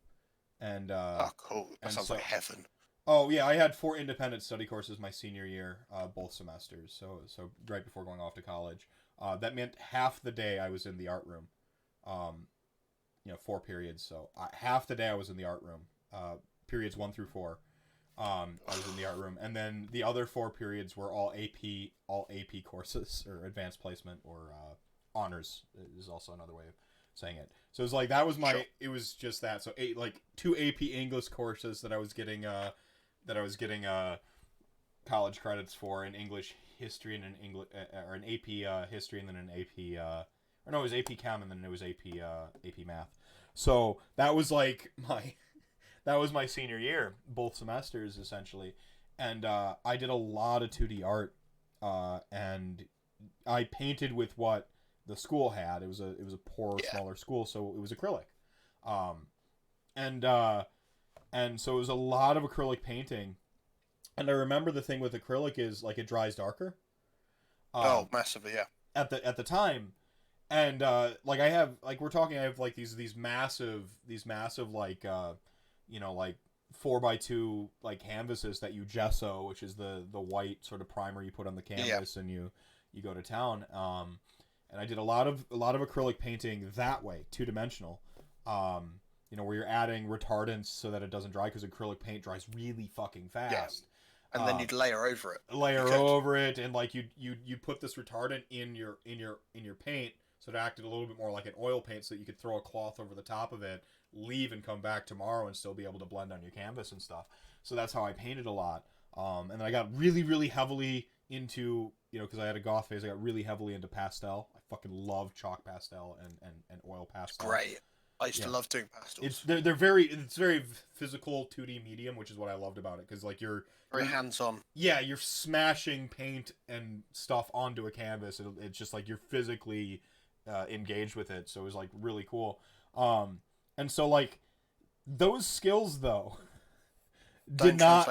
And Oh, cool. That sounds like heaven. Oh yeah, I had 4 independent study courses my senior year, both semesters. So right before going off to college, that meant half the day I was in the art room. 4 periods. So half the day I was in the art room. Periods 1 through 4. I was in the art room, and then the other 4 periods were all AP courses, or advanced placement, or honors is also another way of saying it. So it was like that was my. Sure. It was just that. So 2 AP English courses that I was getting college credits for, in English history and or an AP history, and then an AP or no, it was AP Chem, and then it was AP Math. So that was like my senior year, both semesters essentially, and I did a lot of 2D art, and I painted with what the school had. It was a poorer, smaller school, so it was acrylic, and so it was a lot of acrylic painting. And I remember the thing with acrylic is like it dries darker. Massively, yeah. At the time, and like I have like these massive like like 4x2 like canvases that you gesso, which is the white sort of primer you put on the canvas, and you go to town. And I did a lot of acrylic painting that way, 2-dimensional. Where you're adding retardants so that it doesn't dry, because acrylic paint dries really fucking fast. Yeah. And then you'd layer over it. And like you put this retardant in your paint, so it acted a little bit more like an oil paint, so that you could throw a cloth over the top of it, leave, and come back tomorrow and still be able to blend on your canvas and stuff. So that's how I painted a lot. And then I got really, really heavily into, because I had a goth phase, I got really heavily into pastel. I fucking love chalk pastel and oil pastel. Great. I used to love doing pastels. It's very physical 2D medium, which is what I loved about it, because like you're very hands-on. Yeah, you're smashing paint and stuff onto a canvas. It's just like you're physically engaged with it, so it was like really cool. And so like those skills though did not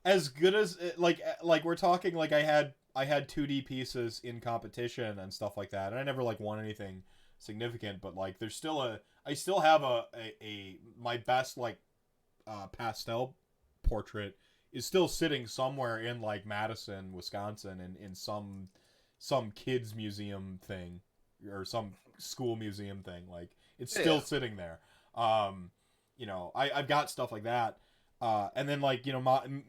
as good as like we're talking, like I had 2D pieces in competition and stuff like that, and I never like won anything significant, but like there's still I still have my best like pastel portrait is still sitting somewhere in like Madison, Wisconsin, and in some kids museum thing, or some school museum thing. Like it's still sitting there. I've got stuff like that. And then like,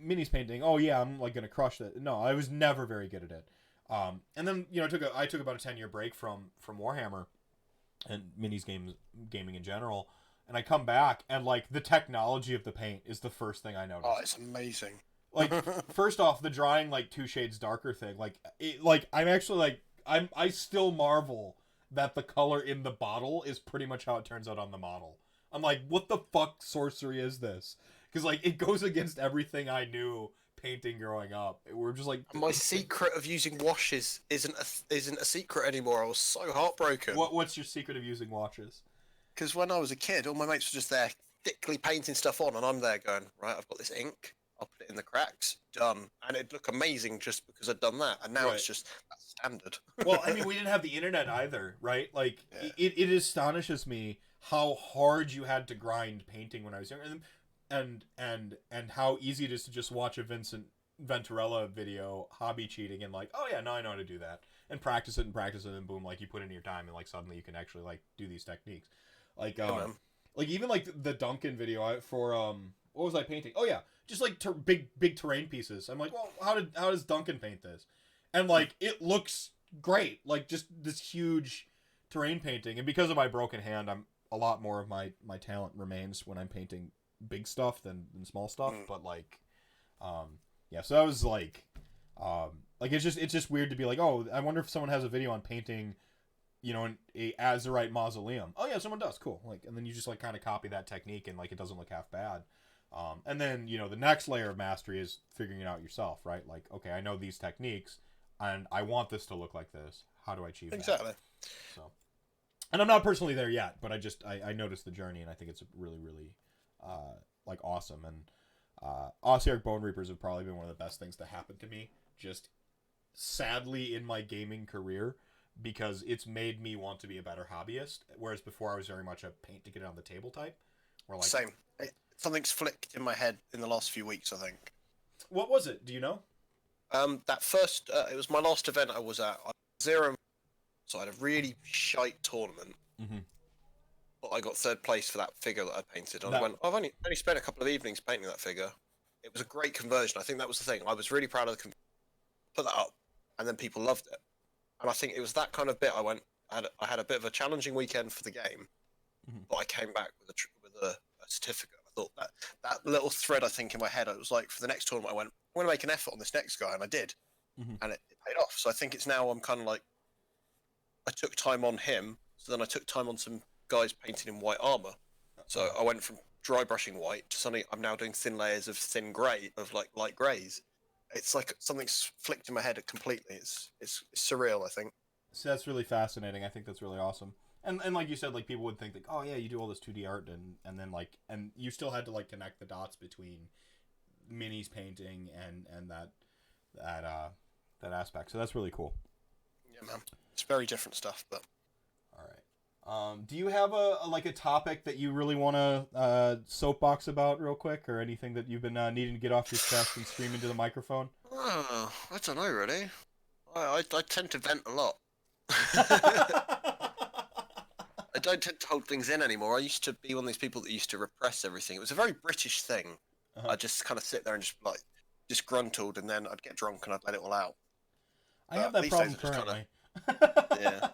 Minnie's painting. Oh yeah, I'm like gonna crush that. No, I was never very good at it. And then I took about a 10-year break from Warhammer and Minnie's gaming in general. And I come back, and like the technology of the paint is the first thing I noticed. Oh, it's amazing. Like first off, the drying like 2 shades darker thing. I still marvel that the color in the bottle is pretty much how it turns out on the model. I'm like, what the fuck sorcery is this? Because like it goes against everything I knew painting growing up. We're just like, my secret of using washes isn't a secret anymore. I was so heartbroken. What's your secret of using washes? Because when I was a kid, all my mates were just there thickly painting stuff on, and I'm there going, right, I've got this ink, I'll put it in the cracks, done. And it'd look amazing just because I'd done that. And now it's just that's standard. Well, I mean, we didn't have the internet either, right? Like, it astonishes me how hard you had to grind painting when I was younger, and how easy it is to just watch a Vincent Venturella video, hobby cheating, and like, oh yeah, now I know how to do that, and practice it, and boom, like you put in your time, and like suddenly you can actually like do these techniques. Like, like even like the Duncan video for what was I painting? Oh yeah, just like big terrain pieces. I'm like, well, how does Duncan paint this? And like it looks great, like just this huge terrain painting. And because of my broken hand, I'm a lot more of my talent remains when I'm painting big stuff than small stuff. But like, so that was like it's just weird to be like, oh, I wonder if someone has a video on painting, an Azurite mausoleum. Oh yeah, someone does. Cool. Like, and then you just like kind of copy that technique, and like it doesn't look half bad. And then the next layer of mastery is figuring it out yourself, right? Like, okay, I know these techniques, and I want this to look like this. How do I achieve that? Exactly. So, and I'm not personally there yet, but I noticed the journey, and I think it's really, really like awesome. And Ossiarch Bone Reapers have probably been one of the best things to happen to me, just sadly, in my gaming career, because it's made me want to be a better hobbyist. Whereas before I was very much a paint to get it on the table type. Where like Same. Something's flicked in my head in the last few weeks, I think. What was it? Do you know? That first, it was my last event I was at. I was 0, so I had a really shite tournament. Mm-hmm. But I got 3rd place for that figure that I painted. And I went, I've only spent a couple of evenings painting that figure. It was a great conversion. I think that was the thing. I was really proud of the put that up, and then people loved it. And I think it was that kind of bit. I had a bit of a challenging weekend for the game, but I came back with a certificate. I thought that little thread, I think, in my head, it was like, for the next tournament, I went, I'm going to make an effort on this next guy, and I did. And it paid off. So I think it's now I'm kind of like, I took time on him, so then I took time on some guys painted in white armor. So I went from dry brushing white to suddenly I'm now doing thin layers of thin grey, of like light greys. It's like something's flicked in my head completely. It's surreal, I think. So that's really fascinating. I think that's really awesome. And like you said, like people would think like, oh yeah, you do all this 2D art and then like, and you still had to like connect the dots between minis painting and that aspect. So that's really cool. Yeah, man. It's very different stuff, but. All right. Do you have a topic that you really want to soapbox about real quick, or anything that you've been needing to get off your chest and scream into the microphone? Oh, I don't know really. I tend to vent a lot. I don't tend to hold things in anymore. I used to be one of these people that used to repress everything. It was a very British thing. I'd just kind of sit there and just disgruntled, and then I'd get drunk and I'd let it all out. I have that problem currently. Yeah.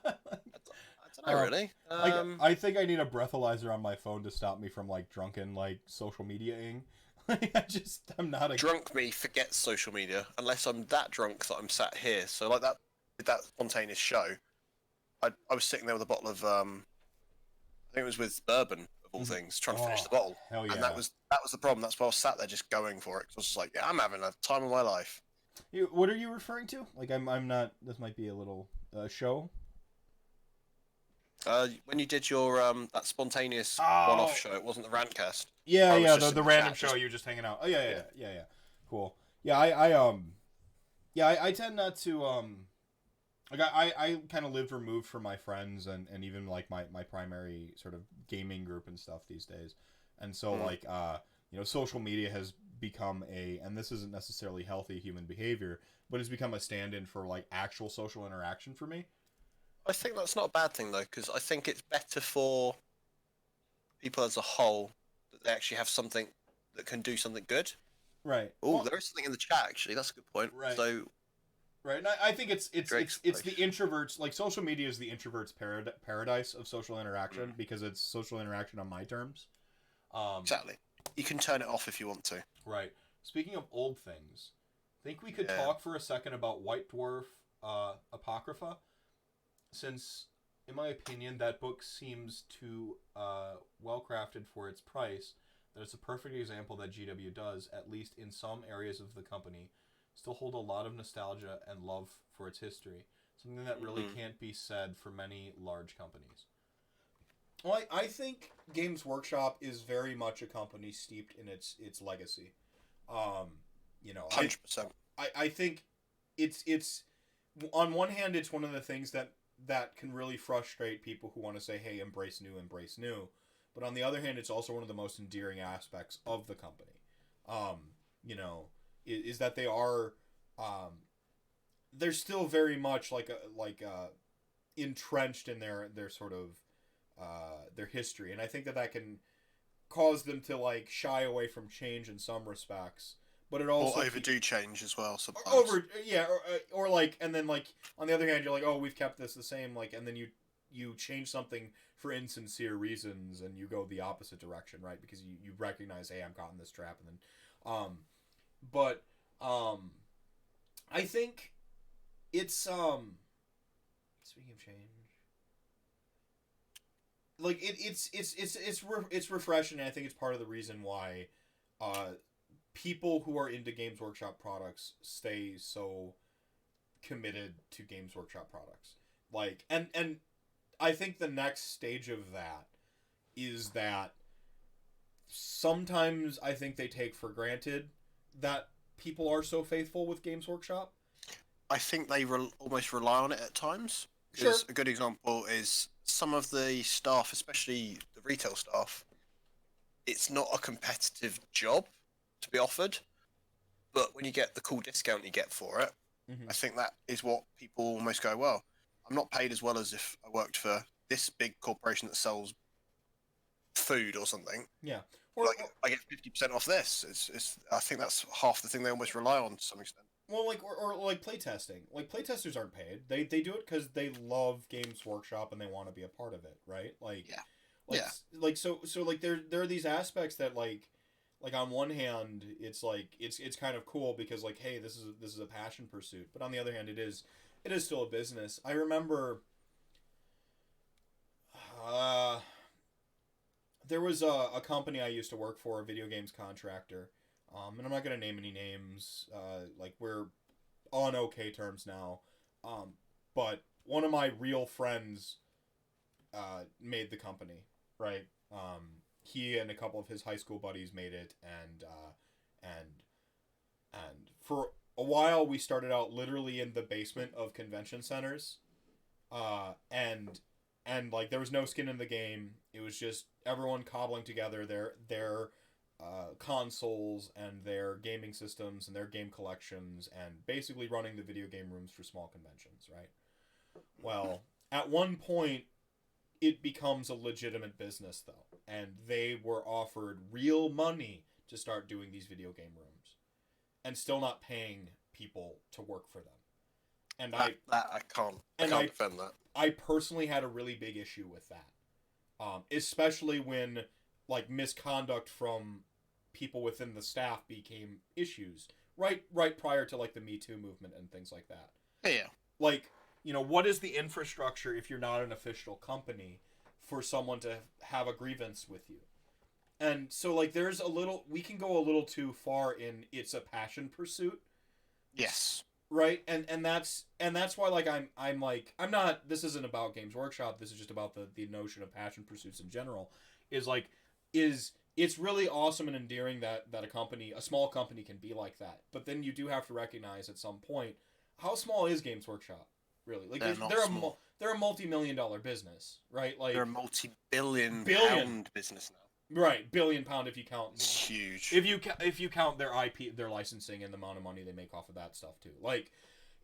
I don't know, really. I think I need a breathalyzer on my phone to stop me from like drunken like social media-ing. I'm not a drunk. Me forgets social media unless I'm that drunk that I'm sat here. So like that spontaneous show, I was sitting there with a bottle of I think it was with bourbon of all things, trying to finish the bottle. Hell yeah. And that was the problem. That's why I was sat there just going for it. 'Cause I was just like, yeah, I'm having a time of my life. What are you referring to? Like I'm not. This might be a little show. When you did your that spontaneous one-off show, it wasn't the RantCast. Yeah, the random show. You were just hanging out. Oh yeah. Cool. Yeah, I tend not to like I kind of live removed from my friends and even like my primary sort of gaming group and stuff these days, and so like social media has become and this isn't necessarily healthy human behavior, but it's become a stand-in for like actual social interaction for me. I think that's not a bad thing, though, because I think it's better for people as a whole that they actually have something that can do something good. Right. Oh, there is something in the chat, actually. That's a good point. Right. So, right. And I think it's the introverts, like social media is the introvert's paradise of social interaction because it's social interaction on my terms. Exactly. You can turn it off if you want to. Right. Speaking of old things, I think we could talk for a second about White Dwarf Apocrypha. Since, in my opinion, that book seems too well-crafted for its price, that it's a perfect example that GW does, at least in some areas of the company, still hold a lot of nostalgia and love for its history. Something that really can't be said for many large companies. Well, I think Games Workshop is very much a company steeped in its legacy. 100%. I think it's on one hand, it's one of the things that can really frustrate people who want to say, hey, embrace new. But on the other hand, it's also one of the most endearing aspects of the company. Is that they are, they're still very much entrenched in their sort of, their history. And I think that can cause them to like shy away from change in some respects. But it also overdo change as well sometimes. Or like, and then like on the other hand, you're like, oh, we've kept this the same, like, and then you change something for insincere reasons, and you go the opposite direction, right? Because you recognize, hey, I'm caught in this trap, and then, I think it's speaking of change, like it's refreshing, and I think it's part of the reason why, people who are into Games Workshop products stay so committed to Games Workshop products. Like, and I think the next stage of that is that sometimes I think they take for granted that people are so faithful with Games Workshop. I think they almost rely on it at times. Sure. Because a good example is some of the staff, especially the retail staff, it's not a competitive job to be offered, but when you get the cool discount you get for it, Mm-hmm. I think that is what people almost go, well, I'm not paid as well as if I worked for this big corporation that sells food or something. Yeah. I get 50% off this. I think that's half the thing they almost rely on to some extent. Well, like playtesting. Like playtesters aren't paid. They do it because they love Games Workshop and they want to be a part of it, right? Yeah. Like Yeah. like so like there are these aspects that like on one hand it's like it's kind of cool because like, hey, this is a passion pursuit, but on the other hand it is still a business. I remember there was a company I used to work for, a video games contractor, and I'm not gonna name any names. Like we're on okay terms now, but one of my real friends made the company, right? He and a couple of his high school buddies made it, and for a while we started out literally in the basement of convention centers, and like there was no skin in the game. It was just everyone cobbling together their consoles and their gaming systems and their game collections and basically running the video game rooms for small conventions, right? Well, at one point it becomes a legitimate business though, and they were offered real money to start doing these video game rooms and still not paying people to work for them. And I can't defend that. I personally had a really big issue with that, especially when like misconduct from people within the staff became issues right prior to like the Me Too movement and things like that. Yeah. Like, what is the infrastructure if you're not an official company for someone to have a grievance with you? And so like we can go a little too far in it's a passion pursuit. Yes. Right? And that's why like I'm not, this isn't about Games Workshop, this is just about the notion of passion pursuits in general. It's really awesome and endearing that a small company can be like that. But then you do have to recognize at some point, how small is Games Workshop? Really? Like they're a multi-million-dollar business, right? Like they're a multi-billion pound business now. Right, £1 billion if you count. It's huge. If you count their IP, their licensing, and the amount of money they make off of that stuff too. Like,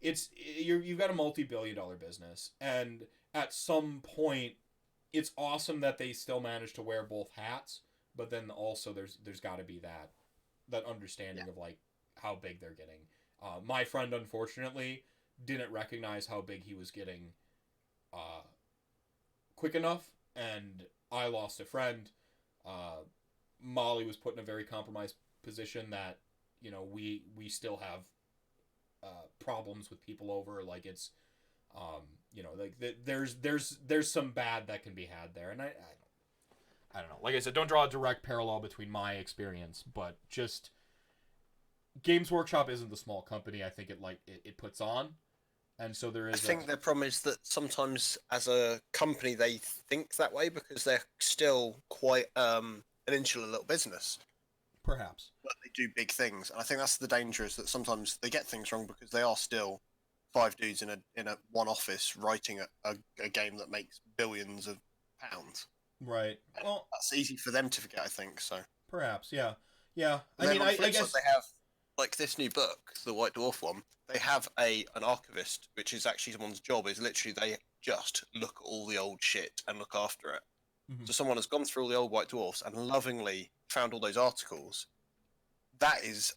you've got a multi-billion-dollar business, and at some point, it's awesome that they still manage to wear both hats. But then also there's got to be that understanding of like how big they're getting. My friend unfortunately didn't recognize how big he was getting quick enough, and I lost a friend. Molly was put in a very compromised position that we still have problems with people over. Like it's like there's some bad that can be had there, and I don't know. Like I said, don't draw a direct parallel between my experience, but just Games Workshop isn't the small company I think it puts on. And so there is. I think the problem is that sometimes, as a company, they think that way because they're still quite an insular little business. Perhaps. But they do big things, and I think that's the danger, is that sometimes they get things wrong because they are still 5 dudes in a one office writing a game that makes billions of pounds. Right. And well, that's easy for them to forget, I think. So. Perhaps, yeah. I mean, I guess they have like this new book, the White Dwarf one. They have an archivist, which is actually someone's job. Is literally they just look at all the old shit and look after it. Mm-hmm. So someone has gone through all the old White Dwarfs and lovingly found all those articles. That is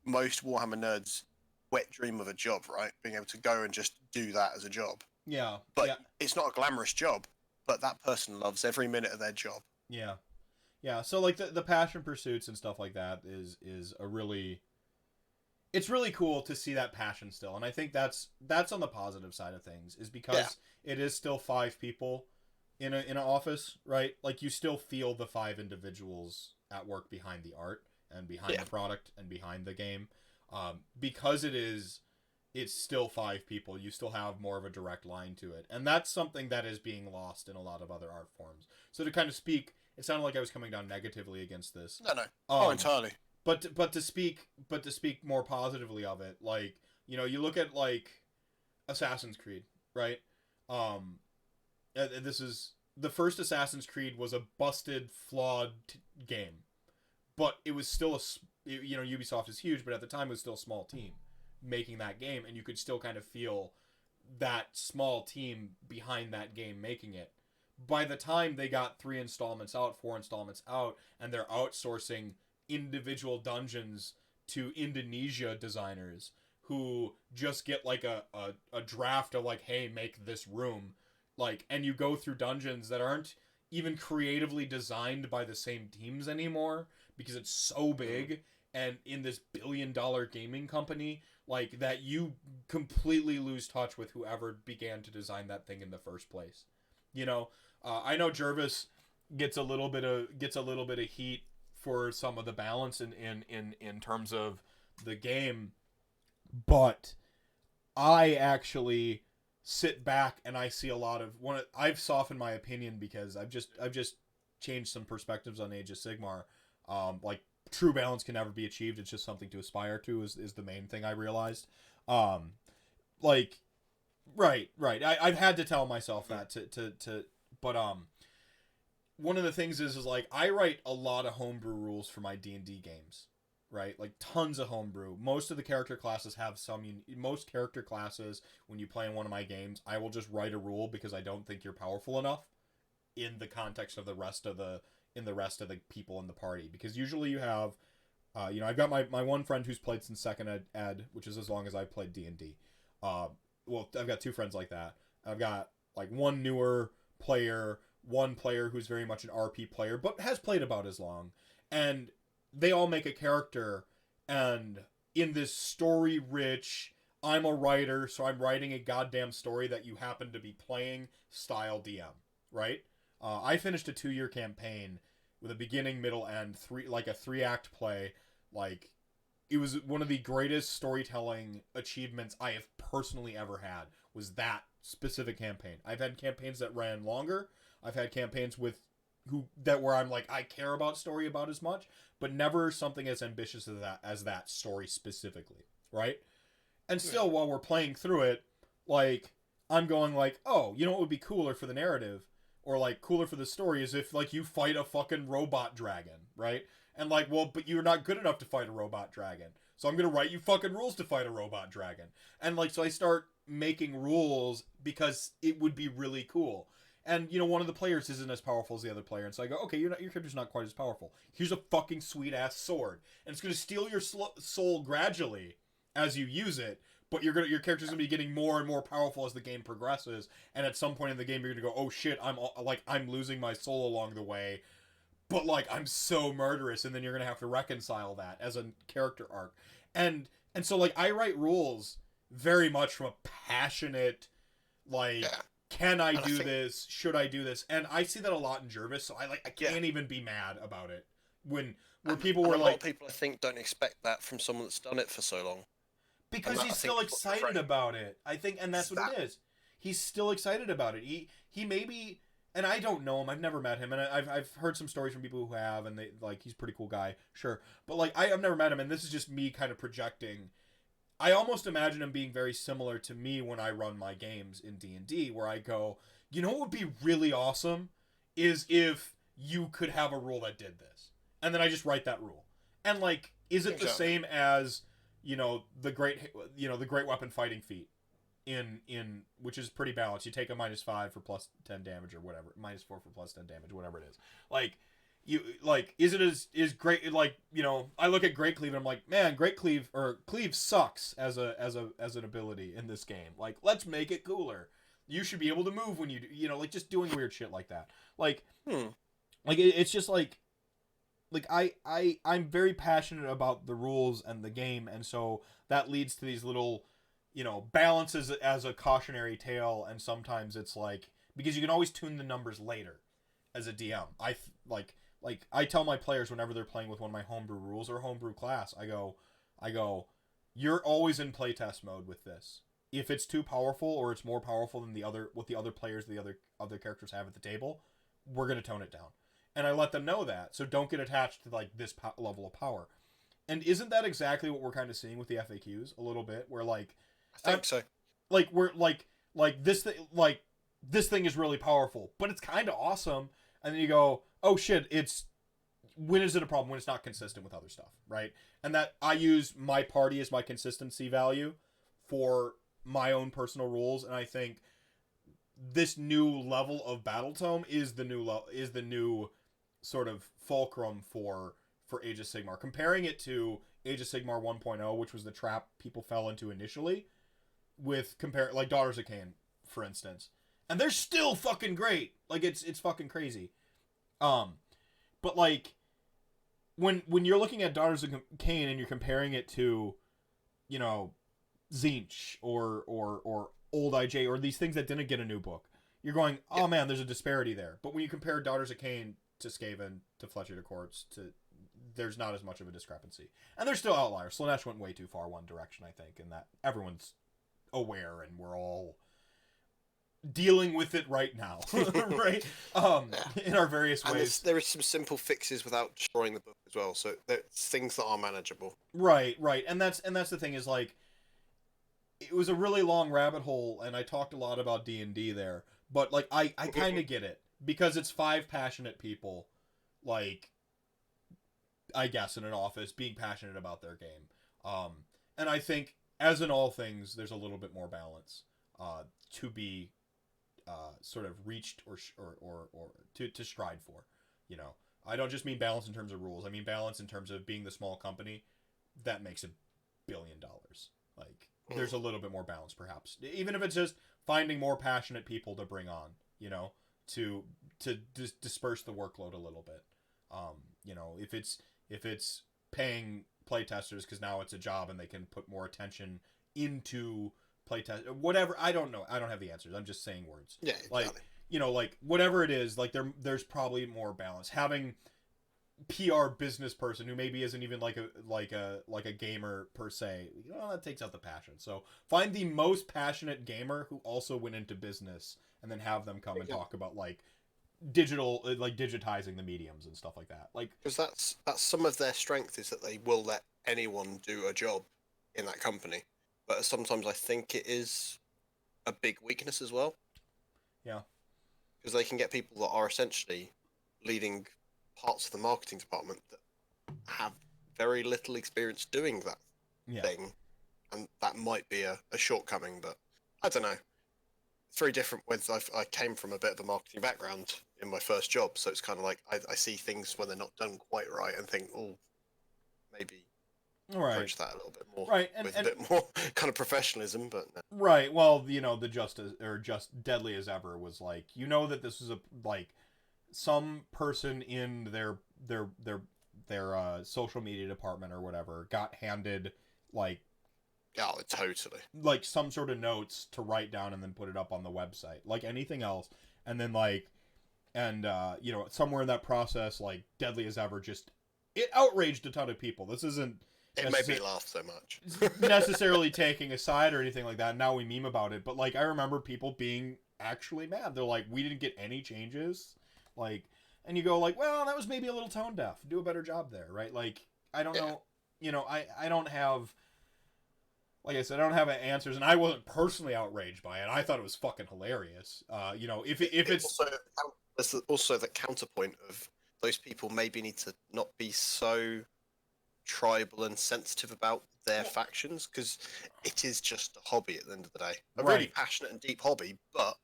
most Warhammer nerds' wet dream of a job, right? Being able to go and just do that as a job. Yeah. But it's not a glamorous job, but that person loves every minute of their job. Yeah. Yeah, so like the passion pursuits and stuff like that is a really, it's really cool to see that passion still. And I think that's on the positive side of things, is because it is still 5 people in an office, right? Like you still feel the 5 individuals at work behind the art and behind the product and behind the game. Because it's still 5 people, you still have more of a direct line to it. And that's something that is being lost in a lot of other art forms. So to kind of speak, it sounded like I was coming down negatively against this. No. Entirely. But to speak more positively of it, like, you look at like Assassin's Creed, right? This is the first Assassin's Creed was a busted, flawed game, but it was still Ubisoft is huge, but at the time it was still a small team making that game, and you could still kind of feel that small team behind that game making it. By the time they got 4 installments out, and they're outsourcing individual dungeons to Indonesia designers who just get like a draft of like, hey, make this room, like, and you go through dungeons that aren't even creatively designed by the same teams anymore because it's so big and in this billion-dollar gaming company, like, that you completely lose touch with whoever began to design that thing in the first place. You know, I know Jervis gets a little bit of heat for some of the balance in terms of the game, but I actually sit back and I see a lot of I've softened my opinion because I've just changed some perspectives on Age of Sigmar. Like, true balance can never be achieved. It's just something to aspire to is the main thing I realized. Like, right. I've had to tell myself that but one of the things is like, I write a lot of homebrew rules for my D&D games, right? Like, tons of homebrew. Most of the character classes have most character classes, when you play in one of my games, I will just write a rule because I don't think you're powerful enough in the context of the rest of the people in the party. Because usually you have, I've got my one friend who's played since second ed, which is as long as I've played D&D. Well, I've got 2 friends like that. I've got like one newer player, one player who's very much an RP player, but has played about as long. And they all make a character, and in this story-rich, I'm a writer, so I'm writing a goddamn story that you happen to be playing style DM, right? I finished a 2-year campaign with a beginning, middle, end, a 3-act play. Like, it was one of the greatest storytelling achievements I have personally ever had, was that specific campaign. I've had campaigns that ran longer. I've had campaigns where I'm like, I care about story about as much, but never something as ambitious as that story specifically, right? And still, while we're playing through it, like, I'm going like, oh, you know what would be cooler for the narrative, or like cooler for the story, is if like you fight a fucking robot dragon, right? And like, well, but you're not good enough to fight a robot dragon, so I'm gonna write you fucking rules to fight a robot dragon. And like, so I start making rules because it would be really cool. And, one of the players isn't as powerful as the other player. And so I go, okay, your character's not quite as powerful. Here's a fucking sweet-ass sword. And it's going to steal your soul gradually as you use it. But your character's going to be getting more and more powerful as the game progresses. And at some point in the game, you're going to go, oh shit, I'm losing my soul along the way. But, like, I'm so murderous. And then you're going to have to reconcile that as a character arc. And so, like, I write rules very much from a passionate, like... Yeah. Can I do this? Should I do this? And I see that a lot in Jervis, so I can't even be mad about it. When people were like, a lot of people, I think, don't expect that from someone that's done it for so long. Because he's still excited about it. I think, and that's what it is. He's still excited about it. He maybe, and I don't know him. I've never met him, and I've heard some stories from people who have, and they like, he's a pretty cool guy, sure. But like, I've never met him, and this is just me kind of projecting. I almost imagine him being very similar to me when I run my games in D&D, where I go, you know what would be really awesome is if you could have a rule that did this. And then I just write that rule. And like, is it the same as, the great weapon fighting feat in which is pretty balanced. You take a -5 for plus 10 damage or whatever, -4 for plus 10 damage, whatever it is. Like, is it as great? Like, I look at Great Cleave and I'm like, man, Cleave sucks as an ability in this game. Like, let's make it cooler. You should be able to move when you do, like, just doing weird shit like that. Like, like it's just like I'm very passionate about the rules and the game, and so that leads to these little, balances as a cautionary tale, and sometimes it's like, because you can always tune the numbers later as a DM. I tell my players whenever they're playing with one of my homebrew rules or homebrew class, I go, you're always in playtest mode with this. If it's too powerful or it's more powerful than the other players, the other characters have at the table, we're going to tone it down. And I let them know that. So don't get attached to like this level of power. And isn't that exactly what we're kind of seeing with the FAQs a little bit? Where like, I think so. Like we're like this, like this thing is really powerful, but it's kind of awesome. And then you go, oh shit, when is it a problem? When it's not consistent with other stuff, right? And that I use my party as my consistency value for my own personal rules, and I think this new level of Battle Tome is the new sort of fulcrum for Age of Sigmar. Comparing it to Age of Sigmar 1.0, which was the trap people fell into initially, with like Daughters of Cain, for instance. And they're still fucking great. Like it's fucking crazy. But like when you're looking at Daughters of Cain and you're comparing it to, you know, Zinch or Old IJ or these things that didn't get a new book, you're going, oh man, there's a disparity there. But when you compare Daughters of Cain to Skaven, to Fletcher to Courts, there's not as much of a discrepancy. And there's still outliers. Slanesh went way too far one direction, I think, and that everyone's aware and we're all dealing with it right now. Right? In our various ways. There is some simple fixes without destroying the book as well, so there's things that are manageable. Right. And that's the thing is, like, it was a really long rabbit hole, and I talked a lot about D&D there, but like I kind of get it, because it's 5 passionate people, like, I guess, in an office being passionate about their game. And I think, as in all things, there's a little bit more balance to be sort of reached or to stride for. You know, I don't just mean balance in terms of rules. I mean balance in terms of being the small company that makes $1 billion. Like, there's a little bit more balance, perhaps, even if it's just finding more passionate people to bring on. You know, to disperse the workload a little bit. You know, if it's paying playtesters because now it's a job and they can put more attention into playtest, whatever. I don't know. I don't have the answers. I'm just saying words. Yeah, exactly. Like, you know, like whatever it is, like there's probably more balance. Having PR business person who maybe isn't even like a gamer per se, you know, that takes out the passion. So find the most passionate gamer who also went into business, and then have them come and talk about like digitizing the mediums and stuff like that. Like, because that's some of their strength, is that they will let anyone do a job in that company, but sometimes I think it is a big weakness as well. Yeah, because they can get people that are essentially leading parts of the marketing department that have very little experience doing that thing, and that might be a shortcoming. But I don't know. It's very different with I came from a bit of a marketing background in my first job, so it's kind of like I see things when they're not done quite right and think, oh, maybe approach that a little bit more, right, with a bit more kind of professionalism. But no. Right, well, you know, the just deadly as ever was like, you know, that this was some person in their social media department or whatever got handed like, oh, totally, like some sort of notes to write down and then put it up on the website, like anything else. And then you know, somewhere in that process, like deadly as ever, it outraged a ton of people. This isn't, it made me laugh so much. necessarily taking a side or anything like that. Now we meme about it, but like I remember people being actually mad. They're like, we didn't get any changes, like, and you go like, well, that was maybe a little tone deaf. Do a better job there, right? Like, I don't know, you know, I don't have, like I said, I don't have answers, and I wasn't personally outraged by it. I thought it was fucking hilarious. You know, if it's also the counterpoint of those people maybe need to not be so tribal and sensitive about their factions, because it is just a hobby at the end of the day. A really passionate and deep hobby, but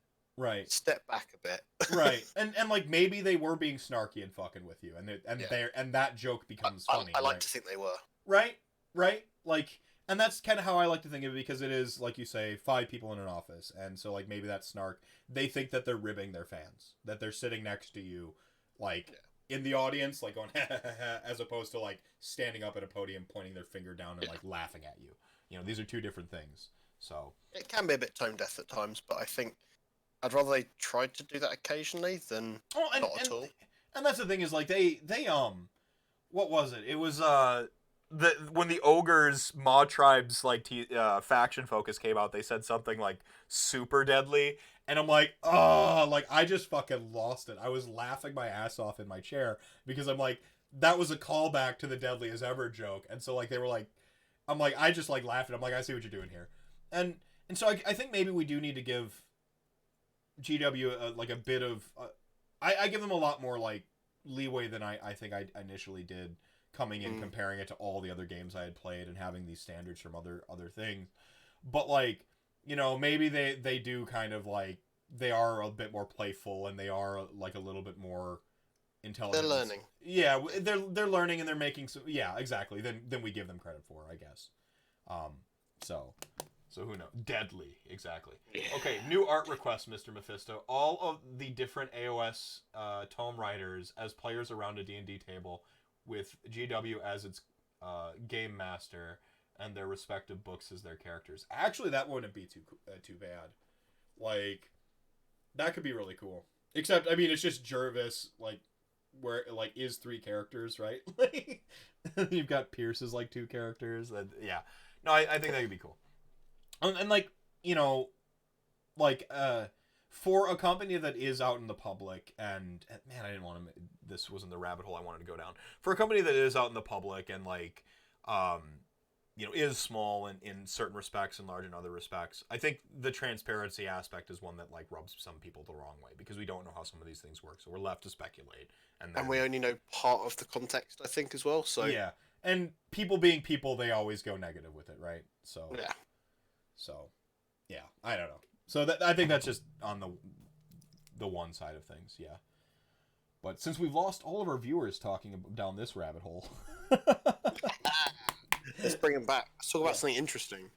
step back a bit. Right. And like maybe they were being snarky and fucking with you, and that joke becomes funny. I like to think they were. Right? Like, and that's kind of how I like to think of it, because it is, like you say, 5 people in an office, and so like maybe that snark, they think that they're ribbing their fans, that they're sitting next to you, like in the audience, like going as opposed to like standing up at a podium pointing their finger down and like laughing at you. You know, these are 2 different things. So it can be a bit tone deaf at times, but I think I'd rather they tried to do that occasionally than not at all. And that's the thing, is like they what was it? It was when the Ogres Maw Tribes like faction focus came out, they said something like super deadly, and I'm like, oh, like I just fucking lost it. I was laughing my ass off in my chair, because I'm like, that was a callback to the deadly as ever joke, and so like they were like, I'm like, I just like laughed, and I'm like, I see what you're doing here, and so I think maybe we do need to give GW like a bit of I give them a lot more like leeway than I think I initially did coming in, comparing it to all the other games I had played and having these standards from other things. But like, you know, maybe they do kind of like, they are a bit more playful and they are like a little bit more intelligent. They're learning. Yeah, they're learning and they're making some, yeah, exactly. Then we give them credit for, I guess. So who knows? Deadly, exactly. Okay, new art request, Mr. Mephisto. All of the different AOS tome writers as players around a D&D table with GW as its game master and their respective books as their characters. Actually, that wouldn't be too bad. Like, that could be really cool. Except, I mean, it's just Jervis, like, where it, like, is 3 characters, right? You've got Pierce as, like, 2 characters. And, yeah. No, I think that could be cool. And like, you know, like, for a company that is out in the public, and man, I didn't want to, this wasn't the rabbit hole I wanted to go down. For a company that is out in the public and like, you know, is small in certain respects and large in other respects, I think the transparency aspect is one that like rubs some people the wrong way, because we don't know how some of these things work, so we're left to speculate. And we only know part of the context, I think, as well. So yeah, and people being people, they always go negative with it, right? So yeah. So, yeah, I don't know. So I think that's just on the one side of things, yeah. But since we've lost all of our viewers talking down this rabbit hole, let's bring them back. Let's talk about something interesting,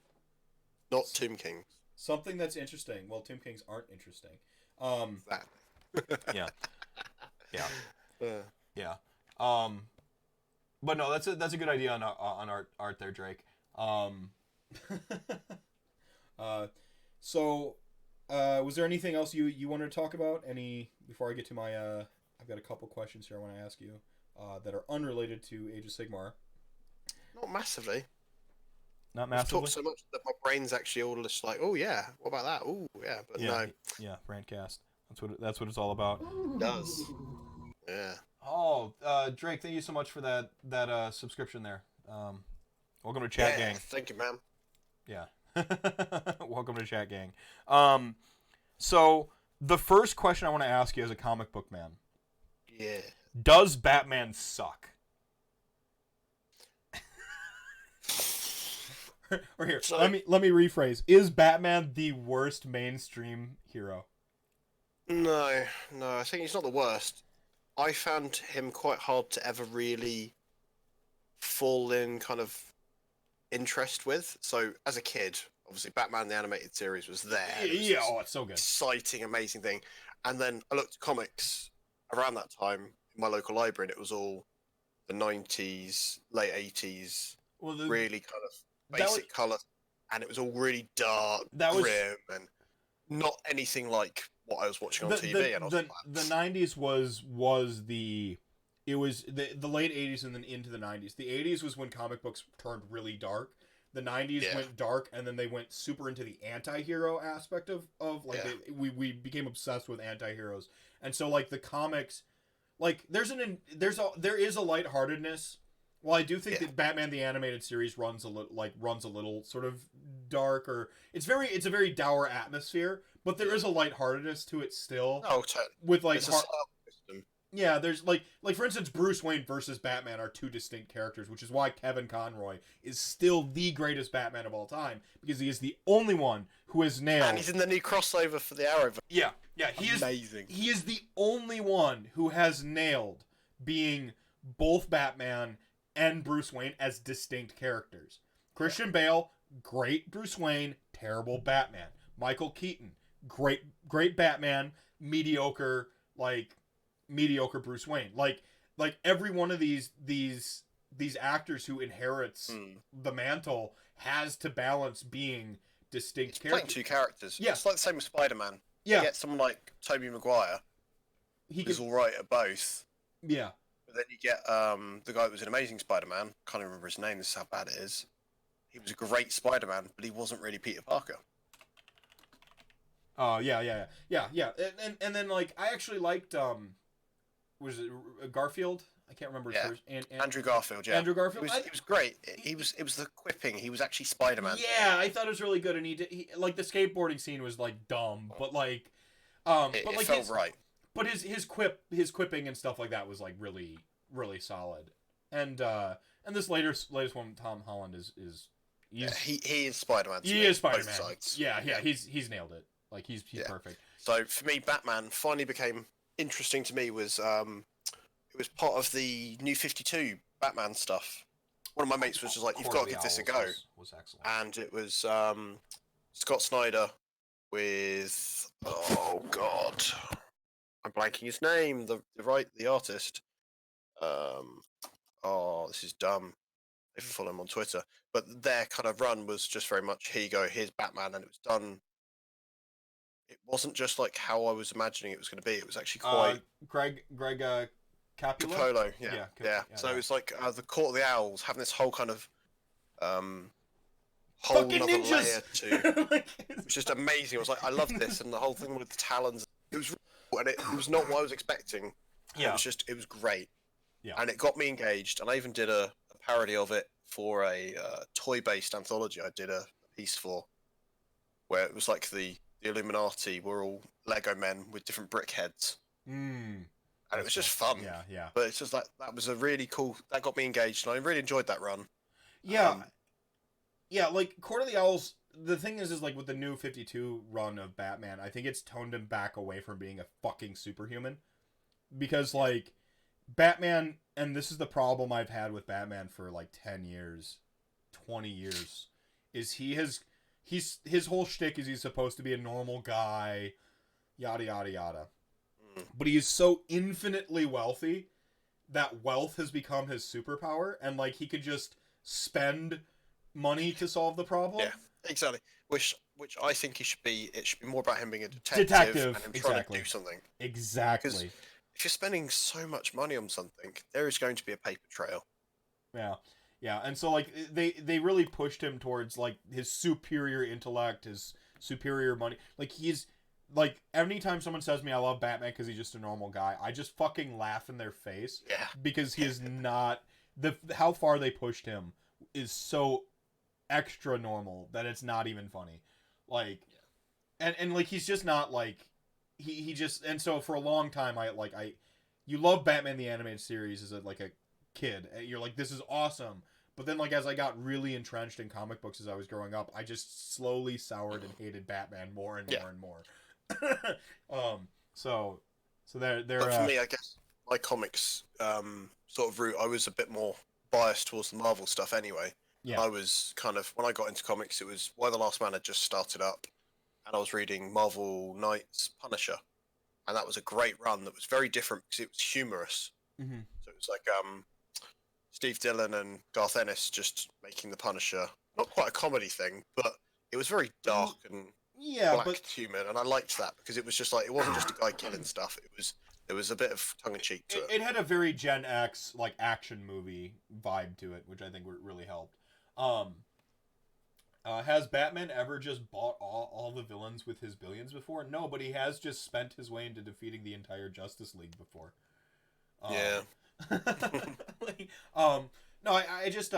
not Tomb Kings. Something that's interesting. Well, Tomb Kings aren't interesting. Exactly. Yeah. But no, that's a good idea on art there, Drake. So, was there anything else you wanted to talk about? Before I get to my, I've got a couple questions here I want to ask you, that are unrelated to Age of Sigmar. Not massively. Not massively? I've talked so much that my brain's actually all just like, oh yeah, what about that? Oh yeah, but no. Yeah, RantCast. That's what it's all about. It does. Yeah. Oh, Drake, thank you so much for that subscription there. Welcome to Chat Gang. Thank you, man. Yeah. Welcome to Chat Gang. So the first question I want to ask you as a comic book man. Yeah. Does Batman suck? Or here, So, let me rephrase. Is Batman the worst mainstream hero? No, I think he's not the worst. I found him quite hard to ever really fall in kind of interest with. So as a kid, obviously Batman the animated series was there. Yeah, it's so good. Exciting, amazing thing. And then I looked at comics around that time in my local library, and it was all the 90s, late 80s, really kind of basic colour, and it was all really dark, grim, and not anything like what I was watching on TV. And the 90s was the late 80s and then into the 90s. The 80s was when comic books turned really dark. The 90s went dark, and then they went super into the anti-hero aspect of like we became obsessed with anti-heroes. And so like the comics, like there is a lightheartedness. Well, I do think that Batman the Animated Series runs a little sort of dark, or it's a very dour atmosphere, but there is a lightheartedness to it still. Oh, totally. With like yeah, there's like for instance, Bruce Wayne versus Batman are 2 distinct characters, which is why Kevin Conroy is still the greatest Batman of all time, because he is the only one who has nailed. And he's in the new crossover for the Arrowverse. Yeah, he is amazing. He is the only one who has nailed being both Batman and Bruce Wayne as distinct characters. Christian Bale, great Bruce Wayne, terrible Batman. Michael Keaton, great Batman, mediocre Bruce Wayne. Like every one of these actors who inherits the mantle has to balance being distinct characters. Playing 2 characters. Yeah. It's like the same with Spider-Man. Yeah. You get someone like Tobey Maguire, who's all right at both. Yeah. But then you get the guy that was in Amazing Spider-Man. Can't remember his name. This is how bad it is. He was a great Spider-Man, but he wasn't really Peter Parker. Oh yeah. And then like I actually liked was it Garfield? I can't remember his first. Andrew Garfield. Yeah. Andrew Garfield. He was great. It was the quipping. He was actually Spider-Man. Yeah, I thought it was really good, and he like the skateboarding scene was like dumb, but like But It like felt right. but his quipping and stuff like that was like really really solid. And this latest one, Tom Holland is He is Spider-Man. He is Spider-Man. Both sides. Yeah, he's nailed it. Like he's perfect. So for me, Batman finally became interesting to me. Was it was part of the New 52 Batman stuff. One of my mates was just like, "You've got to give this a go," was excellent. and it was Scott Snyder with oh god, I'm blanking his name. The artist. Oh, this is dumb. If you follow him on Twitter, but their kind of run was just very much here you go, here's Batman, and it was done. It wasn't just like how I was imagining it was going to be. It was actually quite Greg Capullo. Capullo, yeah. So it was like the Court of the Owls having this whole kind of whole Fucking other ninjas! layer to. It was just amazing. I was like, I love this, and the whole thing with the talons. It was, really cool, and it was not what I was expecting. Yeah. It was great. Yeah. And it got me engaged, and I even did a parody of it for a toy-based anthology. I did a piece for where it was like the Illuminati were all Lego men with different brick heads. And it was just fun. Yeah. But it's just like that was a really cool. That got me engaged, and I really enjoyed that run. Yeah. Like Court of the Owls. The thing is like with the new 52 run of Batman, I think it's toned him back away from being a fucking superhuman, because like Batman, and this is the problem I've had with Batman for like 10 years, 20 years, is his whole shtick is he's supposed to be a normal guy, yada yada yada. But he is so infinitely wealthy that wealth has become his superpower, and like he could just spend money to solve the problem. Yeah, exactly. Which I think it should be more about him being a detective and him trying to do something. Exactly. Because if you're spending so much money on something, there is going to be a paper trail. Yeah, and so like they really pushed him towards like his superior intellect, his superior money. Like he's like anytime someone says to me I love Batman because he's just a normal guy, I just fucking laugh in their face. Yeah. Because he is not how far they pushed him is so extra normal that it's not even funny. Like and like he's just not like he just, and so for a long time you love Batman the animated series as a kid, and you're like, this is awesome. But then like as I got really entrenched in comic books as I was growing up, I just slowly soured and hated Batman more and more and more. So they're But for me, I guess my comics sort of route, I was a bit more biased towards the Marvel stuff anyway. Yeah. I was kind of, when I got into comics, it was Why the Last Man had just started up, and I was reading Marvel Knight's Punisher, and that was a great run that was very different because it was humorous. Mm-hmm. So it was like Steve Dillon and Garth Ennis just making the Punisher, not quite a comedy thing, but it was very dark and black humor, and I liked that because it was just like, it wasn't just a guy killing stuff. There was a bit of tongue in cheek to it. It had a very Gen X like action movie vibe to it, which I think really helped. Has Batman ever just bought all the villains with his billions before? No, but he has just spent his way into defeating the entire Justice League before. Yeah. No, I just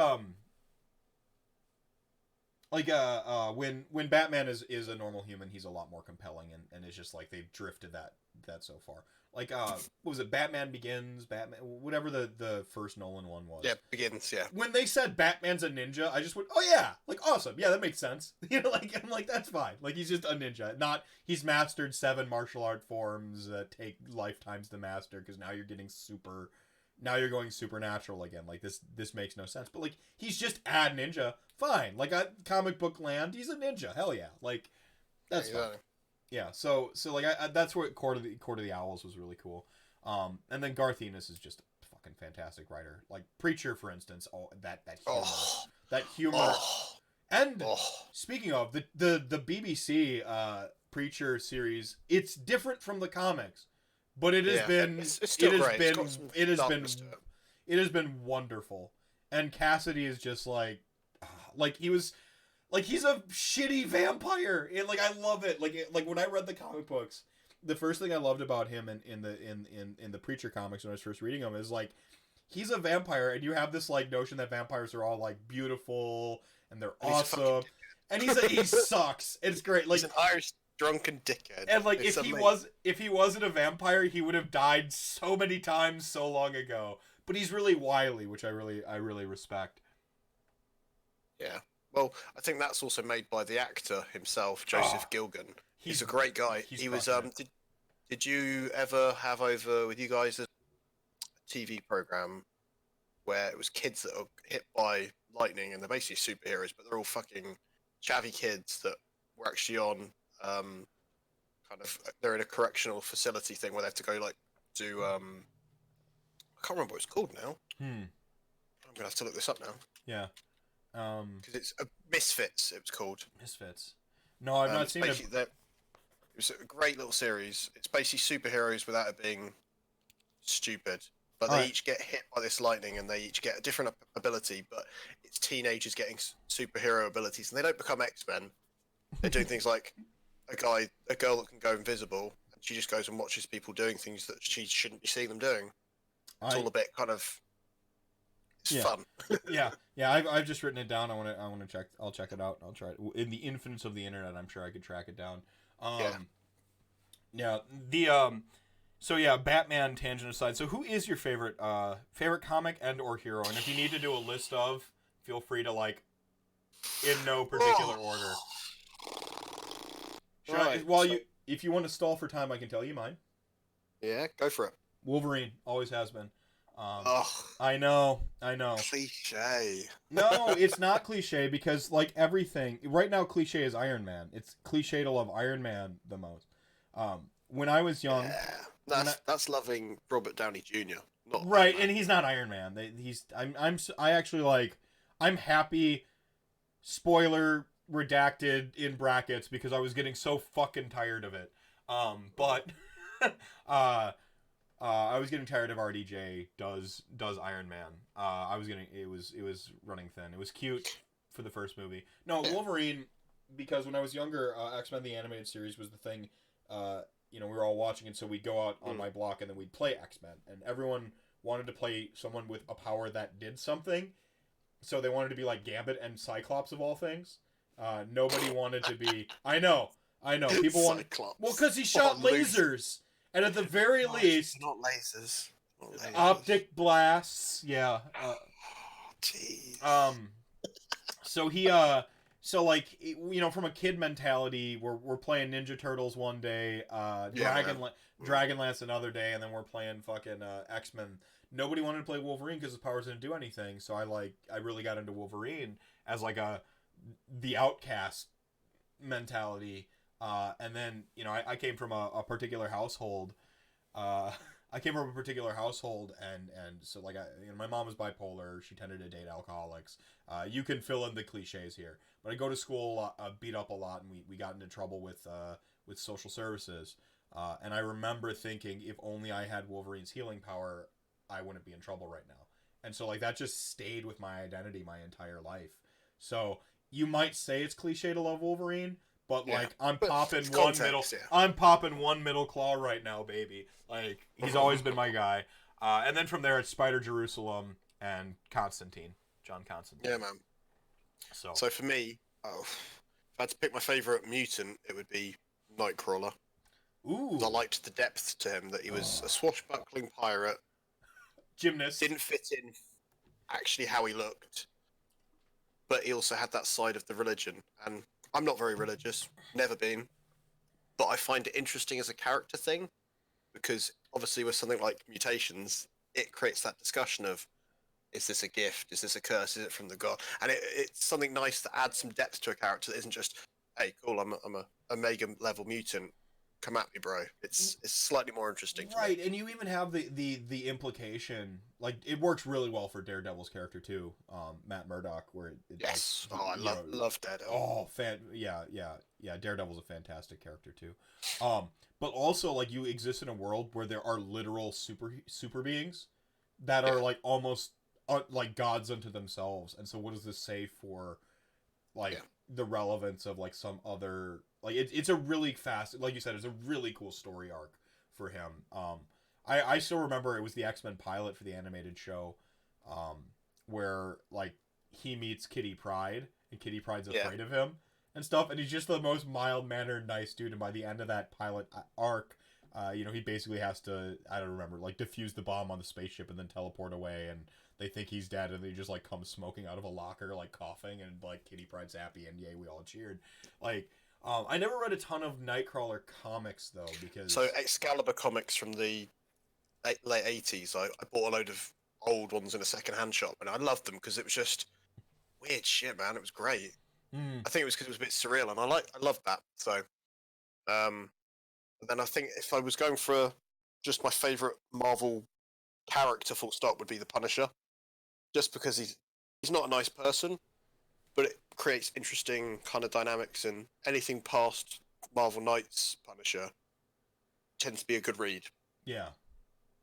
when Batman is a normal human, he's a lot more compelling, and it's just like they've drifted that so far. Like what was it, Batman Begins, Batman, whatever the first Nolan one was. Yeah, Begins, yeah. When they said Batman's a ninja, I just went, oh yeah, like awesome, yeah, that makes sense. You know, like I'm like, that's fine. Like he's just a ninja, not he's mastered 7 martial art forms that take lifetimes to master, because now you're going supernatural again. Like this makes no sense. But like he's just a ninja, fine. Like comic book land, he's a ninja. Hell yeah, like that's fine. Yeah, so like that's what Court of the Owls was really cool. And then Garth Ennis is just a fucking fantastic writer. Like Preacher, for instance, that humor. And speaking of the BBC Preacher series, it's different from the comics, but it has been it has been wonderful. And Cassidy is just like he's a shitty vampire, and like I love it. Like when I read the comic books, the first thing I loved about him in the Preacher comics when I was first reading them is like he's a vampire, and you have this like notion that vampires are all like beautiful and they're awesome, and he sucks. It's great. Like he's an Irish drunken dickhead. And like, It's if he wasn't a vampire, he would have died so many times so long ago. But he's really wily, which I really respect. Yeah. Well, I think that's also made by the actor himself, Joseph Gilgan. He's a great guy. He was Did you ever have over with you guys a TV program where it was kids that are hit by lightning and they're basically superheroes, but they're all fucking chavvy kids that were actually on they're in a correctional facility thing where they have to go like do I can't remember what it's called now. I'm gonna have to look this up now. Yeah. Because it's Misfits. It was called Misfits. No, I've not seen it. It was a great little series. It's basically superheroes without it being stupid. But they each get hit by this lightning, and they each get a different ability. But it's teenagers getting superhero abilities, and they don't become X-Men. They're doing things like a girl that can go invisible, and she just goes and watches people doing things that she shouldn't be seeing them doing. It's all a bit kind of. It's fun. yeah. I've just written it down. I want to check. I'll check it out. I'll try it in the infinites of the internet. I'm sure I could track it down. So yeah, Batman tangent aside. So who is your favorite comic and or hero? And if you need to do a list of, feel free to like, in no particular order. If you want to stall for time, I can tell you mine. Yeah, go for it. Wolverine always has been. I know. Cliche. No, it's not cliche because like everything right now, cliche is Iron Man. It's cliche to love Iron Man the most. When I was young, that's loving Robert Downey Jr. Not right, and he's not Iron Man. I'm happy. Spoiler redacted in brackets because I was getting so fucking tired of it. I was getting tired of RDJ does Iron Man. It was running thin. It was cute for the first movie. No, Wolverine, because when I was younger, X-Men the animated series was the thing. We were all watching it, so we'd go out on my block and then we'd play X-Men, and everyone wanted to play someone with a power that did something. So they wanted to be like Gambit and Cyclops of all things. Nobody wanted to be. I know. People want. Well, because he shot lasers. And at the very least, not lasers. Optic blasts. Yeah. Jeez. From a kid mentality, we're playing Ninja Turtles one day, Dragonlance another day, and then we're playing fucking X-Men. Nobody wanted to play Wolverine because his powers didn't do anything. So I really got into Wolverine as like the outcast mentality. And then, I came from a particular household. And so like my mom was bipolar. She tended to date alcoholics. You can fill in the cliches here, but I go to school, beat up a lot, and we got into trouble with social services. And I remember thinking, if only I had Wolverine's healing power, I wouldn't be in trouble right now. And so like that just stayed with my identity my entire life. So you might say it's cliche to love Wolverine. But I'm popping one middle claw right now, baby. Like he's always been my guy. And then from there it's Spider Jerusalem and Constantine, John Constantine. Yeah, man. So for me, if I had to pick my favorite mutant, it would be Nightcrawler. Ooh. I liked the depth to him that he was a swashbuckling pirate, gymnast. Didn't fit in actually how he looked, but he also had that side of the religion and. I'm not very religious, never been, but I find it interesting as a character thing because obviously with something like mutations, it creates that discussion of, is this a gift? Is this a curse? Is it from the god? And it's something nice to add some depth to a character that isn't just, hey, cool, I'm a Omega level mutant. Come at me, bro. It's slightly more interesting. Right, and you even have the implication, like it works really well for Daredevil's character too, Matt Murdock, where yes, I love Daredevil. Yeah. Daredevil's a fantastic character too, but also like you exist in a world where there are literal super beings that are like almost like gods unto themselves, and so what does this say for like the relevance of like some other. Like it's a really fast, like you said, it's a really cool story arc for him. I still remember it was the X-Men pilot for the animated show, where like he meets Kitty Pryde and Kitty Pryde's afraid of him, and stuff, and he's just the most mild-mannered, nice dude. And by the end of that pilot arc, he basically has to, I don't remember, like, defuse the bomb on the spaceship and then teleport away, and they think he's dead, and he just, like, comes smoking out of a locker, like, coughing, and, like, Kitty Pryde's happy, and yay, we all cheered. Like, I never read a ton of Nightcrawler comics, though, because... So, Excalibur comics from the late 80s, I bought a load of old ones in a second-hand shop, and I loved them, because it was just weird shit, man. It was great. I think it was because it was a bit surreal, and I loved that, so... But then I think if I was going for just my favourite Marvel character, full stop, would be the Punisher. Just because he's not a nice person, but it creates interesting kind of dynamics, and anything past Marvel Knights Punisher tends to be a good read. Yeah.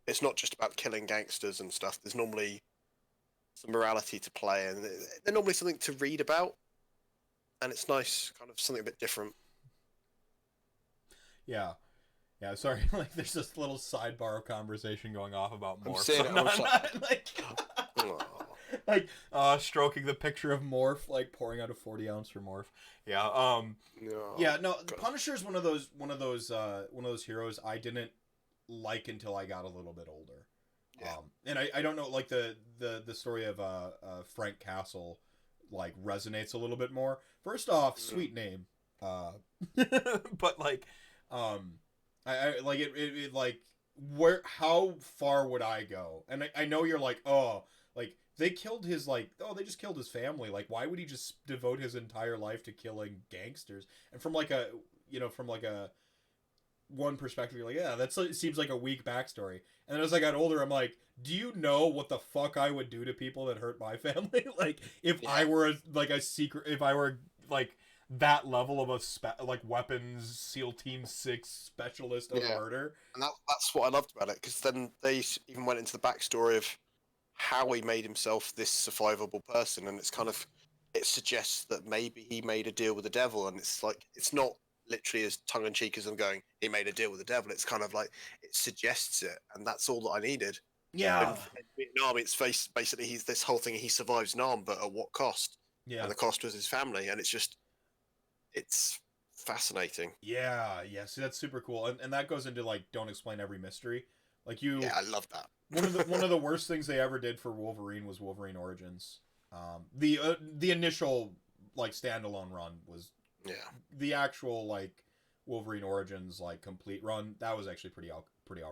It's not just about killing gangsters and stuff. There's normally some morality to play, and they're normally something to read about, and it's nice, kind of something a bit different. Yeah. Yeah, sorry, like, there's this little sidebar of conversation going off about Morph. I'm saying stroking the picture of Morph, like, pouring out a 40-ounce for Morph. Yeah, Punisher is one of those heroes I didn't like until I got a little bit older. Yeah. And I don't know, like, the story of Frank Castle, like, resonates a little bit more. First off, sweet name. But, like, I like it like, how far would I go? And I know you're like, oh, like, they killed his, like, oh, they just killed his family. Like, why would he just devote his entire life to killing gangsters? And from like a one perspective, you're like, yeah, it seems like a weak backstory. And then as I got older, I'm like, do you know what the fuck I would do to people that hurt my family? Like, if I were that level of like weapons SEAL Team 6 specialist of murder. And that's what I loved about it, because then they even went into the backstory of how he made himself this survivable person, and it's kind of, it suggests that maybe he made a deal with the devil, and it's like, it's not literally as tongue-in-cheek as I'm going, he made a deal with the devil. It's kind of like, it suggests it, and that's all that I needed. Yeah. In Vietnam, it's basically, he's this whole thing, he survives Nam, but at what cost? Yeah. And the cost was his family, and it's just, it's fascinating. Yeah, see, that's super cool, and that goes into, like, don't explain every mystery. Like, yeah, I love that. one of the worst things they ever did for Wolverine was Wolverine Origins. The initial, like, standalone run was the actual, like, Wolverine Origins, like, complete run, that was actually pretty all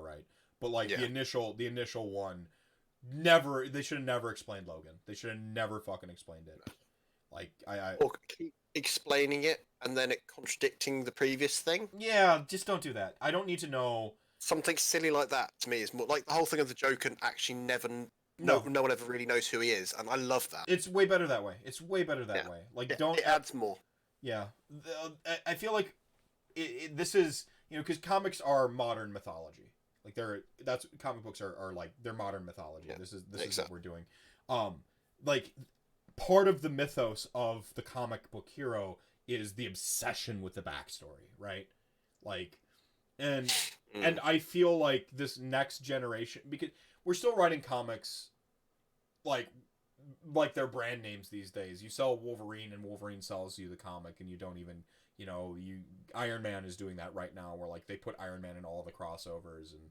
right. But, like, the initial one, they should have never explained Logan. They should have never fucking explained it. Like, or keep explaining it and then it contradicting the previous thing. Yeah, just don't do that. I don't need to know. Something silly like that to me is more like the whole thing of the Joker actually never. No one ever really knows who he is, and I love that. It's way better that way. Like, it adds more. Yeah, I feel like this is, because comics are modern mythology. Like, comic books are like, they're modern mythology. Yeah, this is what we're doing. Like, part of the mythos of the comic book hero is the obsession with the backstory, right? Like, and I feel like this next generation, because we're still writing comics like they're brand names these days. You sell Wolverine and Wolverine sells you the comic, and you don't even, Iron Man is doing that right now, where, like, they put Iron Man in all the crossovers, and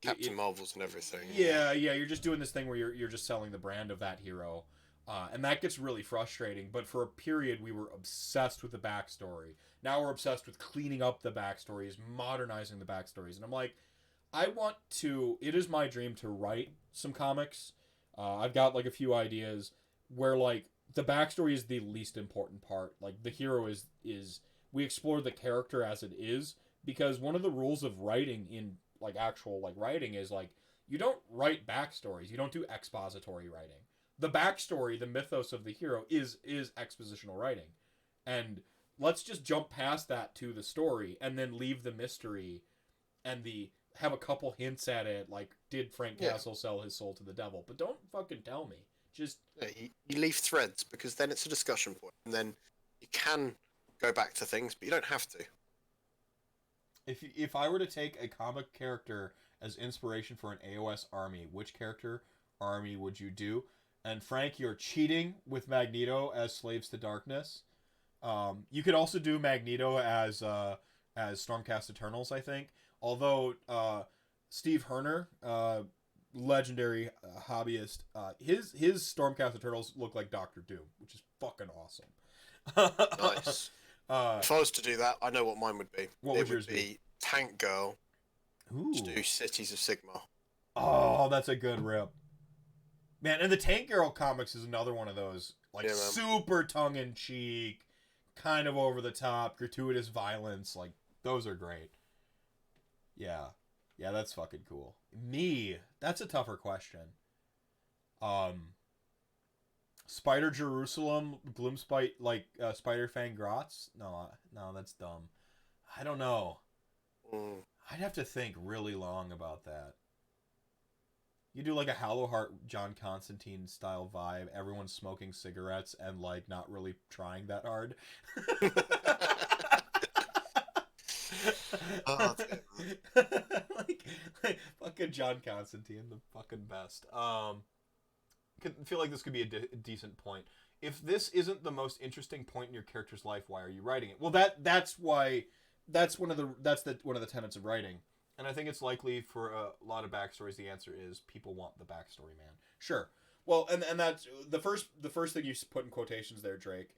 Captain Marvels and everything. Yeah, you're just doing this thing where you're just selling the brand of that hero, and that gets really frustrating. But for a period, we were obsessed with the backstory. Now we're obsessed with cleaning up the backstories, modernizing the backstories, and I'm like, it is my dream to write some comics. I've got, like, a few ideas where, like, the backstory is the least important part. Like, the hero is we explore the character as it is, because one of the rules of writing in, like, actual, like, writing is, like, you don't write backstories. You don't do expository writing. The backstory, the mythos of the hero is expositional writing. And let's just jump past that to the story and then leave the mystery and have a couple hints at it, like, did Frank Castle sell his soul to the devil? But don't fucking tell me. Just... you leave threads, because then it's a discussion point, and then you can go back to things, but you don't have to. If I were to take a comic character as inspiration for an AOS army, which character army would you do? And Frank, you're cheating with Magneto as Slaves to Darkness. You could also do Magneto as Stormcast Eternals, I think. Although Steve Herner, legendary hobbyist, his Stormcast Eternals look like Doctor Doom, which is fucking awesome. Nice. If I was to do that, I know what mine would be. What would yours be? Tank Girl. Ooh. To do Cities of Sigma. Oh, that's a good rip. Man, and the Tank Girl comics is another one of those, like, super tongue-in-cheek, kind of over-the-top, gratuitous violence. Like, those are great. Yeah. Yeah, that's fucking cool. Me, that's a tougher question. Spider Jerusalem, Gloomspite, like, Spider Fang Grotz? No, that's dumb. I don't know. I'd have to think really long about that. You do like a Hallowheart John Constantine style vibe. Everyone's smoking cigarettes and like not really trying that hard. like fucking John Constantine, the fucking best. Feel like this could be a decent point. If this isn't the most interesting point in your character's life, why are you writing it? Well, that's one of the tenets of writing. And I think it's likely for a lot of backstories, the answer is people want the backstory, man. Sure. Well, and that's the first thing you put in quotations there, Drake.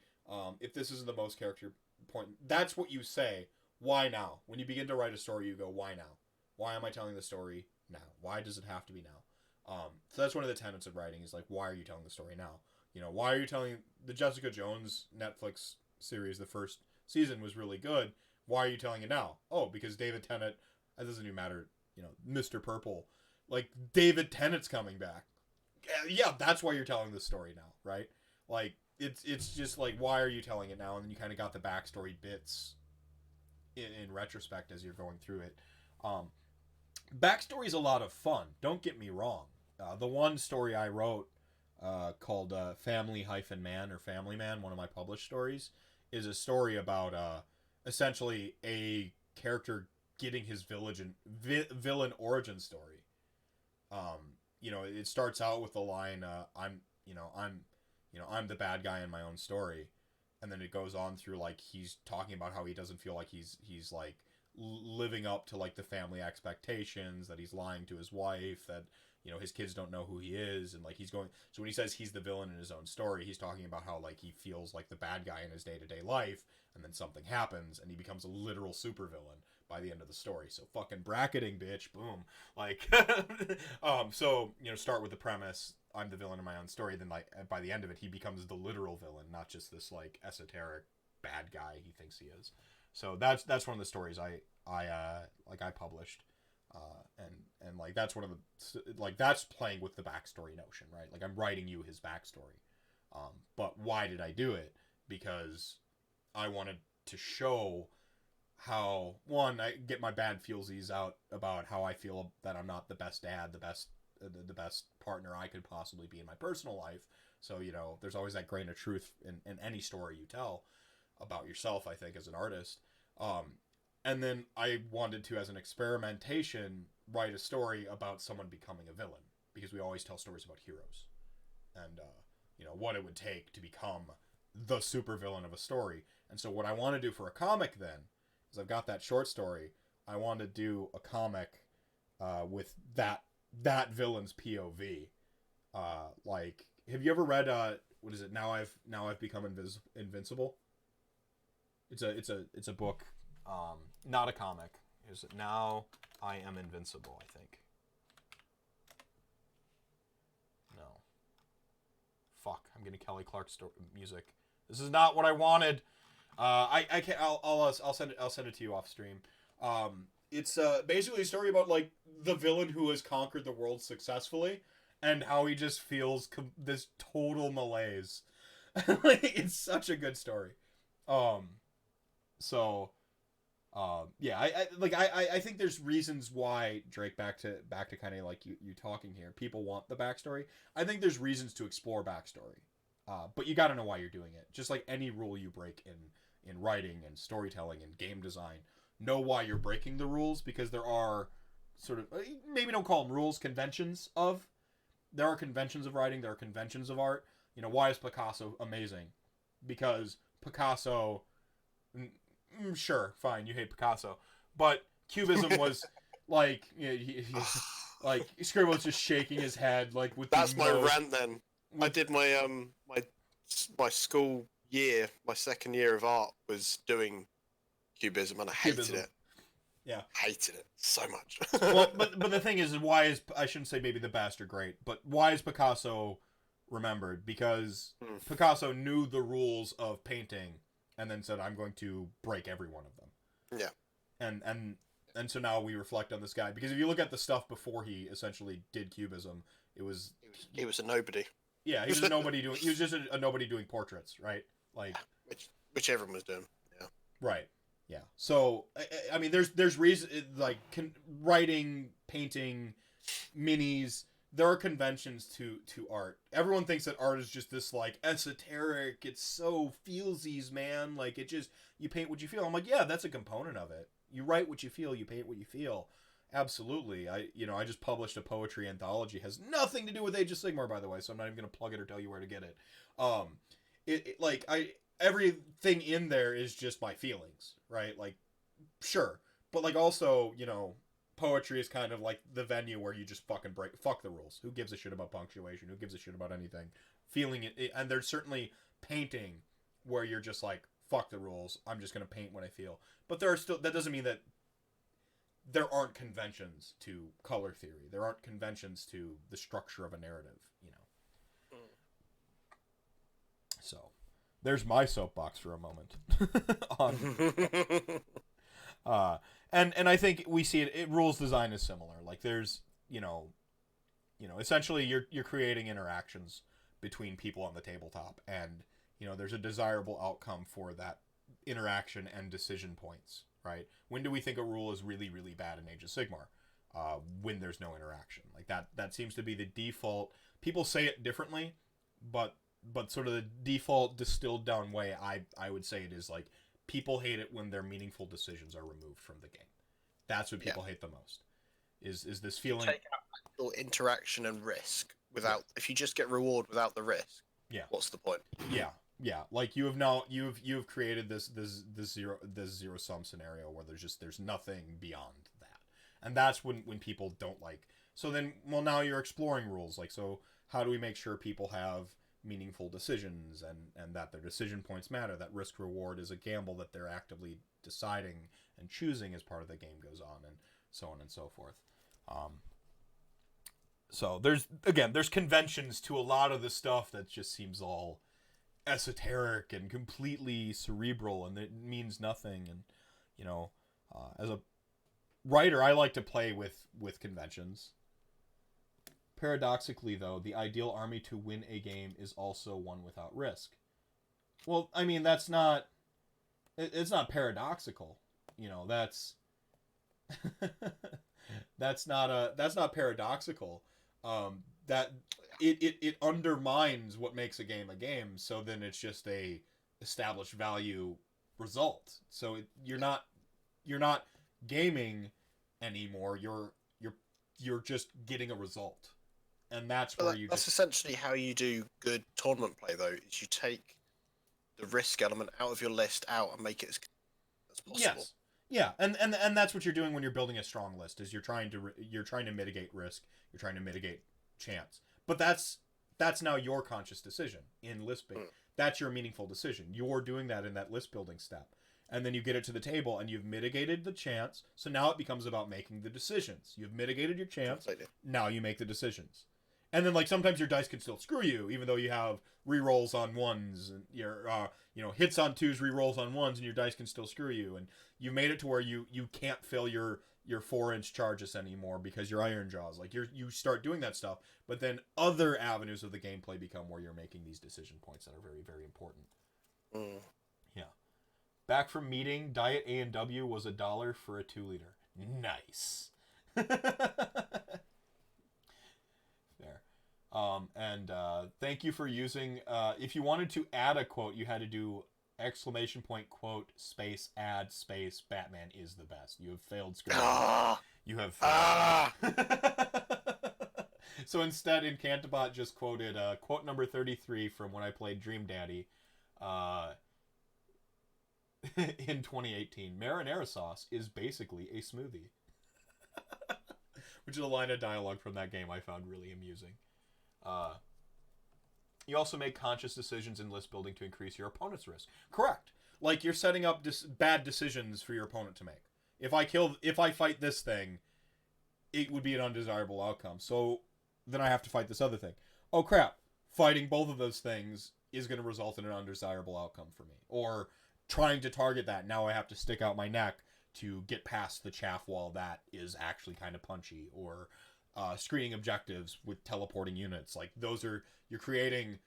If this isn't the most character point, that's what you say. Why now? When you begin to write a story, you go, why now? Why am I telling the story now? Why does it have to be now? So that's one of the tenets of writing is like, why are you telling the story now? You know, why are you telling the Jessica Jones Netflix series? The first season was really good. Why are you telling it now? Oh, because David Tennant. It doesn't even matter, you know, Mr. Purple. Like, David Tennant's coming back. Yeah, that's why you're telling this story now, right? Like, it's just like, why are you telling it now? And then you kind of got the backstory bits in retrospect as you're going through it. Backstory's a lot of fun. Don't get me wrong. The one story I wrote called Family-Man or Family Man, one of my published stories, is a story about essentially a character getting his villain origin story. You know, it starts out with the line, I'm the bad guy in my own story. And then it goes on through, like, he's talking about how he doesn't feel like he's like living up to like the family expectations, that he's lying to his wife, that, you know, his kids don't know who he is. And like, he's going, so when he says he's the villain in his own story, he's talking about how like he feels like the bad guy in his day-to-day life. And then something happens and he becomes a literal supervillain by the end of the story. So fucking bracketing, bitch. Boom. Like, so, you know, start with the premise, I'm the villain in my own story. Then like by the end of it, he becomes the literal villain, not just this like esoteric bad guy he thinks he is. So that's one of the stories I published. And like, that's one of the, like, that's playing with the backstory notion, right? Like, I'm writing you his backstory. But why did I do it? Because I wanted to show how, one, I get my bad feelsies out about how I feel that I'm not the best dad, the best partner I could possibly be in my personal life. So, you know, there's always that grain of truth in any story you tell about yourself, I think, as an artist. And then I wanted to, as an experimentation, write a story about someone becoming a villain, because we always tell stories about heroes and, you know, what it would take to become the supervillain of a story. And so what I want to do for a comic then is, I've got that short story. I want to do a comic with that villain's POV. Like, have you ever read what is it? Now I've become invincible. It's a book, not a comic. Is it Now I Am Invincible? I think. No. Fuck! I'm getting Kelly Clark's music. This is not what I wanted. I can't. I'll send it to you off stream. It's basically a story about like the villain who has conquered the world successfully, and how he just feels this total malaise. Like, it's such a good story. Yeah, I think there's reasons why, Drake, back to kind of like you talking here, people want the backstory. I think there's reasons to explore backstory. But you got to know why you're doing it. Just like any rule you break in writing and storytelling and game design, know why you're breaking the rules, because there are sort of, maybe don't call them rules, conventions of there are conventions of writing, there are conventions of art. You know, why is Picasso amazing? Because Picasso, sure, fine, you hate Picasso, but Cubism was like, like Scrivo's just shaking his head like with. That's my rant then. I did my my school year, my second year of art was doing Cubism, and I hated it. Yeah, hated it so much. Well, but the thing is, why is, I shouldn't say maybe the best or great, but why is Picasso remembered? Because Picasso knew the rules of painting and then said, I'm going to break every one of them. Yeah. And so now we reflect on this guy, because if you look at the stuff before he essentially did Cubism, he was a nobody. Yeah, he was a nobody doing. He was just a nobody doing portraits, right? Like, which everyone was doing. Yeah. Right. Yeah. So I mean, there's reason, like writing, painting, minis. There are conventions to art. Everyone thinks that art is just this like esoteric. It's so feelsies, man. Like, it just, you paint what you feel. I'm like, yeah, that's a component of it. You write what you feel. You paint what you feel. Absolutely. I just published a poetry anthology. It has nothing to do with Age of Sigmar, by the way, so I'm not even gonna plug it or tell you where to get it. Everything in there is just my feelings, right? Like, sure, but like also, poetry is kind of like the venue where you just fuck the rules. Who gives a shit about punctuation? Who gives a shit about anything? Feeling it, and there's certainly painting where you're just like, fuck the rules. I'm just gonna paint what I feel. But that doesn't mean that there aren't conventions to color theory. There aren't conventions to the structure of a narrative, So, there's my soapbox for a moment. And I think we see it. Rules design is similar. Like, there's, essentially you're creating interactions between people on the tabletop, and there's a desirable outcome for that interaction and decision points. Right? When do we think a rule is really, really bad in Age of Sigmar? When there's no interaction. Like, that seems to be the default. People say it differently, but sort of the default distilled down way, I would say it is like, people hate it when their meaningful decisions are removed from the game. That's what people hate the most. Is this feeling, take out actual interaction and risk without, if you just get reward without the risk. Yeah. What's the point? Yeah. Yeah, like you've created this zero sum scenario where there's nothing beyond that, and that's when people don't like. So then, well, now you're exploring rules, like, so how do we make sure people have meaningful decisions, and that their decision points matter, that risk reward is a gamble that they're actively deciding and choosing as part of the game goes on, and so on and so forth. So there's conventions to a lot of the stuff that just seems all esoteric and completely cerebral, and it means nothing. And as a writer, I like to play with conventions. Paradoxically, though, the ideal army to win a game is also one without risk. Well, I mean, it's not paradoxical. That's that's not paradoxical. That it undermines what makes a game. So then it's just a established value result. So you're not gaming anymore. You're just getting a result, and that's where that's essentially how you do good tournament play, though. Is you take the risk element out of your list and make it as possible. Yes. Yeah, and that's what you're doing when you're building a strong list. Is you're trying to mitigate risk. You're trying to mitigate chance. But that's now your conscious decision in list building. That's your meaningful decision. You're doing that in that list building step. And then you get it to the table and you've mitigated the chance. So now it becomes about making the decisions. You've mitigated your chance. Now you make the decisions. And then, like, sometimes your dice can still screw you, even though you have rerolls on ones, and your hits on twos, rerolls on ones, and your dice can still screw you. And you made it to where you can't fill your 4-inch charges anymore because you're Iron Jaws. Like, you start doing that stuff, but then other avenues of the gameplay become where you're making these decision points that are very, very important. Yeah. Back from meeting, Diet A&W was $1 for a 2-liter. Nice. There. And thank you for using, if you wanted to add a quote, you had to do ! Quote, space, add, space, Batman is the best. You have failed Scrivo. You have failed. So instead, Incantabot just quoted quote number 33 from when I played Dream Daddy in 2018. Marinara sauce is basically a smoothie. Which is a line of dialogue from that game I found really amusing. You also make conscious decisions in list building to increase your opponent's risk. Correct. Like, you're setting up bad decisions for your opponent to make. If I fight this thing, it would be an undesirable outcome. So then I have to fight this other thing. Oh crap. Fighting both of those things is going to result in an undesirable outcome for me. Or trying to target that, now I have to stick out my neck to get past the chaff wall that is actually kind of punchy. Or screening objectives with teleporting units. Like, those are, you're creating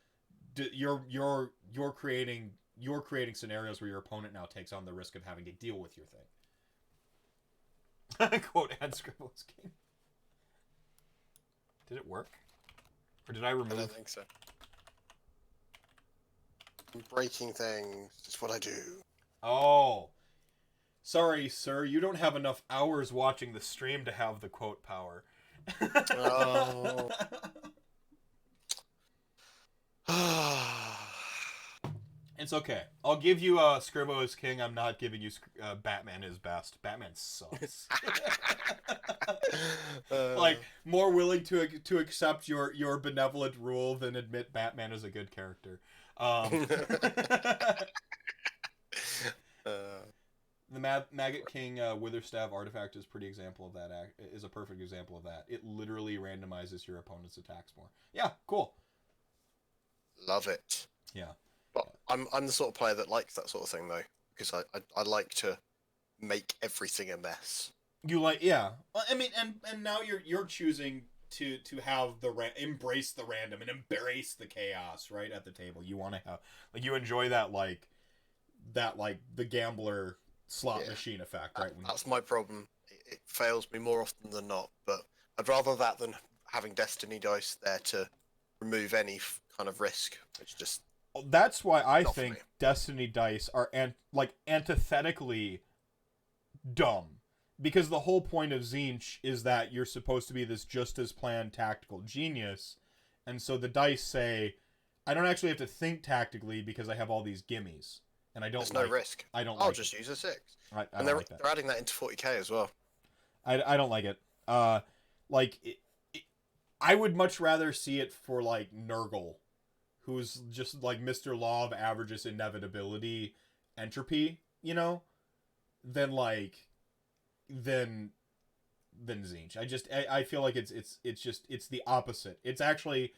scenarios where your opponent now takes on the risk of having to deal with your thing. Quote and Scrivos King. Did it work? Or did I remove? I don't think so. Breaking things is what I do. Oh. Sorry, sir. You don't have enough hours watching the stream to have the quote power. Oh. It's okay. I'll give you Scrivo is king. I'm not giving you Batman is best. Batman sucks. Like, more willing to accept your benevolent rule than admit Batman is a good character. The Maggot King Witherstaff artifact is pretty example of that. Is a perfect example of that. It literally randomizes your opponent's attacks more. Yeah, cool. Love it. Yeah. But I'm the sort of player that likes that sort of thing though, because I like to make everything a mess. You like, yeah. I mean, and now you're choosing to have embrace the random and embrace the chaos right at the table. You want to have, like, you enjoy that the gambler slot machine effect, right? That's my problem. It fails me more often than not, but I'd rather that than having Destiny dice there to remove any kind of risk. It's just, that's why I think Destiny dice are antithetically dumb. Because the whole point of Tzeentch is that you're supposed to be this just as planned tactical genius. And so the dice say, I don't actually have to think tactically because I have all these gimmies. And I don't there's no risk. I'll just use a 6. And they're adding that into 40k as well. I don't like it. I would much rather see it for, like, Nurgle, who's just, like, Mr. Law of Averages Inevitability Entropy, you know? Than Tzeentch. I feel like it's the opposite. It actually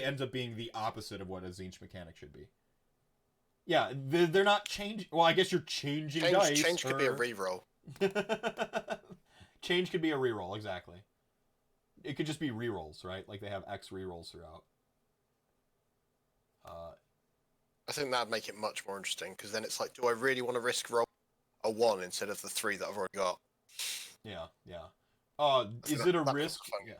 ends up being the opposite of what a Tzeentch mechanic should be. Yeah, they're not changing. Well, I guess you're changing dice. Change could be a reroll. Change could be a reroll, exactly. It could just be rerolls, right? Like they have X rerolls throughout. I think that'd make it much more interesting, because then it's like, do I really want to risk roll a 1 instead of the 3 that I've already got? Yeah. Is it a risk? Yeah.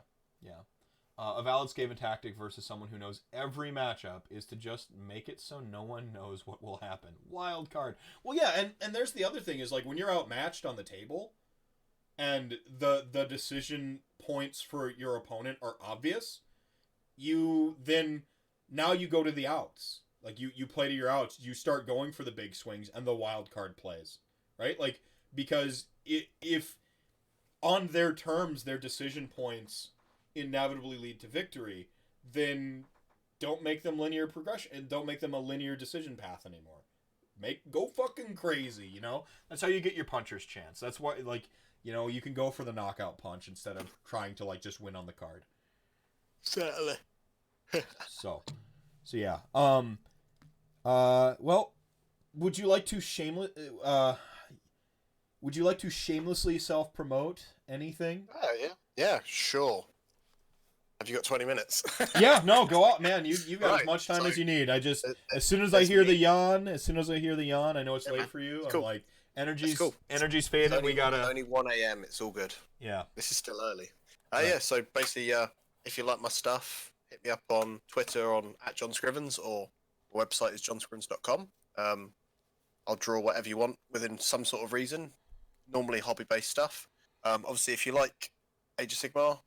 A valid Skaven tactic versus someone who knows every matchup is to just make it so no one knows what will happen. Wild card. Well, yeah, and there's the other thing is, like, when you're outmatched on the table, and the decision points for your opponent are obvious, now you go to the outs. Like, you play to your outs, you start going for the big swings, and the wild card plays. Right? Like, because if on their terms their decision points inevitably lead to victory, then don't make them linear progression, and don't make them a linear decision path anymore. Go fucking crazy, you know? That's how you get your puncher's chance. That's why, like, you know, you can go for the knockout punch instead of trying to, like, just win on the card. Certainly. So yeah. Well, would you like to shamelessly self-promote anything? Oh, yeah. Yeah, sure. Have you got 20 minutes? Yeah, no, go out, man. You got as much time as you need. As soon as I hear the yawn, I know it's late for you. Cool. I'm like, energy's fading. We gotta. Only 1 a.m. It's all good. Yeah. This is still early. Yeah. So basically, if you like my stuff, hit me up on Twitter at John Scrivens, or my website is johnscrivens.com. I'll draw whatever you want within some sort of reason. Normally hobby-based stuff. Obviously, if you like Age of Sigmar,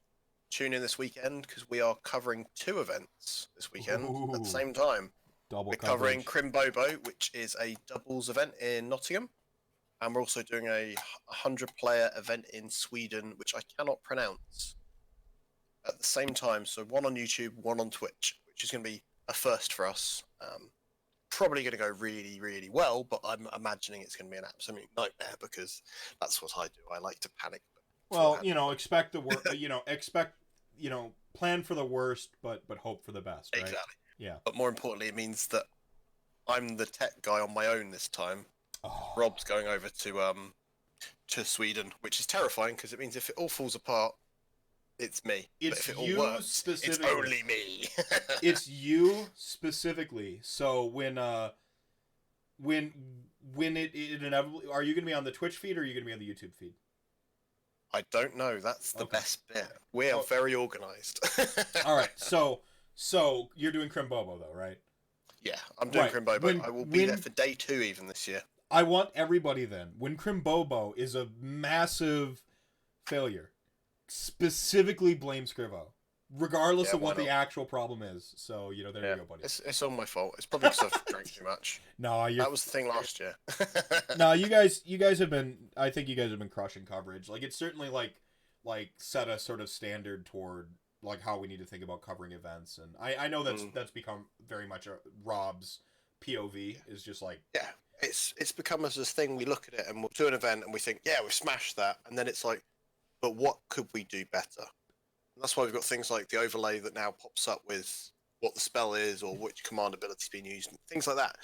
tune in this weekend because we are covering 2 events this weekend at the Ooh. same time. Double We're coverage. covering Crimbobo, which is a doubles event in Nottingham, and we're also doing a 100-player event in Sweden, which I cannot pronounce, at the same time. So one on YouTube, one on Twitch, which is going to be a first for us. Probably going to go really, really well, but I'm imagining it's going to be an absolute nightmare because that's what I do. I like to panic. Well, expect the worst. Plan for the worst, but hope for the best. Right? Exactly. Yeah. But more importantly, it means that I'm the tech guy on my own this time. Oh. Rob's going over to Sweden, which is terrifying because it means if it all falls apart, it's me. It's but if it all you works, specifically. it's only me. It's you specifically. So when it inevitably, are you going to be on the Twitch feed or are you going to be on the YouTube feed? I don't know. That's the best bit. We are Oh. very organised. All right. So you're doing Crimbobo though, right? Yeah, I'm doing Right. Crimbobo. I will be there for day 2 even this year. I want everybody then, when Crimbobo is a massive failure, specifically blame Scrivo, regardless of what the actual problem is. So, there you go, buddy. It's all my fault. It's probably because I've drank too much. No, that was the thing last year. No, you guys have been, I think you guys have been crushing coverage. Like, it's certainly, like set a sort of standard toward, like, how we need to think about covering events. And I know that's become very much Rob's POV, is just like... Yeah. It's become as this thing. We look at it and we'll do an event and we think, yeah, we've smashed that, and then it's like, but what could we do better? And that's why we've got things like the overlay that now pops up with what the spell is or which command ability's been used, and things like that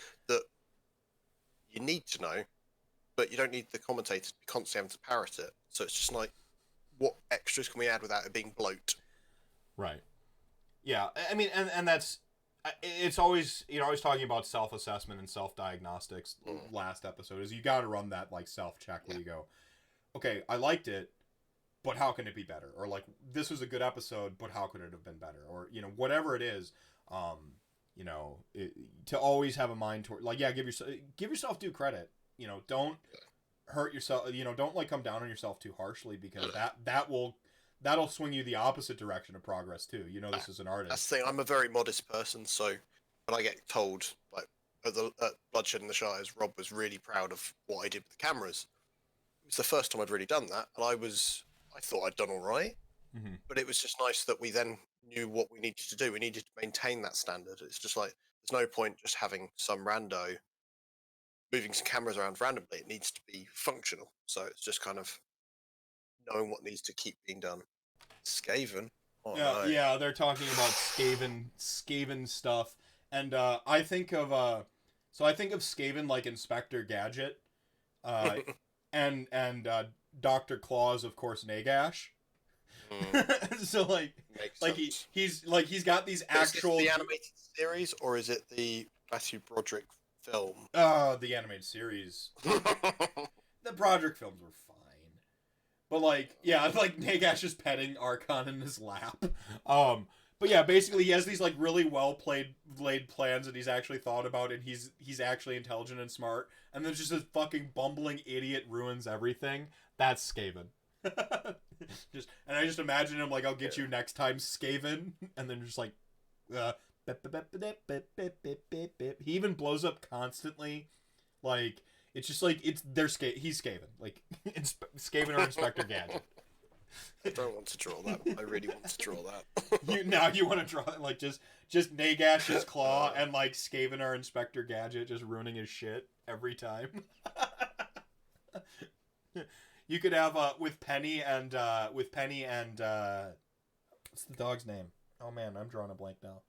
you need to know, but you don't need the commentator to be constantly having to parrot it. So it's just like, what extras can we add without it being bloat? Right. Yeah, I mean, and that's... It's always, I was talking about self-assessment and self-diagnostics last episode, is you got to run that, like, self-check where you go, okay, I liked it, but how can it be better? Or, like, this was a good episode, but how could it have been better? Or, whatever it is, to always have a mind toward, like, yeah, give yourself due credit. Don't hurt yourself, don't, like, come down on yourself too harshly, because that'll swing you the opposite direction of progress too. This is an artist. That's the thing. I'm a very modest person, so when I get told, like at Bloodshed in the Shires, Rob was really proud of what I did with the cameras. It was the first time I'd really done that, and I thought I'd done all right. Mm-hmm. But it was just nice that we then knew what we needed to do. We needed to maintain that standard. It's just like, there's no point just having some rando moving some cameras around randomly. It needs to be functional. So it's just kind of knowing what needs to keep being done. Skaven. Oh, yeah, no. Yeah, they're talking about Skaven stuff, and I think of Skaven like Inspector Gadget, and Dr. Claus, of course, Nagash. So he's got these actual... Is it the animated series, or is it the Matthew Broderick film? The animated series. The Broderick films were fine. But, like, yeah, like, Nagash is petting Archon in his lap. But yeah, basically he has these, like, really laid plans that he's actually thought about, and he's actually intelligent and smart, and then just this fucking bumbling idiot ruins everything. That's Skaven. And I just imagine him like, I'll get you next time, Skaven, and then just like, he even blows up constantly, like, it's just like, he's Skaven, like, it's Skaven or Inspector Gadget. I don't want to draw that. I really want to draw that. You want to draw like just Nagash's claw and like Skaven or Inspector Gadget just ruining his shit every time. You could have with Penny and what's the dog's name? Oh man, I'm drawing a blank now.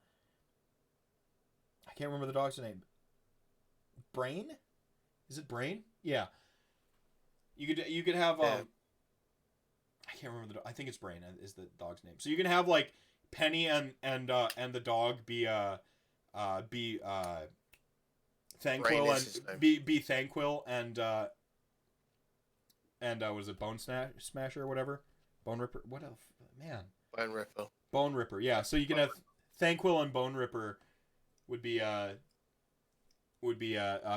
I can't remember the dog's name. Brain? Is it Brain? Yeah. You could have Yeah. I can't remember I think it's Brain is the dog's name. So you can have like Penny and the dog be Thanquil and be Thanquil and was it Bone Smasher or whatever? Bone Ripper? What else? Man. Bone Ripper. Bone Ripper, yeah. So you can have Thanquil and Bone Ripper would be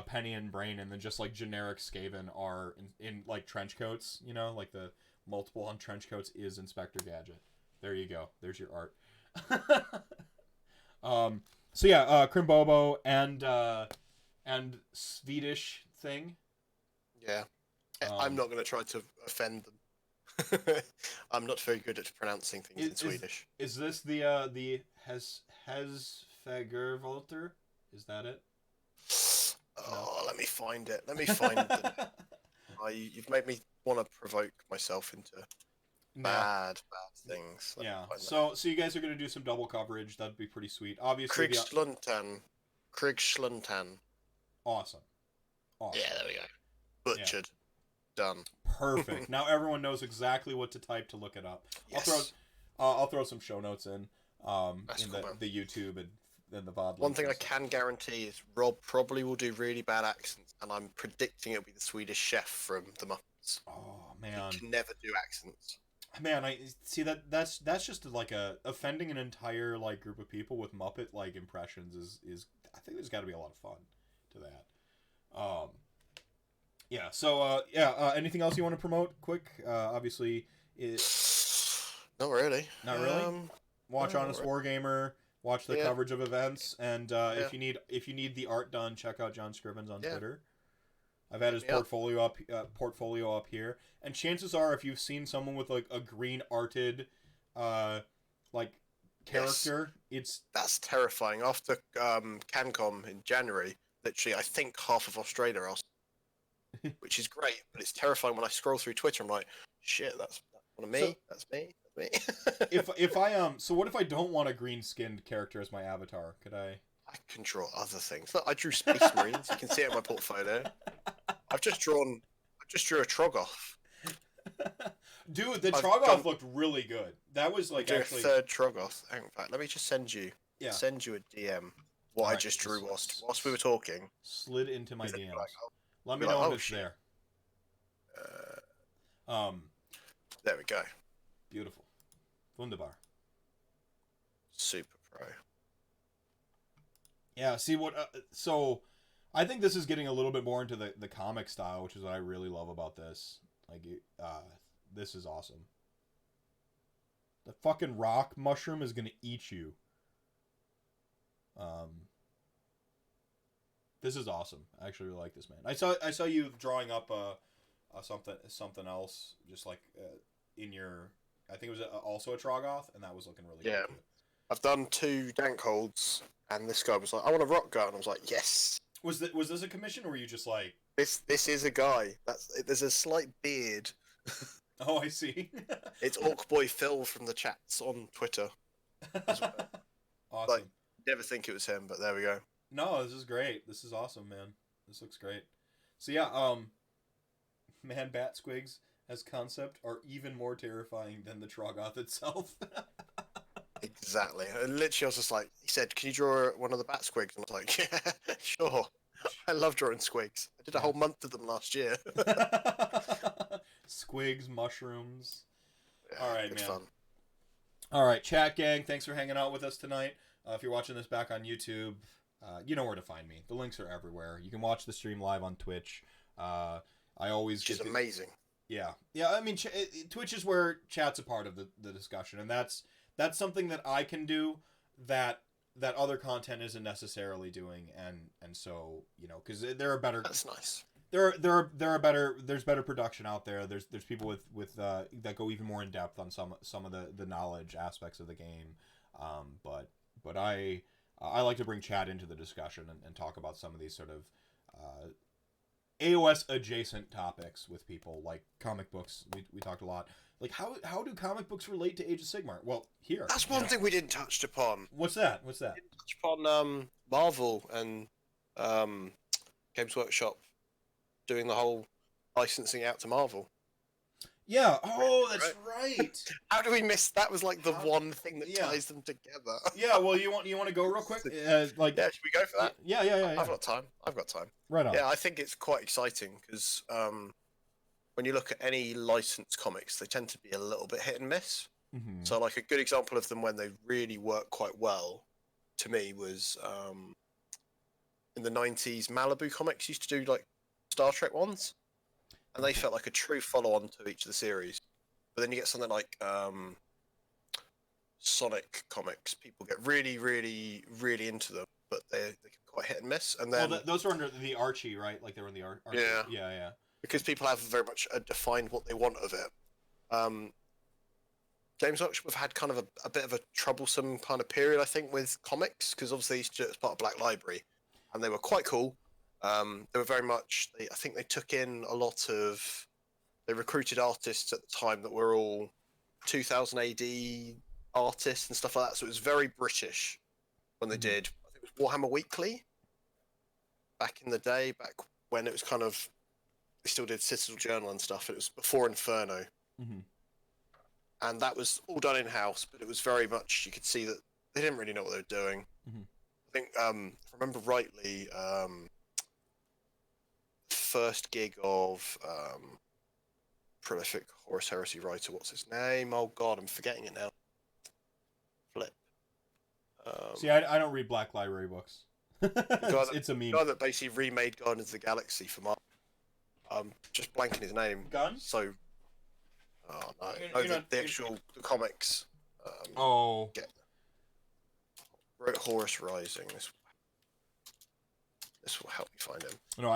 Penny and Brain, and then just like generic Skaven are in like trench coats, like the multiple on trench coats is Inspector Gadget. There you go. There's your art. So yeah, Crimbobo and Swedish thing. Yeah. I'm not going to try to offend them. I'm not very good at pronouncing things in Swedish. Is this the Hesfägervolter? Is that it? Oh, let me find it. Let me find it. You've made me want to provoke myself into bad things. So you guys are going to do some double coverage. That'd be pretty sweet. Obviously, Kriegsluntan. Awesome. Yeah, there we go. Butchered. Yeah. Done. Perfect. Now everyone knows exactly what to type to look it up. Yes. I'll throw some show notes in the YouTube and the VOD. One thing I can guarantee is Rob probably will do really bad accents, and I'm predicting it'll be the Swedish chef from the Muppets. Oh man, he can never do accents. Man, I see that's just like offending an entire like group of people with Muppet like impressions is I think there's got to be a lot of fun to that. Yeah. So anything else you want to promote? Quick. Obviously, not really. Not really. Watch Honest Wargamer. Watch the coverage of events, and if you need the art done, check out John Scrivens on Twitter. I've had his portfolio up here, and chances are, if you've seen someone with like a green arted, like character, that's terrifying. After CanCom in January, literally, I think half of Australia are, which is great, but it's terrifying when I scroll through Twitter. I'm like, shit, that's one of me. That's me. if I so what if I don't want a green skinned character as my avatar? Could I can draw other things. Look, I drew Space Marines. You can see it in my portfolio. I just drew a Troggoth. Dude, the Troggoth looked really good. That was like actually a third Troggoth. In fact, let me just send you a DM. What I just drew whilst we were talking. Slid into my DMs. Let me know if it's there. There we go. Beautiful. Wunderbar. Super pro. Yeah, see what... so, I think this is getting a little bit more into the comic style, which is what I really love about this. Like, this is awesome. The fucking rock mushroom is gonna eat you. This is awesome. I actually really like this, man. I saw you drawing up something else, just like in your... I think it was also a Troggoth, and that was looking really good. I've done 2 dank holds, and this guy was like, I want a rock guy, and I was like, yes. Was this a commission, or were you just like... This is a guy. There's a slight beard. Oh, I see. It's Orcboy Phil from the chats on Twitter. Awesome. Like, never think it was him, but there we go. No, this is great. This is awesome, man. This looks great. So yeah, man, Bat Squigs as concept are even more terrifying than the Troggoth itself. Exactly. And literally, I was just like, he said, can you draw one of the Bat Squigs? And I was like, yeah, sure. I love drawing Squigs. I did a whole month of them last year. Squigs, mushrooms. Yeah, all right, it's man. Fun. All right, chat gang, thanks for hanging out with us tonight. If you're watching this back on YouTube, you know where to find me. The links are everywhere. You can watch the stream live on Twitch. I always Which is amazing. Yeah. I mean, Twitch is where chat's a part of the discussion, and that's something that I can do that other content isn't necessarily doing, and so because there are better. That's nice. There's better production out there. There's people with that go even more in depth on some of the knowledge aspects of the game, but I like to bring chat into the discussion and talk about some of these sort of AOS adjacent topics with people, like comic books. We talked a lot. Like how do comic books relate to Age of Sigmar? Well, here. That's one thing we didn't touch upon. What's that? We didn't touch upon Marvel and Games Workshop doing the whole licensing out to Marvel. Yeah. Oh, that's right. How do we miss? That was like the one thing that ties them together. Yeah. Well, you want to go real quick? Yeah. Should we go for that? Yeah. I've got time. Right on. Yeah, I think it's quite exciting because when you look at any licensed comics, they tend to be a little bit hit and miss. Mm-hmm. So, like a good example of them when they really work quite well, to me, was in the 90s. Malibu Comics used to do like Star Trek ones, and they felt like a true follow-on to each of the series. But then you get something like Sonic comics. People get really, really, really into them, but they can be quite hit and miss. And then those were under the Archie, right? Like they were in the Archie. Yeah. Yeah. Because people have very much defined what they want of it. Games Workshop have had kind of a bit of a troublesome kind of period, I think, with comics, because obviously it's part of Black Library, and they were quite cool. They were very much. I think they took in a lot of. They recruited artists at the time that were all 2000 AD artists and stuff like that. So it was very British when they did. I think it was Warhammer Weekly back in the day, back when it was kind of. They still did Citadel Journal and stuff. It was before Inferno. Mm-hmm. And that was all done in-house, but it was very much, you could see that they didn't really know what they were doing. Mm-hmm. I think, if I remember rightly, first gig of prolific Horus Heresy writer, what's his name? Oh god, I'm forgetting it now. Flip. See, I don't read Black Library books. It's a meme. The guy that basically remade Guardians of the Galaxy for Marvel. Just blanking his name. Gunn? So... Oh no! The actual comics. Wrote Horus Rising. This will help me find him. No,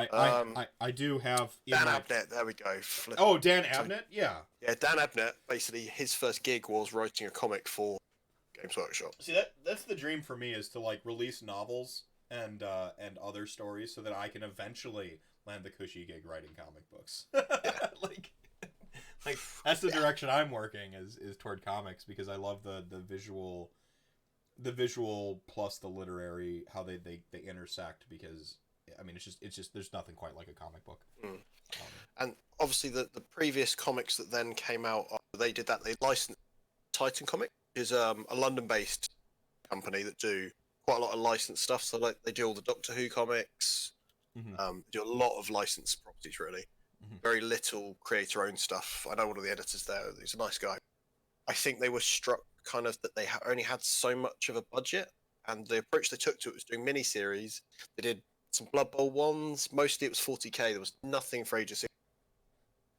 I do have Dan Abnett. There we go. Dan Abnett. Yeah. Yeah, Dan Abnett. Basically, his first gig was writing a comic for Games Workshop. See, that's the dream for me, is to like release novels and other stories so that I can eventually land the cushy gig writing comic books. Yeah. Like that's the direction I'm working is toward comics, because I love the visual plus the literary, how they intersect, because I mean it's just there's nothing quite like a comic book. And obviously the previous comics that then came out, they did that. They licensed Titan Comics, which is a London-based company that do quite a lot of licensed stuff. So like they do all the Doctor Who comics, do a lot of licensed properties really. Very little creator-owned stuff. I know one of the editors there. He's a nice guy. I think they were struck kind of that they only had so much of a budget, and the approach they took to it was doing mini-series. They did some Blood Bowl ones. Mostly it was 40k. There was nothing for Age of Sigmar,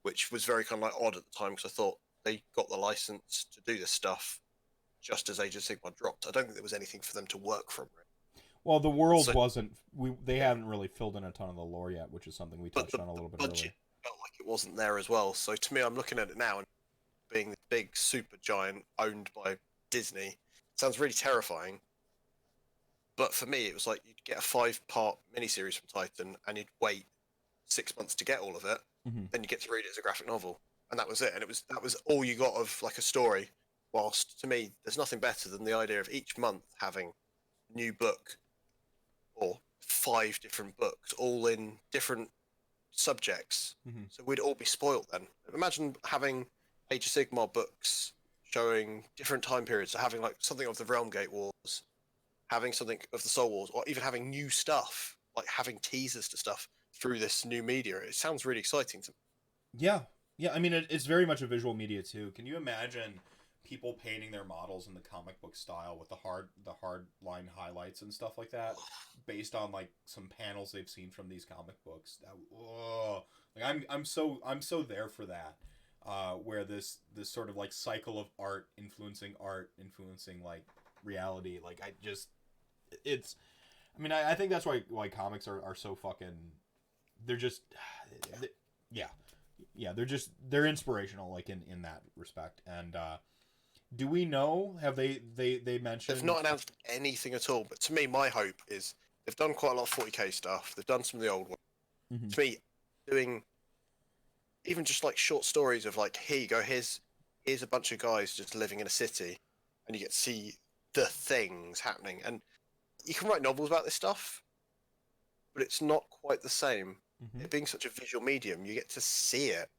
which was very kind of like odd at the time, because I thought they got the license to do this stuff just as Age of Sigmar dropped. I don't think there was anything for them to work from. Well, the world wasn't. They hadn't really filled in a ton of the lore yet, which is something we touched on a little bit earlier. Felt like it wasn't there as well. So to me, I'm looking at it now, and being the big super giant owned by Disney sounds really terrifying. But for me, it was like you'd get a 5-part miniseries from Titan, and you'd wait 6 months to get all of it. Then you get to read it as a graphic novel, and that was it. And that was all you got of like a story. Whilst to me, there's nothing better than the idea of each month having a new book, or 5 different books, all in different subjects. So we'd all be spoiled then. Imagine having Age of Sigmar books showing different time periods, so having like something of the Realm Gate Wars, having something of the Soul Wars, or even having new stuff, like having teasers to stuff through this new media. It sounds really exciting to me. Yeah. I mean, it's very much a visual media too. Can you imagine people painting their models in the comic book style with the hard line highlights and stuff like that, based on like some panels they've seen from these comic books? I'm so there for that. Where this sort of like cycle of art influencing like reality. Like I think that's why comics are so fucking. They're just, they're inspirational, like in that respect. And do we know? Have they mentioned? They've not announced anything at all. But to me, my hope is they've done quite a lot of 40k stuff. They've done some of the old ones. To me, doing even just like short stories of like, here you go, here's a bunch of guys just living in a city, and you get to see the things happening. And you can write novels about this stuff, but it's not quite the same. It being such a visual medium, you get to see it.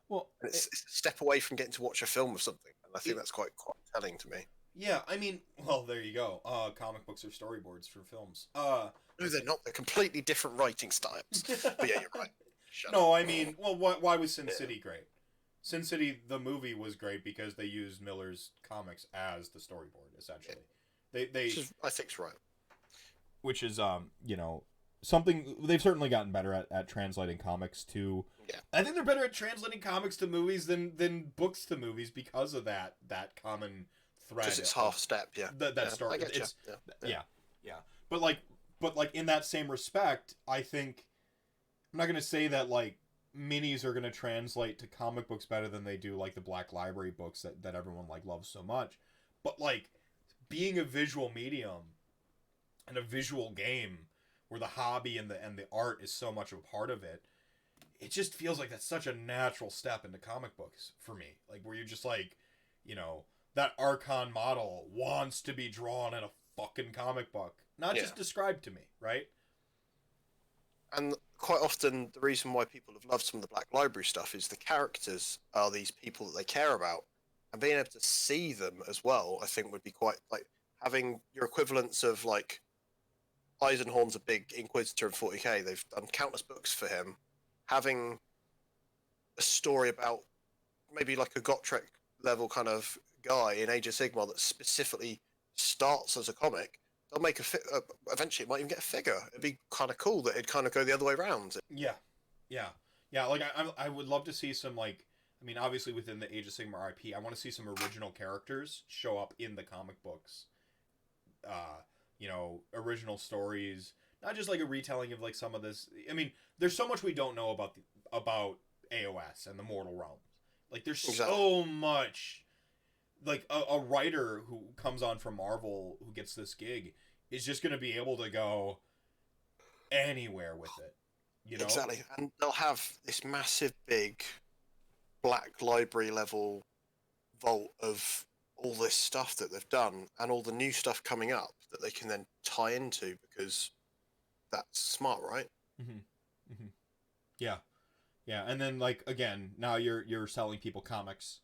Well, and it's a step away from getting to watch a film of something, and I think that's quite telling to me. Yeah, I mean, well, there you go. Comic books are storyboards for films. No, they're not. They're completely different writing styles. But yeah, you're right. I mean, well, why was Sin City great? Sin City, the movie, was great because they used Miller's comics as the storyboard, essentially. Yeah. I think it's right. Which is, something they've certainly gotten better at translating comics to. Yeah. I think they're better at translating comics to movies than books to movies because of that common thread. Because it's half step, yeah. That story. I get It's yeah. But like in that same respect, I think I'm not gonna say that like minis are gonna translate to comic books better than they do like the Black Library books that everyone like loves so much. But like being a visual medium and a visual game where the hobby and the art is so much of a part of it, it just feels like that's such a natural step into comic books for me. Like where you're just like, you know, that Archon model wants to be drawn in a fucking comic book, not just described to me, right? And quite often, the reason why people have loved some of the Black Library stuff is the characters are these people that they care about, and being able to see them as well, I think would be quite like having your equivalents of like Eisenhorn's a big Inquisitor in 40k. They've done countless books for him. Having a story about maybe like a Gotrek level kind of guy in Age of Sigmar that specifically starts as a comic, they'll make eventually it might even get a figure. It'd be kind of cool that it'd kind of go the other way around. Yeah, like I would love to see some like, I mean, obviously within the Age of Sigmar IP, I want to see some original characters show up in the comic books. You know, original stories, not just like a retelling of like some of this. I mean, there's so much we don't know about AOS and the Mortal Realms. Like there's so much. Like a writer who comes on from Marvel who gets this gig is just going to be able to go anywhere with it, you know? Exactly, and they'll have this massive big Black Library level vault of all this stuff that they've done and all the new stuff coming up that they can then tie into, because that's smart, right? Yeah, and then like again, now you're selling people comics.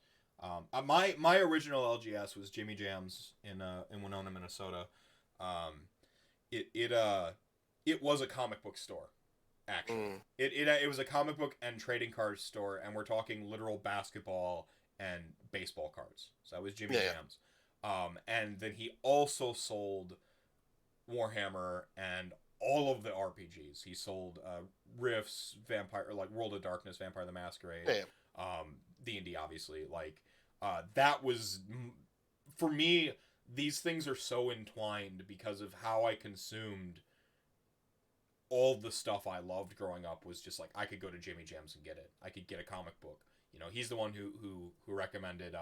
My original LGS was Jimmy Jams in Winona, Minnesota. It was a comic book store, actually. It was a comic book and trading cards store, and we're talking literal basketball and baseball cards. So that was Jimmy Jams. And then he also sold Warhammer and all of the RPGs. He sold Rifts, Vampire, like World of Darkness, Vampire the Masquerade, D&D, obviously. Like that was, for me, these things are so entwined because of how I consumed all the stuff I loved growing up. Was just like I could go to Jimmy Jams and get it. I could get a comic book. You know, he's the one who recommended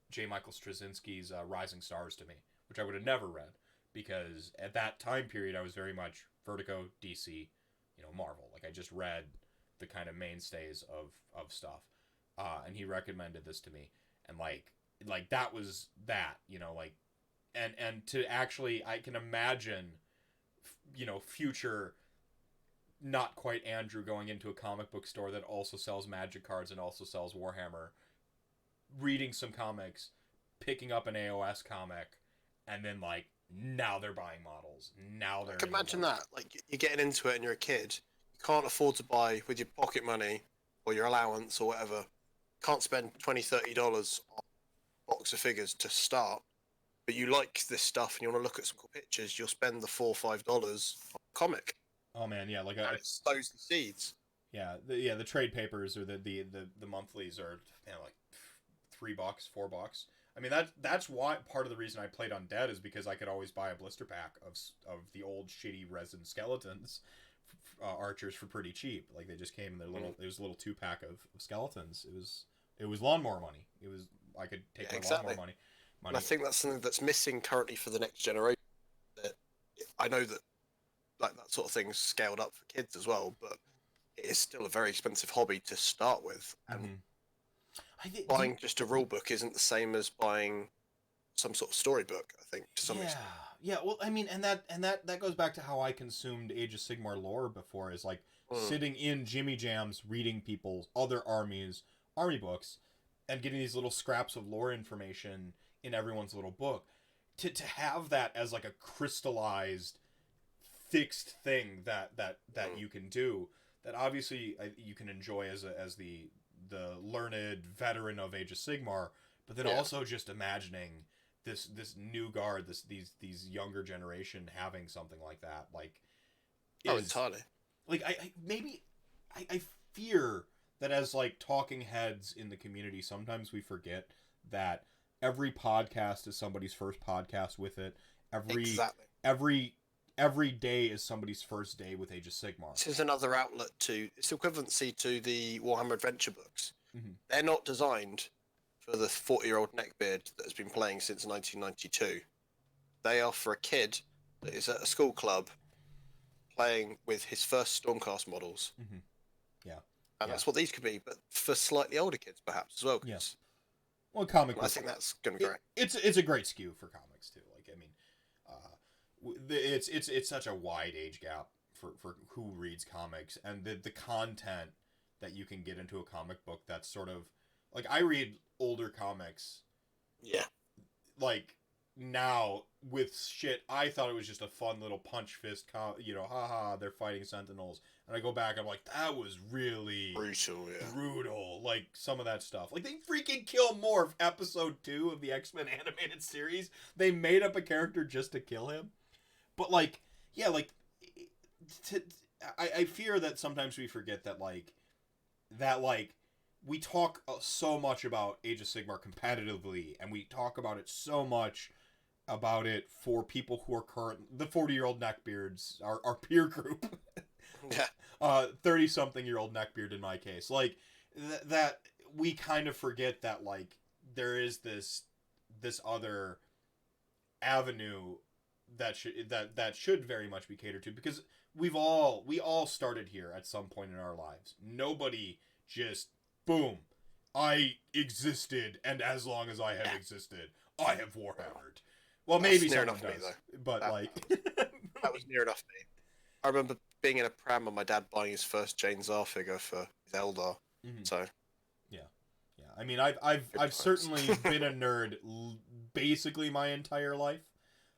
J. Michael Straczynski's Rising Stars to me, which I would have never read because at that time period I was very much Vertigo, DC, you know, Marvel. Like I just read the kind of mainstays of stuff, and he recommended this to me, and like that was that, you know, like, and to actually, I can imagine, you know, future. Not quite Andrew going into a comic book store that also sells Magic cards and also sells Warhammer, reading some comics, picking up an AOS comic, and then like now they're buying models. Now they're. I can imagine that. Like you're getting into it and you're a kid, you can't afford to buy with your pocket money or your allowance or whatever. You can't spend $20-$30 on a box of figures to start. But you like this stuff and you want to look at some cool pictures, you'll spend the $4 or $5 on a comic. Oh man, yeah, like it sows the seeds. Yeah, the trade papers or the monthlies are, you know, like $3, $4. I mean that's why part of the reason I played Undead is because I could always buy a blister pack of the old shitty resin skeletons, archers for pretty cheap. Like they just came in their little. It was a little 2-pack of skeletons. It was lawnmower money. I could take my lawnmower money. And I think that's something that's missing currently for the next generation. That I know that. Like that sort of thing's scaled up for kids as well, but it is still a very expensive hobby to start with. And buying just a rule book isn't the same as buying some sort of storybook, I think, to some extent. Yeah. Well, I mean, and that goes back to how I consumed Age of Sigmar lore before, is like sitting in Jimmy Jams, reading people's other army books, and getting these little scraps of lore information in everyone's little book. To have that as like a crystallized, fixed thing that you can do, that obviously you can enjoy as the learned veteran of Age of Sigmar, but then also just imagining this new guard, these younger generation having something like that, like entirely. Like I fear that as like talking heads in the community, sometimes we forget that every podcast is somebody's first podcast with it. Exactly. Every day is somebody's first day with Age of Sigmar. This is another outlet to, it's equivalency to the Warhammer Adventure books. Mm-hmm. They're not designed for the 40-year-old neckbeard that has been playing since 1992. They are for a kid that is at a school club playing with his first Stormcast models. Mm-hmm. Yeah. And that's what these could be, but for slightly older kids perhaps as well. Yes. Well, I think that's going to be great. It's a great skew for comics too. Like, I mean, it's such a wide age gap for who reads comics, and the content that you can get into a comic book that's sort of like, I read older comics. Yeah. Like, now with shit, I thought it was just a fun little punch fist, haha, they're fighting Sentinels. And I go back, I'm like, that was really brutal. Like, some of that stuff. Like, they freaking kill Morph, episode 2 of the X-Men animated series. They made up a character just to kill him. But, like, yeah, like, I fear that sometimes we forget that, like, we talk so much about Age of Sigmar competitively, and we talk about it so much about it for people who are the 40-year-old neckbeards, our peer group. Yeah. 30-something-year-old neckbeard in my case. Like, that we kind of forget that, like, there is this other avenue that should very much be catered to, because we all started here at some point in our lives. Nobody just, boom, I existed, and as long as I have existed, I have Warhammered. Well, maybe someone does, me, but that was near enough me. I remember being in a pram and my dad buying his first Jane Czar figure for his Eldar. Mm-hmm. So, yeah. I mean, I've certainly been a nerd basically my entire life,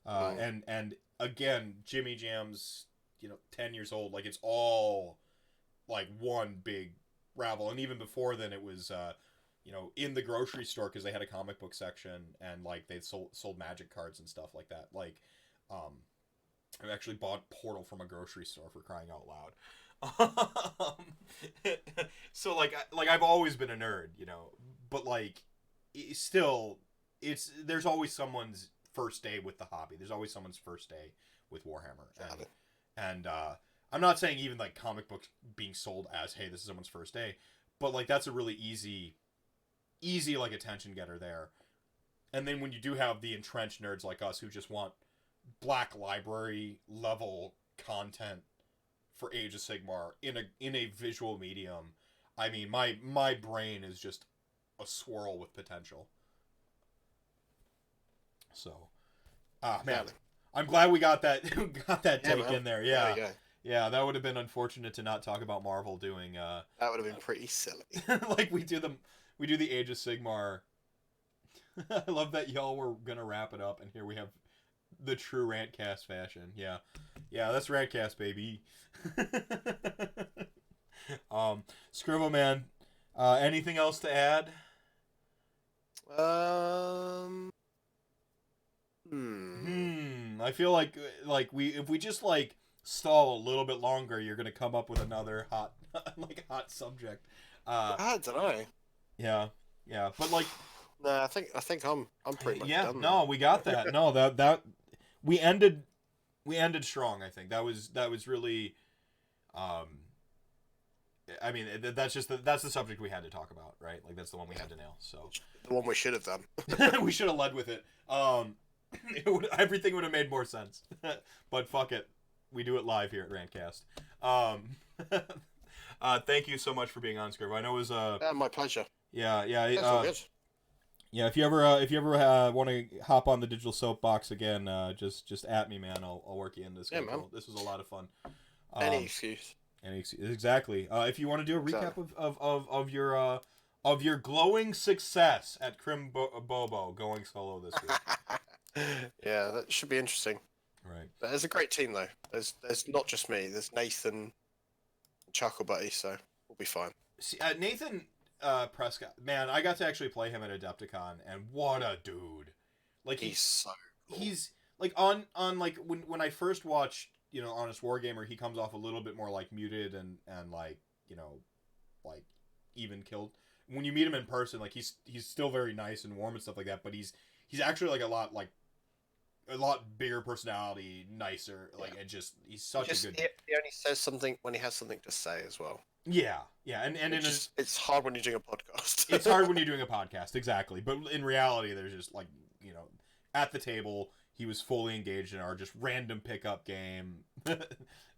and again, Jimmy Jam's 10 years old. Like, it's all like one big ravel, and even before then, it was in the grocery store, because they had a comic book section, and like they sold magic cards and stuff like that. Like, I actually bought Portal from a grocery store, for crying out loud. So like I've always been a nerd, but like there's always someone's first day with the hobby. There's always someone's first day with Warhammer, and I'm not saying even like comic books being sold as, hey, this is someone's first day, but like that's a really easy like attention getter there. And then when you do have the entrenched nerds like us who just want Black Library level content for Age of Sigmar in a visual medium, I mean, my brain is just a swirl with potential. So, man, I'm glad we got that take in there. Yeah. Yeah, that would have been unfortunate to not talk about Marvel doing that would have been pretty silly. Like we do the Age of Sigmar. I love that y'all were gonna wrap it up, and here we have the true RantCast fashion. Yeah, that's RantCast, baby. Scrivo, man, anything else to add? I feel like if we just like stall a little bit longer, you're gonna come up with another hot subject. I don't know. Yeah, but like, no, I think I'm pretty much done. No, we got that. No, that we ended strong. I think that was really, I mean, that's the subject we had to talk about, right? Like, that's the one we had to nail. So the one we should have done. We should have led with it. Everything would have made more sense. But fuck it, we do it live here at RantCast. Thank you so much for being on, Scrivo. I know it was my pleasure. Yeah. That's all good. Yeah, if you ever want to hop on the digital soapbox again, just at me, man. I'll work you into this. Yeah, man. This was a lot of fun. Any excuse. Exactly. If you want to do a recap of your glowing success at Crim Bobo going solo this week. Yeah, that should be interesting. Right. But there's a great team though. There's not just me. There's Nathan, and Chuckle Buddy, so we'll be fine. See, Nathan Prescott, man, I got to actually play him at Adepticon, and what a dude! Like, he's so cool. He's like on like when I first watched Honest Wargamer, he comes off a little bit more like muted and like like even killed. when you meet him in person, like he's still very nice and warm and stuff like that, but he's actually like a lot bigger personality, nicer, like, and just he's such a good. He only says something when he has something to say as well. Yeah, and it's hard when you're doing a podcast. It's hard when you're doing a podcast, exactly. But in reality, there's just like, at the table, he was fully engaged in our just random pickup game.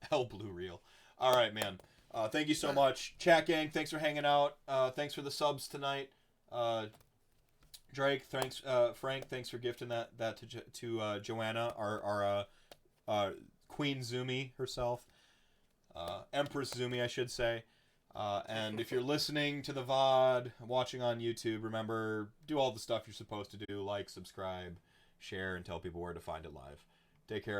Hell, Blue Reel. All right, man. Thank you so much, chat gang. Thanks for hanging out. Thanks for the subs tonight. Drake, thanks. Frank, thanks for gifting that to Joanna, our Queen Zumi herself, Empress Zumi, I should say. And if you're listening to the VOD, watching on YouTube, remember, do all the stuff you're supposed to do, like, subscribe, share, and tell people where to find it live. Take care.